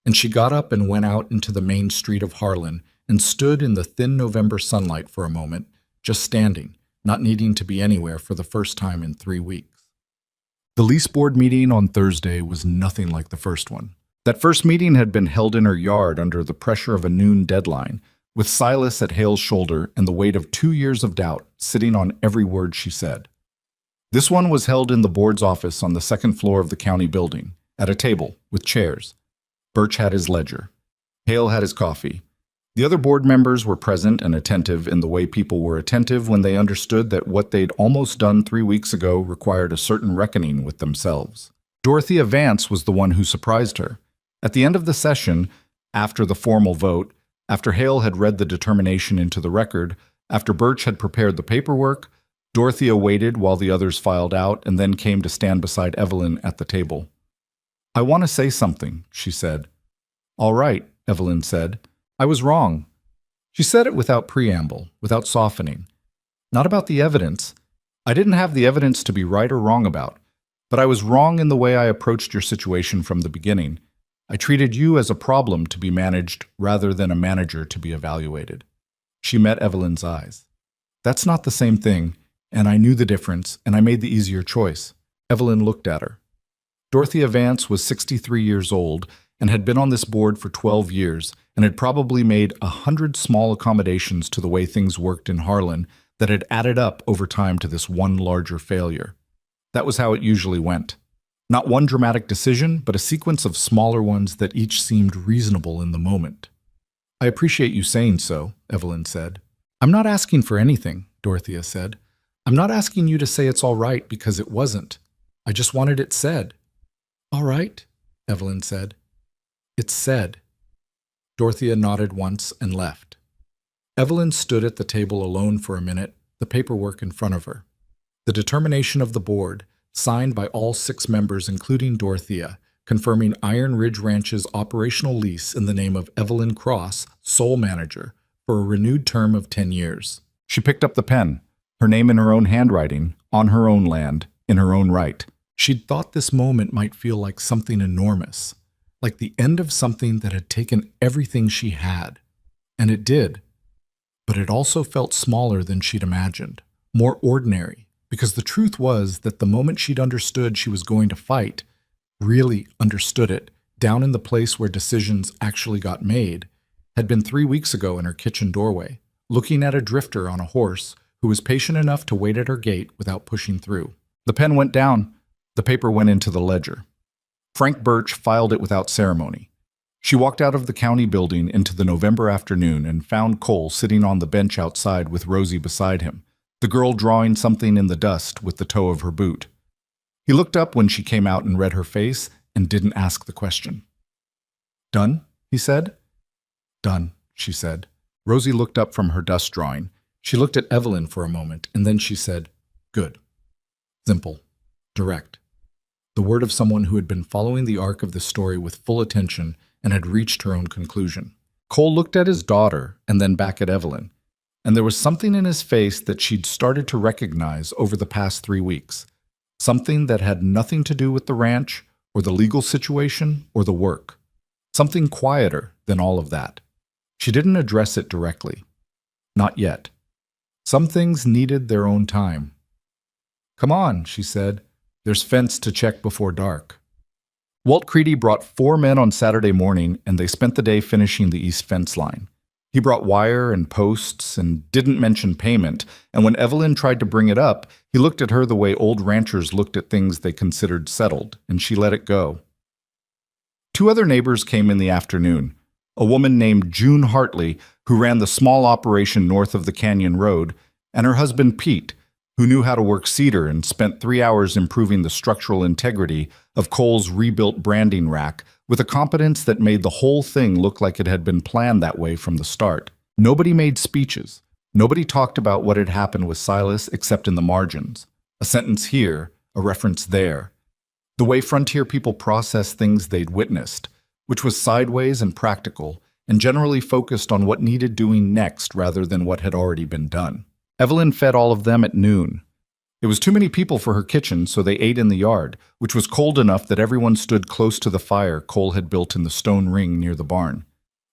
and she got up and went out into the main street of Harlan and stood in the thin November sunlight for a moment, just standing, not needing to be anywhere for the first time in 3 weeks. The lease board meeting on Thursday was nothing like the first one. That first meeting had been held in her yard under the pressure of a noon deadline, with Silas at Hale's shoulder and the weight of 2 years of doubt sitting on every word she said. This one was held in the board's office on the second floor of the county building, at a table, with chairs. Birch had his ledger. Hale had his coffee. The other board members were present and attentive in the way people were attentive when they understood that what they'd almost done 3 weeks ago required a certain reckoning with themselves. Dorothea Vance was the one who surprised her. At the end of the session, after the formal vote, after Hale had read the determination into the record, after Birch had prepared the paperwork, Dorothea waited while the others filed out and then came to stand beside Evelyn at the table. I want to say something, she said. All right, Evelyn said. I was wrong. She said it without preamble, without softening. Not about the evidence. I didn't have the evidence to be right or wrong about, but I was wrong in the way I approached your situation from the beginning. I treated you as a problem to be managed rather than a manager to be evaluated. She met Evelyn's eyes. That's not the same thing, and I knew the difference, and I made the easier choice. Evelyn looked at her. Dorothea Vance was 63 years old and had been on this board for 12 years, and had probably made 100 small accommodations to the way things worked in Harlan that had added up over time to this one larger failure. That was how it usually went. Not one dramatic decision, but a sequence of smaller ones that each seemed reasonable in the moment. "I appreciate you saying so," Evelyn said. "I'm not asking for anything," Dorothea said. "I'm not asking you to say it's all right because it wasn't. I just wanted it said." "All right," Evelyn said. "It's said." Dorothea nodded once and left. Evelyn stood at the table alone for a minute, the paperwork in front of her. The determination of the board, signed by all 6 members including Dorothea, confirming Iron Ridge Ranch's operational lease in the name of Evelyn Cross, sole manager, for a renewed term of 10 years. She picked up the pen, her name in her own handwriting, on her own land, in her own right. She'd thought this moment might feel like something enormous, like the end of something that had taken everything she had. And it did. But it also felt smaller than she'd imagined, more ordinary, because the truth was that the moment she'd understood she was going to fight, really understood it, down in the place where decisions actually got made, had been 3 weeks ago in her kitchen doorway, looking at a drifter on a horse who was patient enough to wait at her gate without pushing through. The pen went down. The paper went into the ledger. Frank Birch filed it without ceremony. She walked out of the county building into the November afternoon and found Cole sitting on the bench outside with Rosie beside him, the girl drawing something in the dust with the toe of her boot. He looked up when she came out and read her face and didn't ask the question. "Done?" he said. "Done," she said. Rosie looked up from her dust drawing. She looked at Evelyn for a moment, and then she said, "Good." Simple. Direct. The word of someone who had been following the arc of the story with full attention and had reached her own conclusion. Cole looked at his daughter and then back at Evelyn, and there was something in his face that she'd started to recognize over the past 3 weeks. Something that had nothing to do with the ranch, or the legal situation, or the work. Something quieter than all of that. She didn't address it directly. Not yet. Some things needed their own time. "Come on," she said. "There's fence to check before dark." Walt Creedy brought 4 men on Saturday morning, and they spent the day finishing the east fence line. He brought wire and posts and didn't mention payment, and when Evelyn tried to bring it up, he looked at her the way old ranchers looked at things they considered settled, and she let it go. 2 other neighbors came in the afternoon. A woman named June Hartley, who ran the small operation north of the Canyon Road, and her husband Pete, who knew how to work cedar and spent 3 hours improving the structural integrity of Cole's rebuilt branding rack with a competence that made the whole thing look like it had been planned that way from the start. Nobody made speeches. Nobody talked about what had happened with Silas except in the margins. A sentence here, a reference there. The way frontier people process things they'd witnessed, which was sideways and practical, and generally focused on what needed doing next rather than what had already been done. Evelyn fed all of them at noon. It was too many people for her kitchen, so they ate in the yard, which was cold enough that everyone stood close to the fire Cole had built in the stone ring near the barn.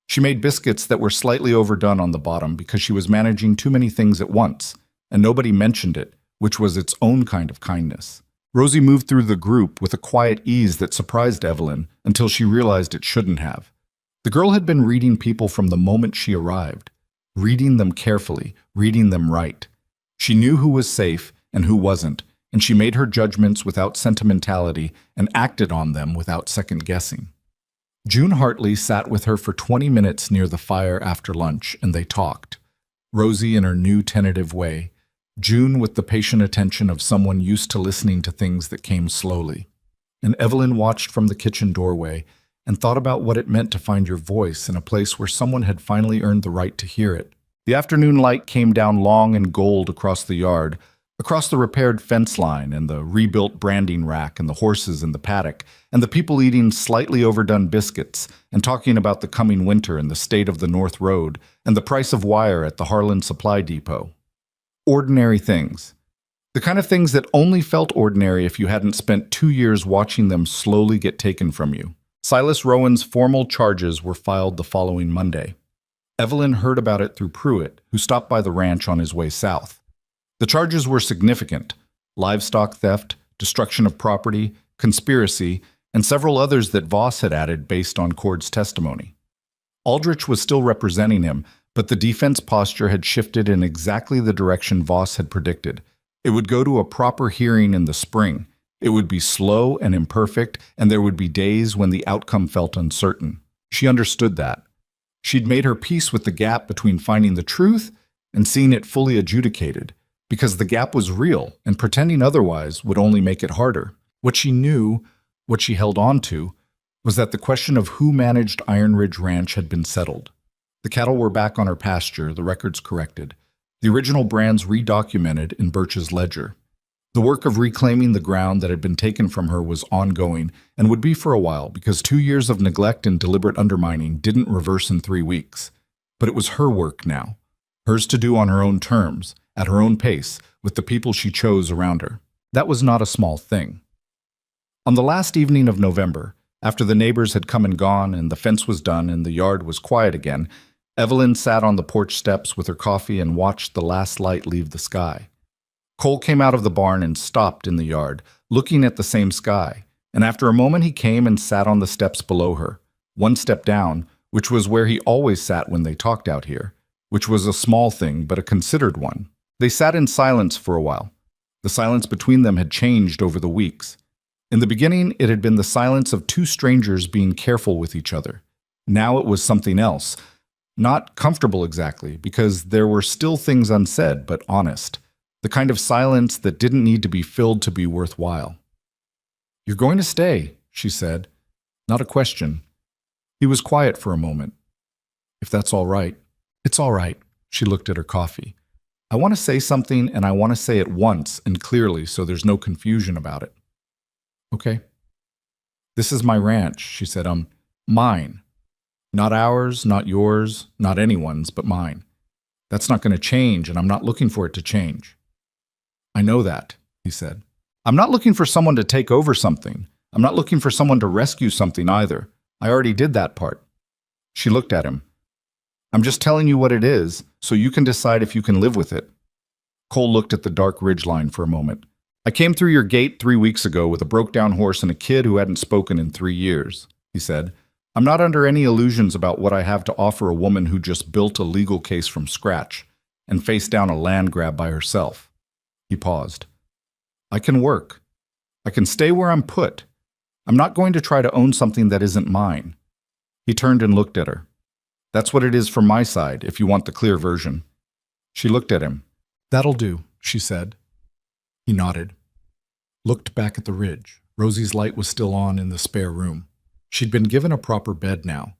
She made biscuits that were slightly overdone on the bottom because she was managing too many things at once, and nobody mentioned it, which was its own kind of kindness. Rosie moved through the group with a quiet ease that surprised Evelyn until she realized it shouldn't have. The girl had been reading people from the moment she arrived, reading them carefully, reading them right. She knew who was safe and who wasn't, and she made her judgments without sentimentality and acted on them without second-guessing. June Hartley sat with her for 20 minutes near the fire after lunch, and they talked. Rosie in her new tentative way, June with the patient attention of someone used to listening to things that came slowly. And Evelyn watched from the kitchen doorway and thought about what it meant to find your voice in a place where someone had finally earned the right to hear it. The afternoon light came down long and gold across the yard, across the repaired fence line and the rebuilt branding rack and the horses in the paddock and the people eating slightly overdone biscuits and talking about the coming winter and the state of the North Road and the price of wire at the Harlan Supply Depot. Ordinary things. The kind of things that only felt ordinary if you hadn't spent 2 years watching them slowly get taken from you. Silas Rowan's formal charges were filed the following Monday. Evelyn heard about it through Pruitt, who stopped by the ranch on his way south. The charges were significant: livestock theft, destruction of property, conspiracy, and several others that Voss had added based on Cord's testimony. Aldrich was still representing him, but the defense posture had shifted in exactly the direction Voss had predicted. It would go to a proper hearing in the spring. It would be slow and imperfect, and there would be days when the outcome felt uncertain. She understood that. She'd made her peace with the gap between finding the truth and seeing it fully adjudicated, because the gap was real, and pretending otherwise would only make it harder. What she knew, what she held on to, was that the question of who managed Iron Ridge Ranch had been settled. The cattle were back on her pasture, the records corrected, the original brands redocumented in Birch's ledger. The work of reclaiming the ground that had been taken from her was ongoing and would be for a while, because 2 years of neglect and deliberate undermining didn't reverse in 3 weeks. But it was her work now, hers to do on her own terms, at her own pace, with the people she chose around her. That was not a small thing. On the last evening of November, after the neighbors had come and gone and the fence was done and the yard was quiet again, Evelyn sat on the porch steps with her coffee and watched the last light leave the sky. Cole came out of the barn and stopped in the yard, looking at the same sky, and after a moment he came and sat on the steps below her, one step down, which was where he always sat when they talked out here, which was a small thing but a considered one. They sat in silence for a while. The silence between them had changed over the weeks. In the beginning, it had been the silence of two strangers being careful with each other. Now it was something else. Not comfortable exactly, because there were still things unsaid, but honest. The kind of silence that didn't need to be filled to be worthwhile. "You're going to stay," she said. Not a question. He was quiet for a moment. "If that's all right." "It's all right." She looked at her coffee. "I want to say something, and I want to say it once and clearly so there's no confusion about it." "Okay." "This is my ranch," she said. Mine. Not ours, not yours, not anyone's, but mine. That's not going to change, and I'm not looking for it to change." "I know that," he said. "I'm not looking for someone to take over something. I'm not looking for someone to rescue something either. I already did that part." She looked at him. "I'm just telling you what it is, so you can decide if you can live with it." Cole looked at the dark ridgeline for a moment. "I came through your gate 3 weeks ago with a broke-down horse and a kid who hadn't spoken in 3 years, he said. "I'm not under any illusions about what I have to offer a woman who just built a legal case from scratch and faced down a land grab by herself." He paused. "I can work. I can stay where I'm put. I'm not going to try to own something that isn't mine." He turned and looked at her. "That's what it is from my side, if you want the clear version." She looked at him. "That'll do," she said. He nodded. Looked back at the ridge. Rosie's light was still on in the spare room. She'd been given a proper bed now.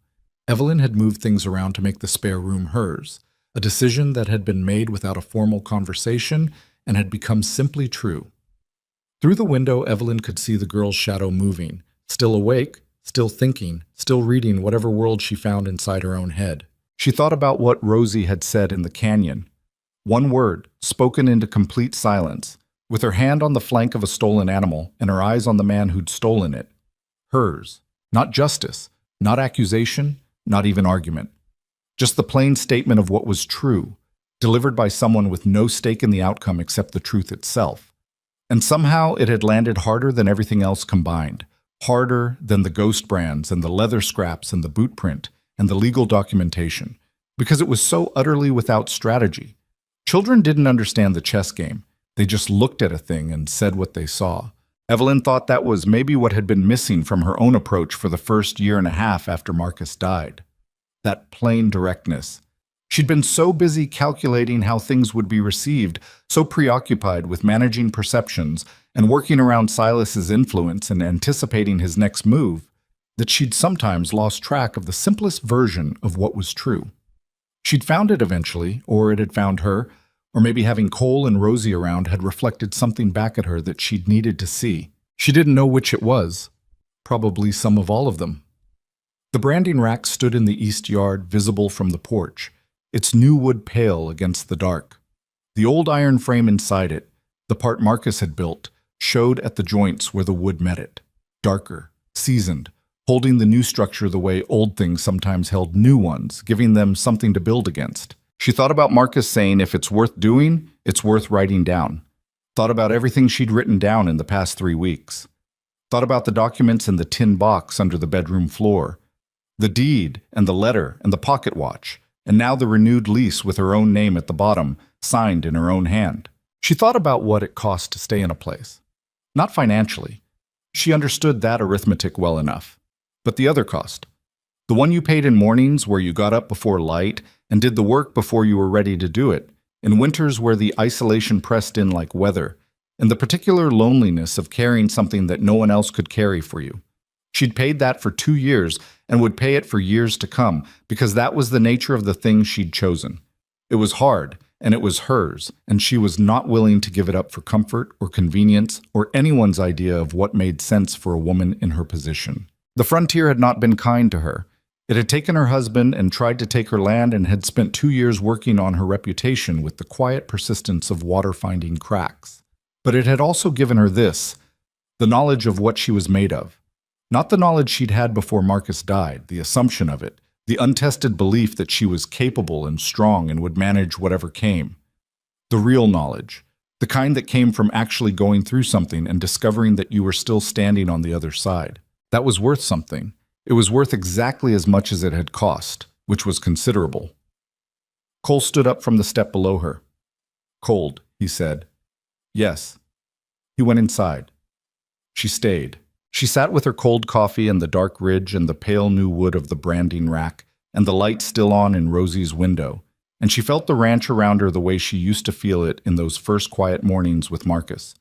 Evelyn had moved things around to make the spare room hers, a decision that had been made without a formal conversation and had become simply true. Through the window, Evelyn could see the girl's shadow moving, still awake, still thinking, still reading whatever world she found inside her own head. She thought about what Rosie had said in the canyon. One word, spoken into complete silence, with her hand on the flank of a stolen animal and her eyes on the man who'd stolen it. Hers. Not justice, not accusation, not even argument. Just the plain statement of what was true, delivered by someone with no stake in the outcome except the truth itself. And somehow it had landed harder than everything else combined, harder than the ghost brands and the leather scraps and the boot print and the legal documentation, because it was so utterly without strategy. Children didn't understand the chess game. They just looked at a thing and said what they saw. Evelyn thought that was maybe what had been missing from her own approach for the first 1.5 years after Marcus died. That plain directness. She'd been so busy calculating how things would be received, so preoccupied with managing perceptions and working around Silas's influence and anticipating his next move, that she'd sometimes lost track of the simplest version of what was true. She'd found it eventually, or it had found her, or maybe having Cole and Rosie around had reflected something back at her that she'd needed to see. She didn't know which it was. Probably some of all of them. The branding rack stood in the east yard, visible from the porch, its new wood pale against the dark. The old iron frame inside it, the part Marcus had built, showed at the joints where the wood met it, darker, seasoned, holding the new structure the way old things sometimes held new ones, giving them something to build against. She thought about Marcus saying if it's worth doing, it's worth writing down. Thought about everything she'd written down in the past 3 weeks. Thought about the documents in the tin box under the bedroom floor. The deed, and the letter, and the pocket watch, and now the renewed lease with her own name at the bottom, signed in her own hand. She thought about what it cost to stay in a place. Not financially. She understood that arithmetic well enough. But the other cost. The one you paid in mornings where you got up before light and did the work before you were ready to do it, in winters where the isolation pressed in like weather, and the particular loneliness of carrying something that no one else could carry for you. She'd paid that for 2 years and would pay it for years to come because that was the nature of the thing she'd chosen. It was hard, and it was hers, and she was not willing to give it up for comfort or convenience or anyone's idea of what made sense for a woman in her position. The frontier had not been kind to her. It had taken her husband and tried to take her land and had spent 2 years working on her reputation with the quiet persistence of water finding cracks. But it had also given her this, the knowledge of what she was made of. Not the knowledge she'd had before Marcus died, the assumption of it, the untested belief that she was capable and strong and would manage whatever came. The real knowledge, the kind that came from actually going through something and discovering that you were still standing on the other side. That was worth something. It was worth exactly as much as it had cost, which was considerable. Cole stood up from the step below her. "Cold," he said. "Yes." He went inside. She stayed. She sat with her cold coffee and the dark ridge and the pale new wood of the branding rack and the light still on in Rosie's window, and she felt the ranch around her the way she used to feel it in those first quiet mornings with Marcus.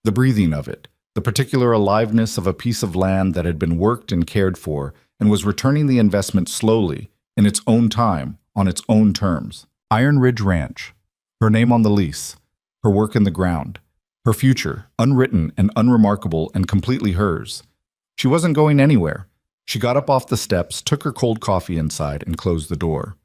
The breathing of it, the particular aliveness of a piece of land that had been worked and cared for and was returning the investment slowly, in its own time, on its own terms. Iron Ridge Ranch. Her name on the lease. Her work in the ground. Her future, unwritten and unremarkable and completely hers. She wasn't going anywhere. She got up off the steps, took her cold coffee inside, and closed the door.